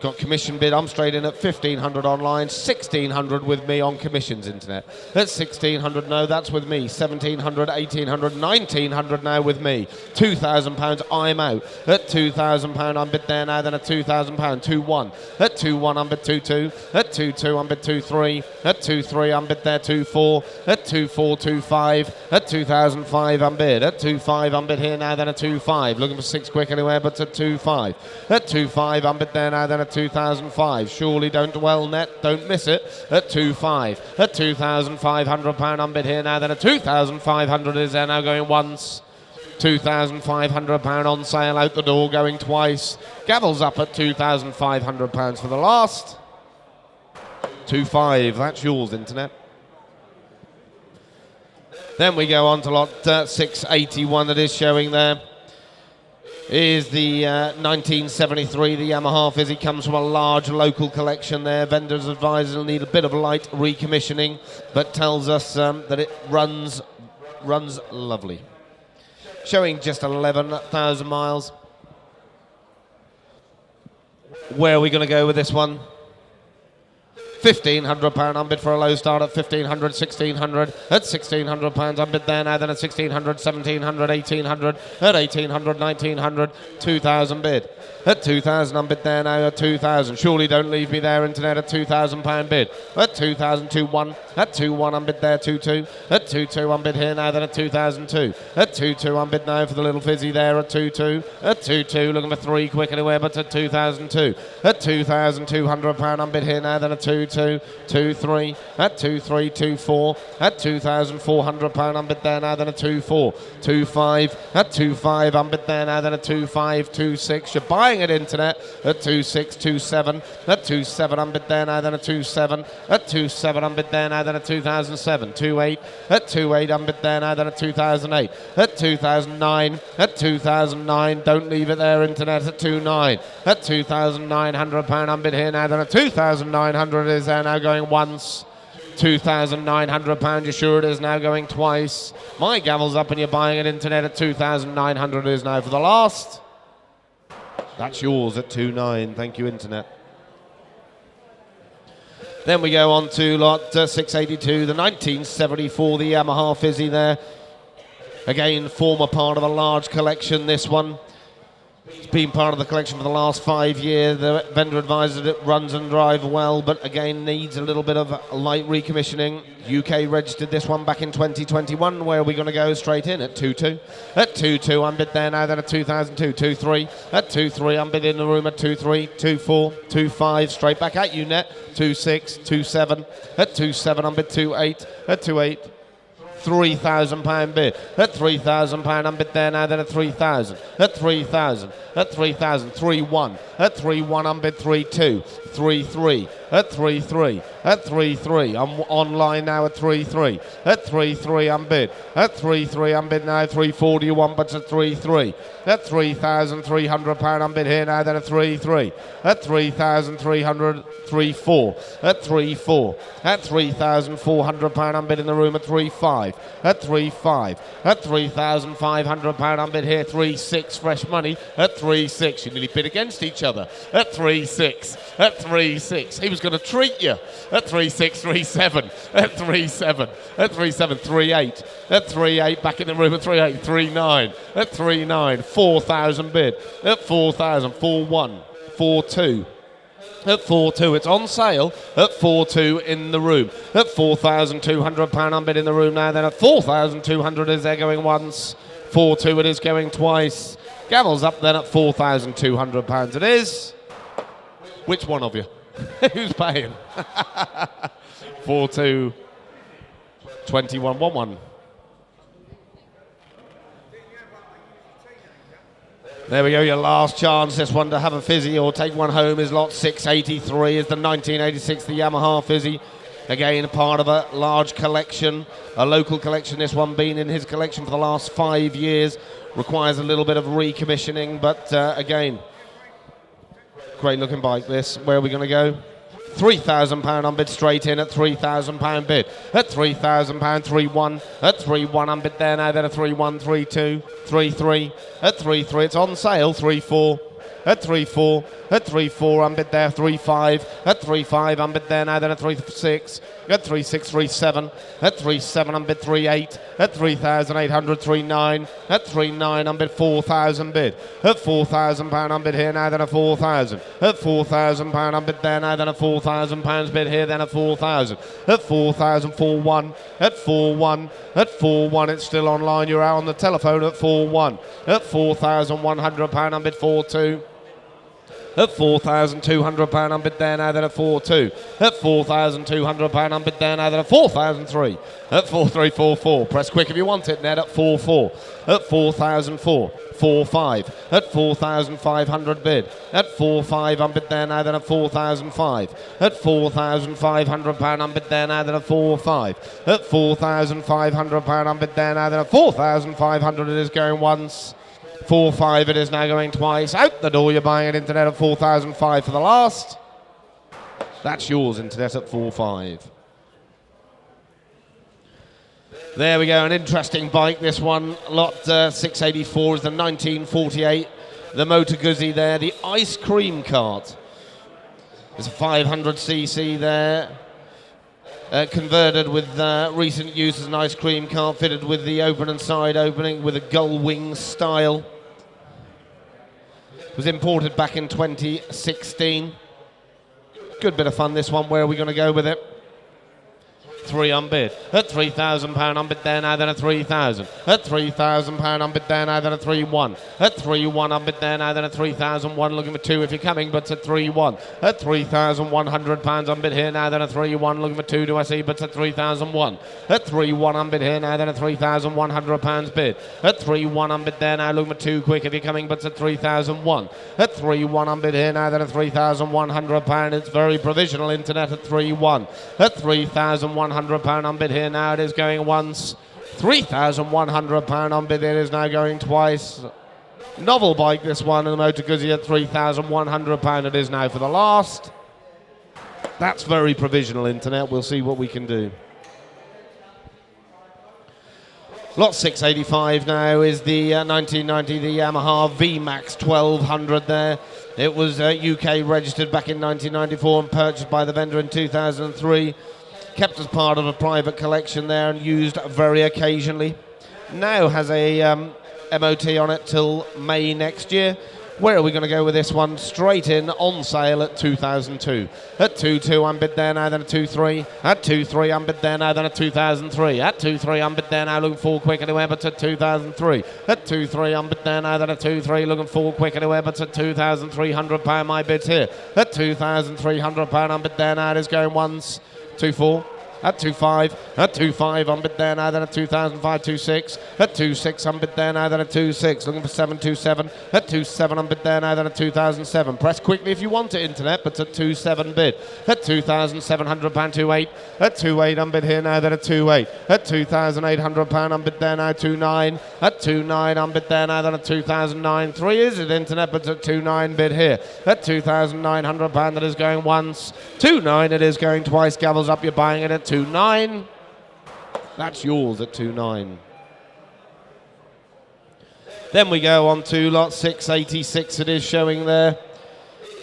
Got commission bid. I'm straight in at 1,500 online, 1,600 with me on commissions, internet. That's 1,600, no, that's with me. 1,700, 1,800, 1,900 now with me. £2,000, I'm out. At £2,000, I'm bid there now, then at £2,000, 2-1. At 2-1, I'm bid 2-2. At 2-2, I'm bid 2-3. At 2-3, I'm bid there 2-4. At 2-4, 2-5. At 2,005, I'm bid. At 2-5, I'm bid here now, then at 2-5. Looking for 6 quick anywhere, but at 2-5. At 2-5, I'm bid there now, then at 2005. Surely don't dwell net, don't miss it. At 2.5. At £2,500 unbid here now, then at 2,500 is there now, going once. £2,500 on sale, out the door, going twice. Gavel's up at £2,500 for the last. 2.5, that's yours, internet. Then we go on to lot 681 that is showing there. Is the 1973, the Yamaha Fizzy. Comes from a large local collection there. Vendors advise it'll need a bit of light recommissioning, but tells us that it runs lovely. Showing just 11,000 miles. Where are we going to go with this one? £1,500 unbid for a low start at 1,500, 1,600. At £1,600 unbid there now, then at 1,600, 1,700, 1,800. At 1,800, 1,900, 2,000 bid. At 2,000 unbid there now, at 2,000. Surely don't leave me there, internet, at £2,000 bid. At 2,000, 2-1. At 2-1 unbid there, 2-2. At 2-2 unbid here now, then at 2,002. At 2-2 unbid now for the little Fizzy there at 2-2. At 2-2, looking for 3 quick anywhere, but at 2,002. At £2,200 unbid here now, then at 2-2. 2-3. At 2-3, 2-4. At £2,400 unbid there now, then at 2-4. 2-5. At 2-5 unbid there now, then at 2-5. 2-6. You're buying it, internet, at 2-6. 2-7. At 2-7 unbid there now, then at 2-7. At 2-7 unbid there now, then at 2007. 2-8. At 2-8 unbid there now, then at 2008. At 2009. At 2009. Don't leave it there, internet, at 2-9. At £2,900 unbid here now, then at 2,900 is there now, going once. at £2,900. You're sure it is now going twice. My gavel's up and you're buying it internet at 2,900 is now for the last. That's yours at 2.9. Thank you, internet. Then we go on to lot 682, the 1974, the Yamaha Fizzy there. Again, former part of a large collection, this one. It's been part of the collection for the last 5 years. The vendor advises it runs and drives well, but again needs a little bit of light recommissioning. UK registered this one back in 2021. Where are we going to go? Straight in at 2.2. At 2.2, I'm bid there now, then at 2002, 2.3. At 2.3, I'm bid in the room at 2.3, 2.4, 2.5. Straight back at you, net. 2.6, 2.7. At 2.7, I'm bid 2.8. At 2.8. £3,000 bid. At £3,000, I'm bid there now, then at 3,000. At 3,000. At 3,000. 3.1. At 3.1, I'm bid 3.2. 3.3. At 3.3. At 3.3. I'm online now at 3.3. At 3.3, I'm bid. At 3.3, I'm bid now. 3.4, do you want, but at 3.3. At £3,300, I'm bid here now, then at 3.3. At 3,300. 3.4. At 3.4. At £3,400, I'm bid in the room at 3.5. At 3.5. At £3,500, I'm bid here 3.6 fresh money. At 3.6. You nearly bid against each other. At 3.6. At 3.6. He was going to treat you. At 3.6. 3.7. At 3.7. At 3.7. 3.8. At 3.8. Back in the room at 3.8. 3.9. At 3.9. 4,000 bid. At 4,000. 4.1. 4.2. At 4.2, it's on sale at 4.2 in the room. At £4,200, I'm bid in the room now. Then at 4,200 is there going once. 4.2 it is going twice. Gavel's up then at £4,200 it is. Which one of you? Who's paying? 4.2, 21.11. There we go, your last chance, this one to have a Fizzy or take one home is lot 683, is the 1986, the Yamaha Fizzy. Again, part of a large collection, a local collection, this one being in his collection for the last 5 years. Requires a little bit of recommissioning, but again, great looking bike this. Where are we going to go? £3,000 on bid straight in at £3,000 bid. At £3,000, 3.1. At 3.1 on bid there now, then a 3.1, 3.2, 3.3. At 3.3, it's on sale, 3.4. At 3.4. At 3.4, on bid there, 3.5. At 3.5, on bid there now, then a 3.6. At 3.6, 3.7. At 3.7, on bid 3.8. At 3,800, 3.9. At 3.9, on bid 4,000 bid. At £4,000 on bid here now, then a 4,000. At £4,000 on bid there now, then a £4,000 bid here, then a 4,000. At 4,000, 4.1. At 4.1. At 4.1, it's still online. You're out on the telephone at 4.1. At £4,100 on bid 4.2. At £4,200 on bid there now, then at 4.2. At £4,200 on bid there now, then at 4,003. At 4.3, 4.4. Press quick if you want it, Ned, at 4.4. At 4,004. 4.5. At 4,500 bid. At 4.5 on bid there now, then at 4,005. At £4,500 on bid there now, then at 4.5. At £4,500 on bid there now, then at 4,500 it is going once. 4.5 it is now going twice. Out the door, you're buying an internet at 4,005 for the last. That's yours, internet at 4.5. There we go, an interesting bike, this one. Lot 684 is the 1948. The Motor Guzzi there, the ice cream cart. There's a 500cc there. Converted with recent use as an ice cream cart, fitted with the open and side opening with a gull wing style. It was imported back in 2016. Good bit of fun this one. Where are we going to go with it? 3 on bid. At £3,000 on bid there now, then at 3,000. At £3,000 on bid there now, then at 3.1. At 3.1 on bid there now, then at 3,001. Looking for 2 if you're coming, but at 3.1. At £3,100 on bid here now, then at 3.1. Looking for 2, do I see, but at 3,001. At 3.1 on bid here now, then at £3,100 bid. At 3.1 on bid there now, looking for 2 quick if you're coming, but at 3,001. At 3.1 on bid here now, then at £3,100. It's very provisional, internet at 3.1. At £3,100 on bid here now, it is going once. £3,100 on bid, it is now going twice. Novel bike this one, and the Motor Guzzi at £3,100 it is now for the last. That's very provisional, internet. We'll see what we can do. Lot 685 now is the 1990, the Yamaha VMAX 1200 there. It was UK registered back in 1994 and purchased by the vendor in 2003. Kept as part of a private collection there and used very occasionally. Now has a MOT on it till May next year. Where are we going to go with this one? Straight in, on sale at 2002. At 2.2 unbid there now, then at 2.3. At 2.3 unbid there now, then at 2003. At 2.3 unbid there now, looking for quick anywhere but at 2003. At 2.3 unbid there now, then at 2.3, looking for quick anywhere but at £2,300 my bid's here. At £2,300 unbid there now, it is going once. 2.4. At 2.5, at 2.5 unbid there now, then at 2005, 2.6, at 2.6 unbid there now, then at 2.6, looking for 7.27, at 2.7 unbid there now, then at 2007. Press quickly if you want it, internet, but at 2.7 bid, at £2,700, 2.8, at 2.8 unbid here now, then at 2.8, at £2,800 unbid there now, 2.9, at 2.9 unbid there now, then at 2009. 3 is it, internet, but at 2.9 bid here, at £2,900 that is going once, 2.9 it is going twice, gavels up, you're buying it at 2.9. That's yours at 2.9. Then we go on to lot 686. It is showing there.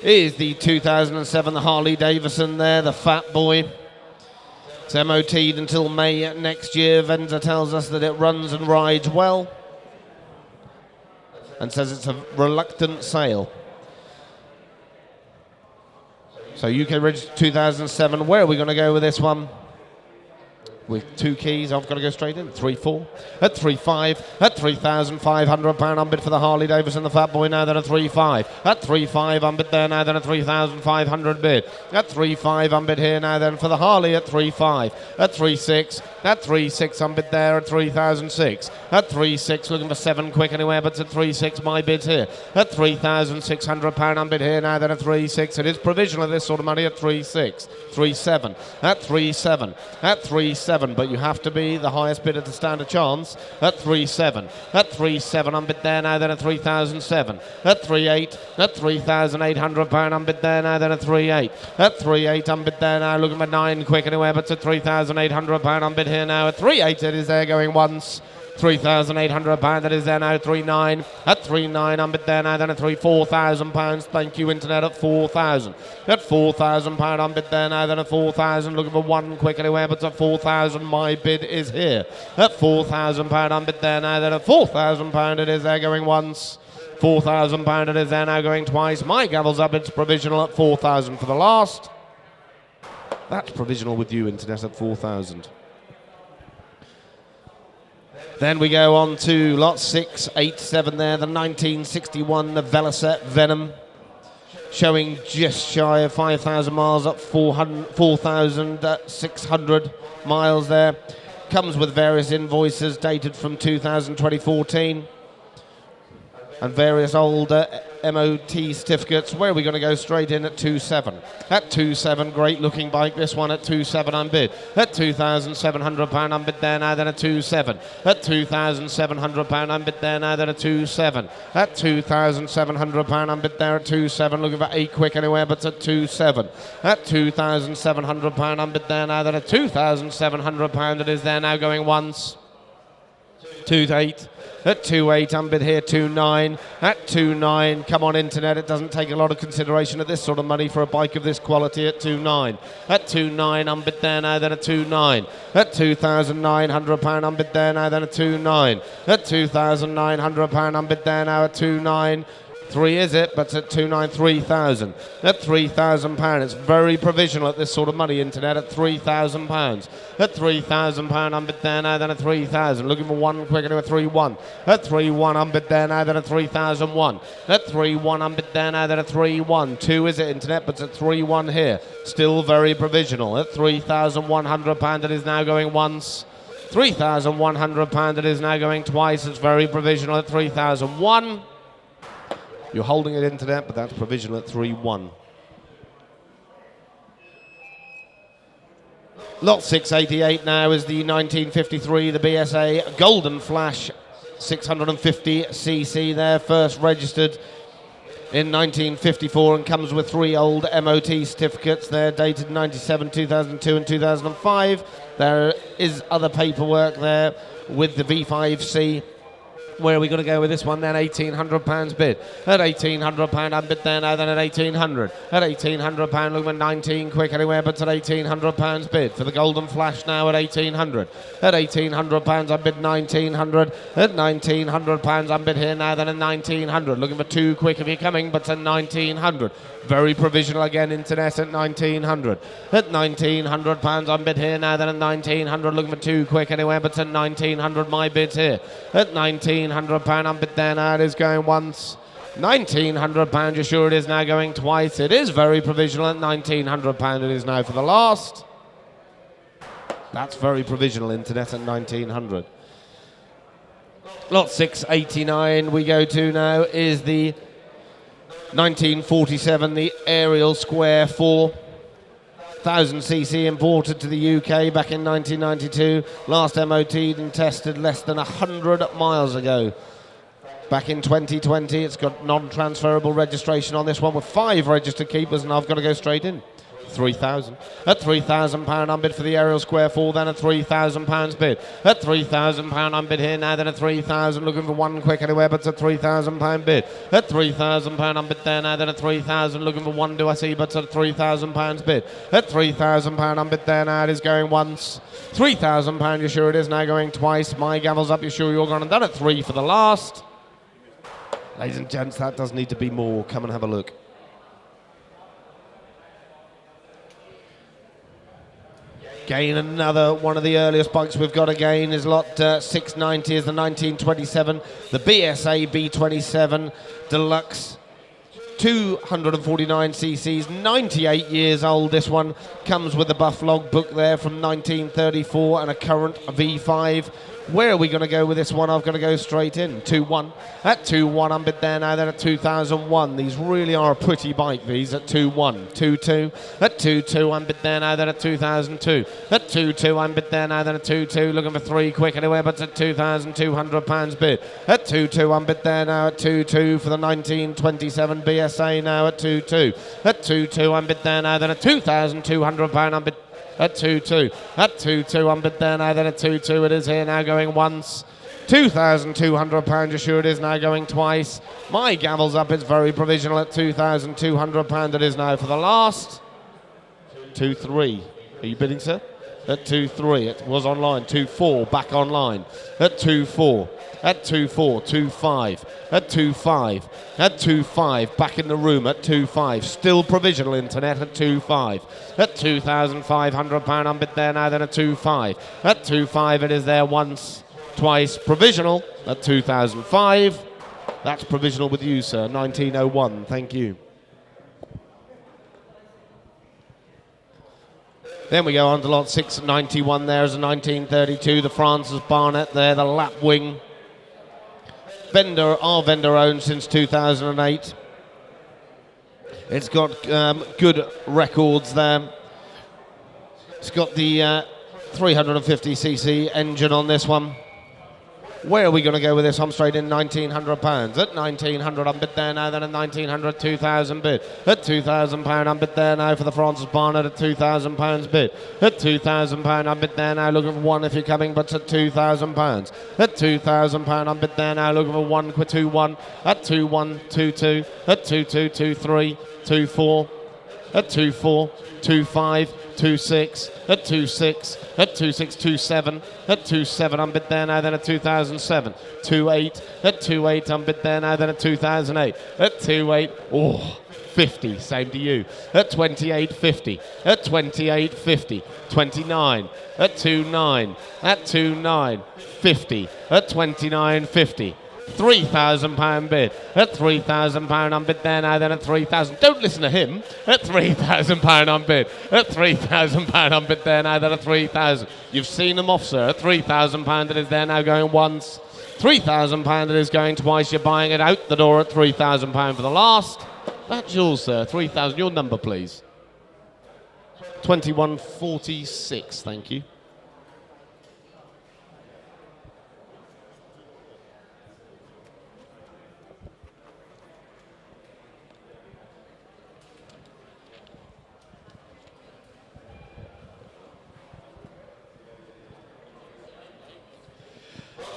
It is the 2007 Harley-Davidson there, the Fat Boy. It's MOT'd until May next year. Vendor tells us that it runs and rides well and says it's a reluctant sale. So UK registered 2007. Where are we going to go with this one? With 2 keys, I've got to go straight in. 3.4, at 3.5, at £3,500 unbid for the Harley-Davidson, the Fat Boy now, then a 3.5, at 3.5 unbid there now, then a 3,500 bid, at 3.5 unbid here now, then for the Harley at 3.5, at 3.6, at 3.6 unbid there at 3,006, at 3.6 looking for 7 quick anywhere, but at 3.6 my bid's here, at £3,600 unbid here now, then a 3.6, it is provisional at this sort of money at 3.6, 3.7, at 3.7, at 3.7, but you have to be the highest bidder to stand a chance, at 3.7, at 3.7 unbid there now, then at 3,007, at 3.8, at £3,800 unbid there now, then at 3.8, at 3.8 unbid there now, looking for 9 quick anywhere, but at £3,800 unbid here now, at 3.8 it is there going once, £3,800 that is there now, 3.9, at 3.9 unbid there now, then at £4,000, thank you internet, at 4,000, at £4,000 unbid there now, then at 4,000, looking for 1 quick anywhere, but at 4,000 my bid is here, at £4,000 unbid there now, then at £4,000 it is there going once, £4,000 it is there now going twice, my gavel's up, it's provisional at 4,000 for the last. That's provisional with you internet at 4,000. Then we go on to lot 687 there, the 1961 Velocette Venom, showing just shy of 5,000 miles, up 4,600 miles there. Comes with various invoices dated from 2014 and various old MOT certificates. Where are we going to go straight in at 2.7? At 2.7, great looking bike, this one at 2.7 unbid. At £2,700 unbid there now, then at 2.7. At £2,700 unbid there now, then at 2.7. At £2,700 unbid there at 2.7, looking for 8 quick anywhere, but at 2.7. At £2,700 unbid there now, then at £2,700 it is there now going once. 2.8. At 2.8 unbid here, 2.9, at 2.9, come on internet, it doesn't take a lot of consideration at this sort of money for a bike of this quality at 2.9, at 2.9 unbid there now, then at 2.9, at £2,900 unbid there now, then at 2.9, at £2,900 unbid there now at 2.9, 3 is it, but at 2.9, 3,000. At £3,000, it's very provisional at this sort of money, internet, at £3,000. At £3,000 unbid there now, then at 3,000. Looking for 1 quick at 3.1. At 3.1 unbid there now, then at 3,001. At 3.1 unbid there now, then at 3.1. 2 is it, internet, but at 3.1 here. Still very provisional. At £3,100, it is now going once. £3,100, it is now going twice. It's very provisional at 3,001. You're holding it internet, but that's provisional at 3.1. Lot 688 now is the 1953, the BSA Golden Flash 650cc there, first registered in 1954 and comes with 3 old MOT certificates. They're dated 97, 2002 and 2005. There is other paperwork there with the V5C. Where are we going to go with this one then? £1,800 bid. At £1,800 I'm bid there now, then at 1,800. At £1,800, looking at 19 quick anywhere, but at £1,800 bid. For the Golden Flash now at 1,800. At £1,800 I bid 1,900. At £1,900 I'm bid here now, then at 1,900. Looking for 2 quick if you're coming, but at 1,900. Very provisional again, Internet at 1,900. At £1,900 I'm bid here now, then at 1,900. Looking for 2 quick anywhere, but at 1,900 my bid's here. At £1,900 I'm bid there now, it is going once. £1,900, you're sure it is now going twice. It is very provisional at £1,900 it is now for the last. That's very provisional, Internet at 1,900. Lot 689 we go to now is the 1947, the Ariel Square 4. 1000cc imported to the UK back in 1992. Last MOT'd and tested less than 100 miles ago. Back in 2020, it's got non-transferable registration on this one with 5 registered keepers, and I've got to go straight in. 3,000. At £3,000 I'm bid for the Ariel Square 4, then at £3,000 bid. At £3,000 I'm bid here now, then at 3,000, looking for 1 quick anywhere, but at £3,000 bid. At £3,000 I'm bid there now, then at 3,000, looking for 1 do I see, but at £3,000 bid. At £3,000 I'm bid there now, it is going once. £3,000, you're sure it is now going twice. My gavel's up, you're sure you're gone, and done at 3 for the last. Ladies and gents, that does need to be more. Come and have a look. Again, another one of the earliest bikes we've got again is lot 690 is the 1927, the BSA B27 Deluxe, 249 cc's, 98 years old. This one comes with the buff logbook there from 1934 and a current V5. Where are we going to go with this one? I've got to go straight in. 2-1. At 2-1, I'm bid there now, then at 2001. These really are a pretty bike, these, at 2-1. 2-2. At 2-2, I'm bid there now, then at 2002. At 2-2, I'm bid there now, then at 2-2. Looking for 3 quick anywhere, but at £2,200 bid. At 2-2, I'm bid there now at 2-2 for the 1927 BSA now at 2-2. At 2-2, I'm bid there now, then at £2,200 I'm bid. At 2-2. At 2-2, I'm bid there now, then at 2-2, it is here now going once. £2,200, you're sure it is now going twice. My gavel's up, it's very provisional at £2,200, it is now for the last. 2-3. Are you bidding, sir? At 2-3, it was online. 2-4, back online. At 2-4. At 2-4, 2-5. At 2-5. At 2-5, back in the room at 2-5. Still provisional, Internet at 2-5. At £2,500, I'm bid there now, then at 2-5. At 2-5, it is there once, twice. Provisional at 2005. That's provisional with you, sir. 1901. Thank you. Then we go on to lot 691. There's a 1932, the Francis Barnett there, the lap wing. Our vendor owned since 2008. It's got good records there. It's got the 350cc engine on this one. Where are we going to go with this? I'm straight in £1,900. At 1,900, I'm bid there now, then at 1,900, 2,000 bid. At £2,000, I'm bid there now for the Francis Barnett at £2,000 bid. At £2,000, I'm bid there now, looking for 1 if you're coming, but at £2,000. At £2,000, I'm bid there now, looking for 1, 2-1. At 2-1, 2-2. At 2-2, 2-3, 2-4. At 2-4, 2-5, 2-6, at 2-6, at 2-6, 2-7, at 2-7, I'm bid there now, then at 2007, 2-8, at 2-8, I'm bid there now, then at 2008, at 2-8, oh, 50, same to you, at 28.50, at 28.50, 29, at 2-9, at 2-9, 50, at 29.50. £3,000 bid. At £3,000 I'm bid there now, then at 3,000. Don't listen to him. At £3,000 I'm bid. At £3,000 I'm bid there now, then at 3,000. You've seen them off, sir. At £3,000 it is there now going once. £3,000 it is going twice. You're buying it out the door at £3,000 for the last. That's yours, sir. 3,000. Your number, please. 2146. Thank you.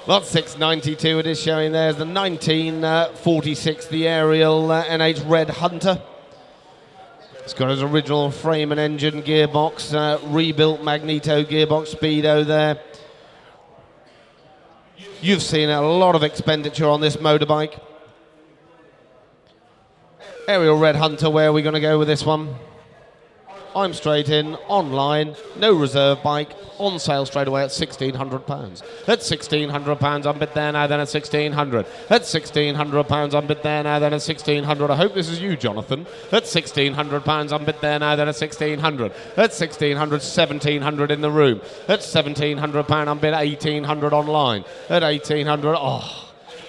Lot 692 it is showing there is the 1946, the Ariel NH Red Hunter. It's got his original frame and engine, gearbox, rebuilt magneto gearbox, speedo there. You've seen a lot of expenditure on this motorbike. Ariel Red Hunter, where are we going to go with this one? I'm straight in, online, no reserve bike, on sale straight away at £1,600. At £1,600, I'm bid there now, then at £1,600. At £1,600, I'm bid there now, then at £1,600. I hope this is you, Jonathan. At £1,600, I'm bid there now, then at £1,600. At £1,600, £1,700 in the room. At £1,700, I'm bid at £1,800 online. At £1,800, oh.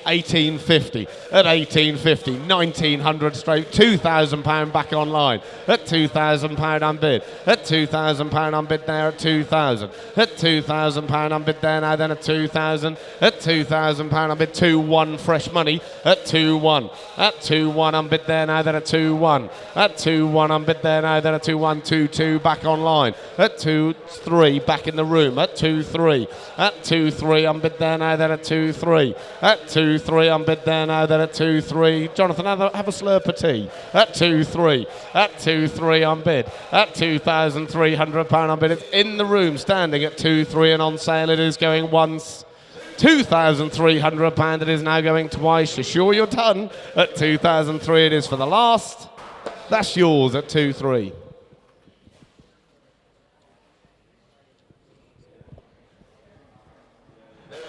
1850 at 1850, 1900 straight, £2,000 back online. At £2,000 I'm bid. At £2,000 I'm bid there at 2,000. At £2,000 I'm bid there now, then at 2,000. At £2,000 I'm bid 2-1 fresh money. At 2-1. At 2-1 I'm bid there now, then at 2-1. At 2-1 I'm bid there now, then at 2-1, 2-2 back online. At 2-3 back in the room. At 2-3. At 2-3 I'm bid there now, then at 2-3. At 2-3 I'm bid there now, then at 2-3. Jonathan, have a slurp of tea. At 2-3. At 2-3 I'm bid. At £2,300 I'm bid. It's in the room, standing at 2-3, and on sale it is going once. £2,300 it is now going twice. You're sure you're done? At 2,003 it is for the last. That's yours at 2-3.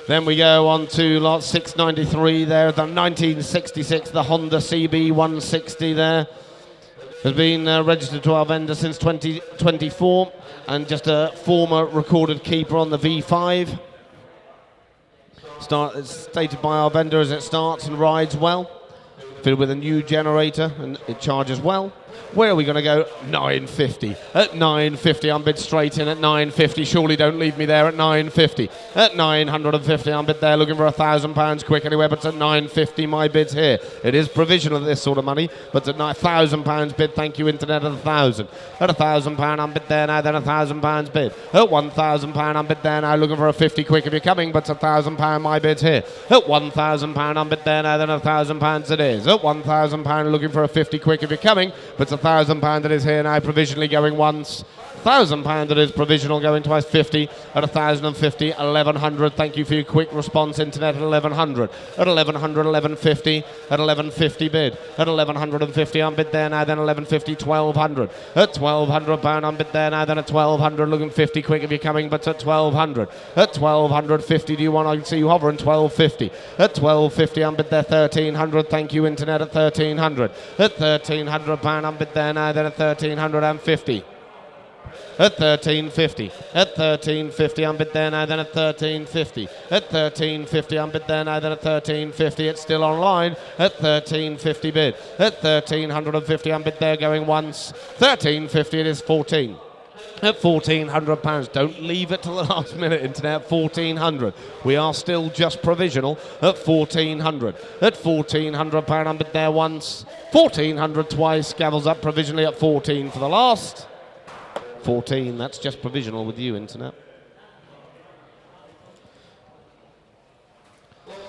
Then we go on to lot 693 there, the 1966, the Honda CB160 there. Has been registered to our vendor since 2024, and just a former recorded keeper on the V5. It's stated by our vendor as it starts and rides well. Fitted with a new generator, and it charges well. Where are we going to go? 950. At 950, I'm bid straight in at 950. Surely don't leave me there at 950. At 950, I'm bid there looking for £1,000 quick anywhere, but at 950, my bid's here. It is provisional at this sort of money, but at £1,000 bid, thank you, internet, at 1,000. At £1,000, I'm bid there now, then £1,000 bid. At £1,000, I'm bid there now, looking for a 50 quick if you're coming, but at £1,000, my bid's here. At £1,000, I'm bid there now, then £1,000 it is. At £1,000, looking for a 50 quick if you're coming, but it's £1,000 that is here now, provisionally going once. £1,000 that is provisional going twice. 50 at 1,050, 1,100. Thank you for your quick response, internet, at 1,100. At 1,100, 1,150, at 1,150 bid. At 1,150 I'm bid there now, then 1,150, 1,200. At £1,200 I'm bid there now, then at 1,200, looking 50 quick if you're coming, but at 1,200. At 1,200, 50 do you want? I can see you hovering. 1,250. At 1,250 I'm bid there, 1,300. Thank you, internet, at 1,300. At £1,300 I'm bid there now, then at 1,350. At 1,350. At 1,350 I'm bid there now, then at 1,350. At 1,350 I'm bid there now, then at 1,350. It's still online. At 1,350 bid. At 1,350 I'm bid there going once. 1,350 it is 14. At £1,400. Don't leave it till the last minute, internet. 1,400. We are still just provisional at 1,400. At £1,400 I'm bid there once. 1,400 twice. Gavels up provisionally at 14 for the last. 14, that's just provisional with you, internet.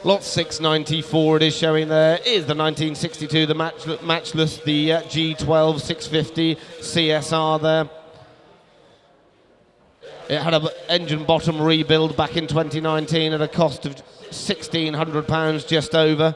Lot 694 it is showing there is the 1962, the Matchless, the G12 CSR there. It had an engine bottom rebuild back in 2019 at a cost of £1,600, just over.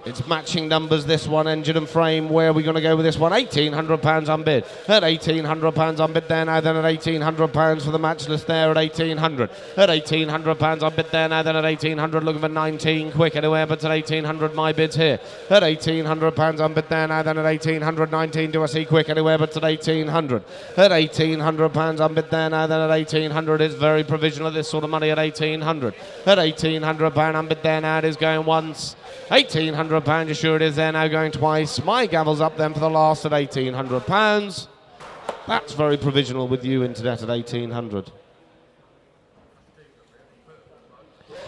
It's matching numbers, this one, engine and frame. Where are we going to go with this one? £1,800 on bid. At £1,800 on bid there now, then at £1,800 for the Matchless there at 1,800. At £1,800 on bid there now, then at 1,800, looking for 19 quick anywhere, but at 1,800 my bid's here. At £1,800 on bid there now, then at 1,800, 19 do I see quick anywhere, but at 1,800. At £1,800 on bid there now, then at 1,800 is very provisional at this sort of money at 1,800. At £1,800 on bid there now, it is going once. £1,800, you sure it is there now, going twice. My gavel's up then for the last at £1,800. That's very provisional with you, internet, at 1,800.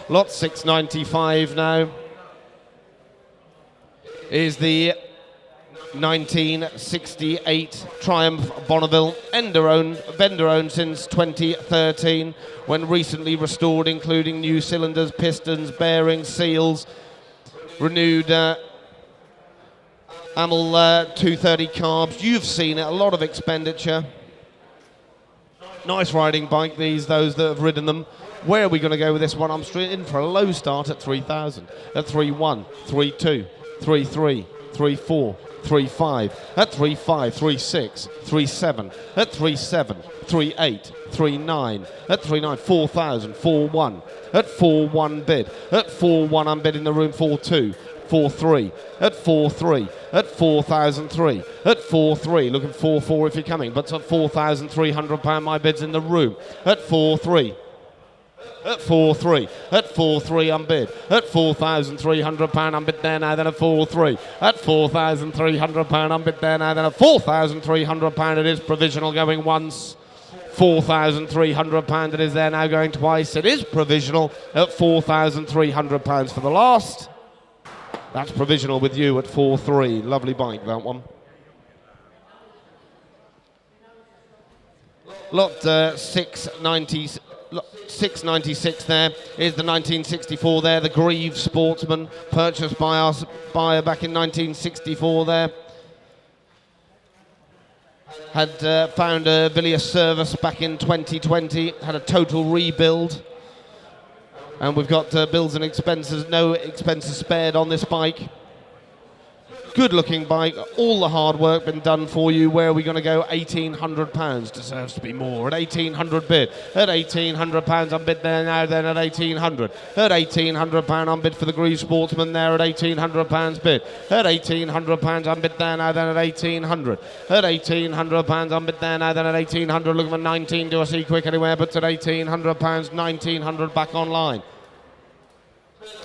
Lot 695 now is the 1968 Triumph Bonneville, vendor owned since 2013, when recently restored, including new cylinders, pistons, bearings, seals, renewed AML 230 carbs. You've seen it, a lot of expenditure. Nice riding bike, those that have ridden them. Where are we going to go with this one? I'm straight in for a low start at 3,000, at 3.1, 3.2, 3.3, 3.4, 3.5, at 3.5, 3.6, 3.7, at 3.7, 3.8, 3.9, at 3.9, 4,000, 4.1, at 4.1 bid, at 4.1 I'm bidding the room, 4.2, 4.3, at 4.3, at 4,003, at 4.3, looking 4.4 if you're coming, but at £4,300 my bid's in the room, at 4.3. At 4.3, at 4.3 I'm bid, at £4,300 I'm bid there now, then at 4.3, at £4,300 I'm bid there now, then at £4,300 it is provisional going once, £4,300 it is there now going twice, it is provisional at £4,300 for the last. That's provisional with you at 4.3, lovely bike that one. Lot 696 there is the 1964 there, the Grieve Sportsman, purchased by our buyer back in 1964 there. Had found a Villiers service back in 2020, had a total rebuild. And we've got bills and expenses, no expenses spared on this bike. Good looking bike, all the hard work been done for you. Where are we going to go? £1,800, deserves to be more. At 1,800 bid, at £1,800 I'm bid there now, then at 1,800. At £1,800 I'm bid for the Grieve Sportsman there at £1,800 bid. At £1,800 I'm bid there now, then at 1,800. At £1,800 I'm bid there now, then at 1,800. Looking for 19, do I see quick anywhere, but at £1,800, 1,900 back online.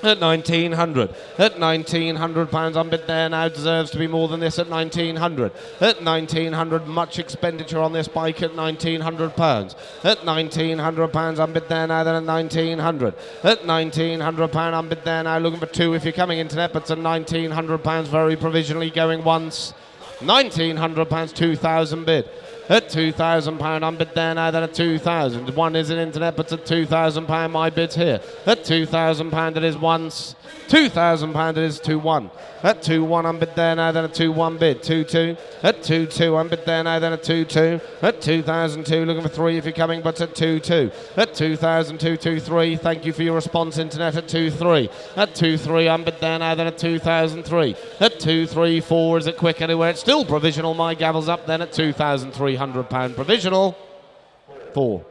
At 1,900, at £1,900 I'm bid there now, deserves to be more than this at 1,900. At 1,900, much expenditure on this bike at £1,900. At £1,900 I'm bid there now, then at 1,900. At £1,900 I'm bid there now, looking for two if you're coming internet, but at £1,900 very provisionally going once. £1,900, 2,000 bid. At £2,000 I'm bid there now, then at 2,000. One is an internet, but at £2,000 my bid's here. At £2,000 it is once. £2,000 it is 2-1. At 2-1 I'm bid there now, then at 2-1 bid. 2-2. At 2-2 I'm bid there now, then at 2-2. At 2,002 looking for three if you're coming, but at 2-2. At 2,002, 2-3. Thank you for your response, internet, at 2-3. At 2-3 I'm bid there now, then at 2,003. At 2-3-4 is it quick anywhere? It's still provisional. My gavel's up then at £2,300 provisional. 4.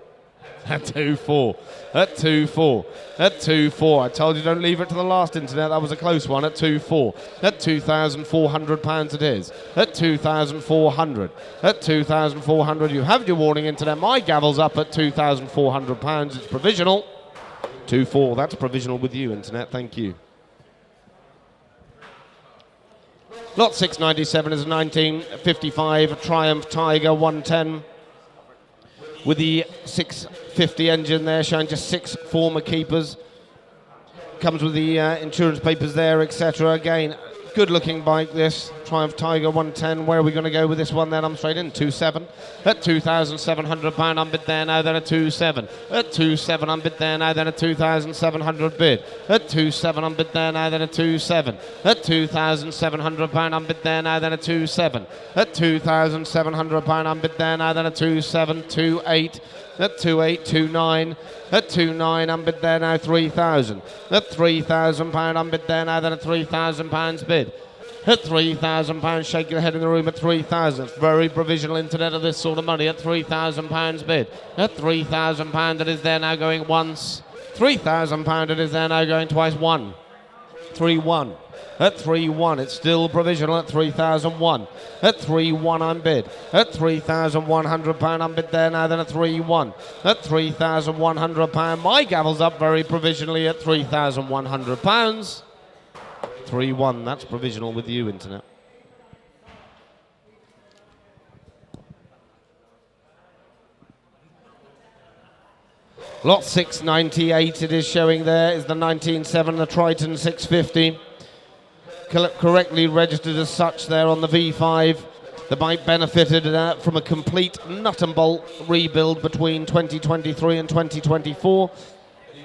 At 2-4. At 2-4. At 2-4. I told you don't leave it to the last internet. That was a close one. At 2-4. At £2,400 it is. At 2,400. At 2,400 you have your warning internet. My gavel's up at £2,400. It's provisional. 2-4. That's provisional with you, internet. Thank you. Lot 697 is a 1955 Triumph Tiger 110. With the 650 engine there, showing just 6 former keepers. Comes with the insurance papers there, etc. Again, good looking bike this. Triumph Tiger 110. Where are we going to go with this one then? I'm straight in. 2.7. At £2,700 I'm bid there now, then at 2.7. At 2.7 I'm bid there now, then at 2,700 bid. At 2.7 I'm bid there now, then at 2.7. At £2,700 I'm bid there now, then at 2.7. At £2,700 I'm bid there now, then at 2.7. 2.8. At 2.8, 2.9. At 2.9 I'm bid there now, 3,000. At £3,000 I'm bid there now, then at £3,000 bid. At £3,000, shake your head in the room at 3,000. It's very provisional internet of this sort of money at £3,000 bid. At £3,000 it is there now going once. £3,000 it is there now going twice. 1. 3-1. At 3-1 it's still provisional at 3,001. At 3-1 I'm bid. At £3,100 I'm bid there now, then at 3-1. At £3,100 my gavel's up very provisionally at £3,100. 3-1, that's provisional with you, internet. Lot 698 it is showing there is the 1907, the Triton 650. correctly registered as such there on the V5. The bike benefited from a complete nut and bolt rebuild between 2023 and 2024.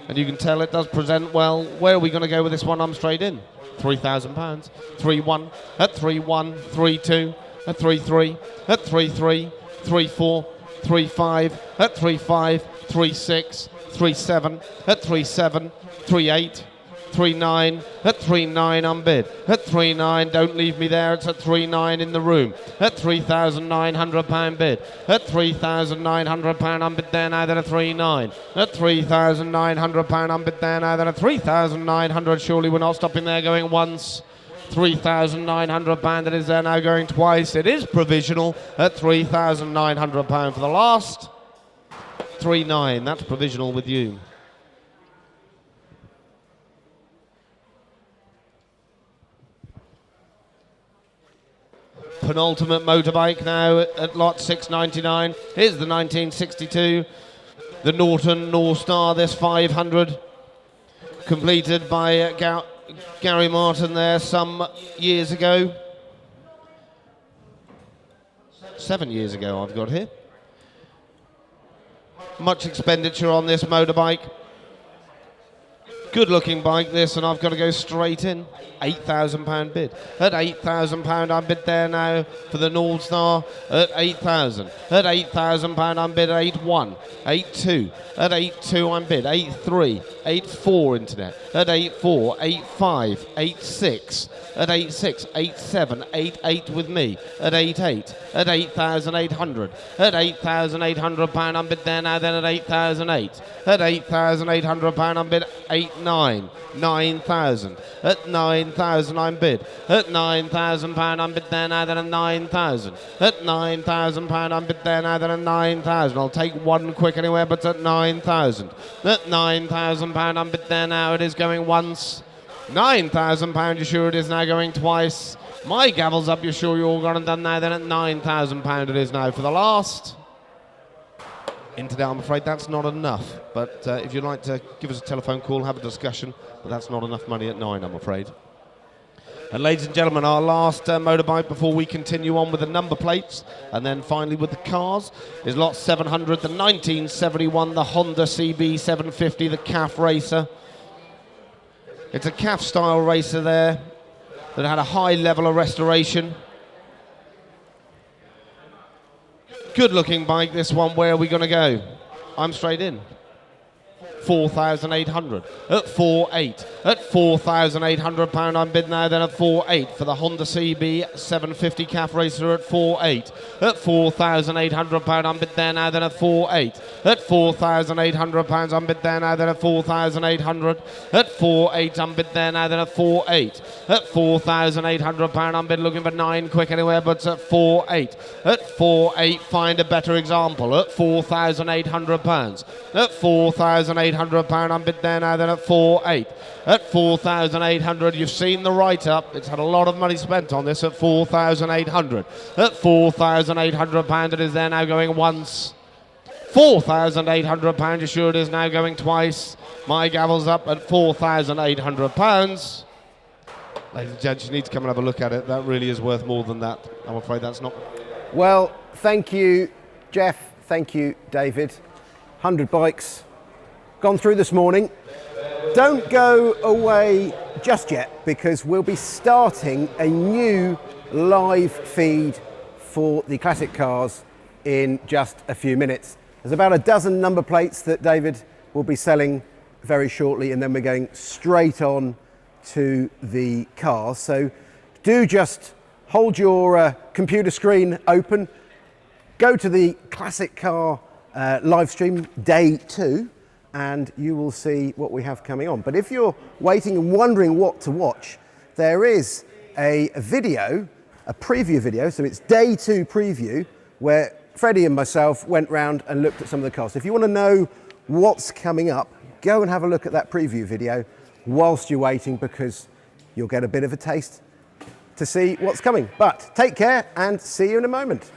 And you can tell it does present well. Where are we going to go with this one? I'm straight in. £3,000. 3-1, at 3-1, 3-2, at 3-3, at 3-3, 3-4, 3-5, at 3-5, 3-6, 3-7, at 3-7, 3-8, 3-9, at 3-9 unbid. At 3-9, don't leave me there, it's at 3-9 in the room. At £3,900 bid. At £3,900 unbid there now, then a 3-9. At £3,900 unbid there now, then a 3,900. Surely we're not stopping there, going once. £3,900 that is there now, going twice. It is provisional at £3,900 for the last. 3-9, that's provisional with you. Penultimate motorbike now at lot 699. Here's the 1962, the Norton North Star, this 500, completed by Gary Martin there some years ago. 7 years ago I've got here. Much expenditure on this motorbike. Good looking bike this, and I've got to go straight in. £8,000 bid. At £8,000 I'm bid there now for the North Star. At 8,000. At £8,000 I'm bid at 8-1. 8-2. At 8-2 I'm bid. 8-3. 8-4 internet. At 8-4. 8-5. 8-6. At 8-6. 8-7. 8-8 with me. At 8-8. At 8,800. At £8,800 I'm bid there now, then at 8,008. At £8,800 I'm bid 8-9. 9,000. At 9,000 I'm bid. At £9,000 I'm bid there now, then at 9,000. At £9,000 I'm bid there now, then at 9,000. I'll take one quick anywhere, but at 9,000. At £9,000 I'm bid there now. It is going once. £9,000, you're sure it is now going twice. My gavel's up, you're sure you're all gone and done now, then at £9,000 it is now for the last. Internet, I'm afraid that's not enough. But if you'd like to give us a telephone call, have a discussion, but that's not enough money at 9, I'm afraid. And ladies and gentlemen, our last motorbike before we continue on with the number plates and then finally with the cars is lot 700, the 1971, the Honda CB750, the CAF racer. It's a CAF style racer there that had a high level of restoration. Good looking bike, this one. Where are we going to go? I'm straight in. 4,800. At 4.8. At £4,800 I'm bid now, then at 4.8 for the Honda CB750 CAF racer at 4.8. At £4,800 I'm bid there now, then at 4.8. At £4,800 I'm bid there now, then at 4,800. At 4.8 I'm bid there now, then at 4.8. At £4,800 I'm bid, looking for 9 quick anywhere, but it's at 4.8. At 4.8, find a better example. At £4,800. At £4,800 I'm bid there now, then at 4.8. At 4,800, you've seen the write-up. It's had a lot of money spent on this at 4,800. At 4,800 pound, it is there now going once. 4,800 pound, you're sure it is now going twice. My gavel's up at 4,800 pounds. Ladies and gents, you need to come and have a look at it. That really is worth more than that. I'm afraid that's not. Well, thank you, Jeff. Thank you, David. 100 bikes gone through this morning. Don't go away just yet, because we'll be starting a new live feed for the classic cars in just a few minutes. There's about a dozen number plates that David will be selling very shortly, and then we're going straight on to the cars. So do just hold your computer screen open, go to the classic car live stream day 2, and you will see what we have coming on. But if you're waiting and wondering what to watch, there is a video, a preview video, so it's day 2 preview, where Freddie and myself went round and looked at some of the cars. So if you want to know what's coming up, go and have a look at that preview video whilst you're waiting, because you'll get a bit of a taste to see what's coming. But take care and see you in a moment.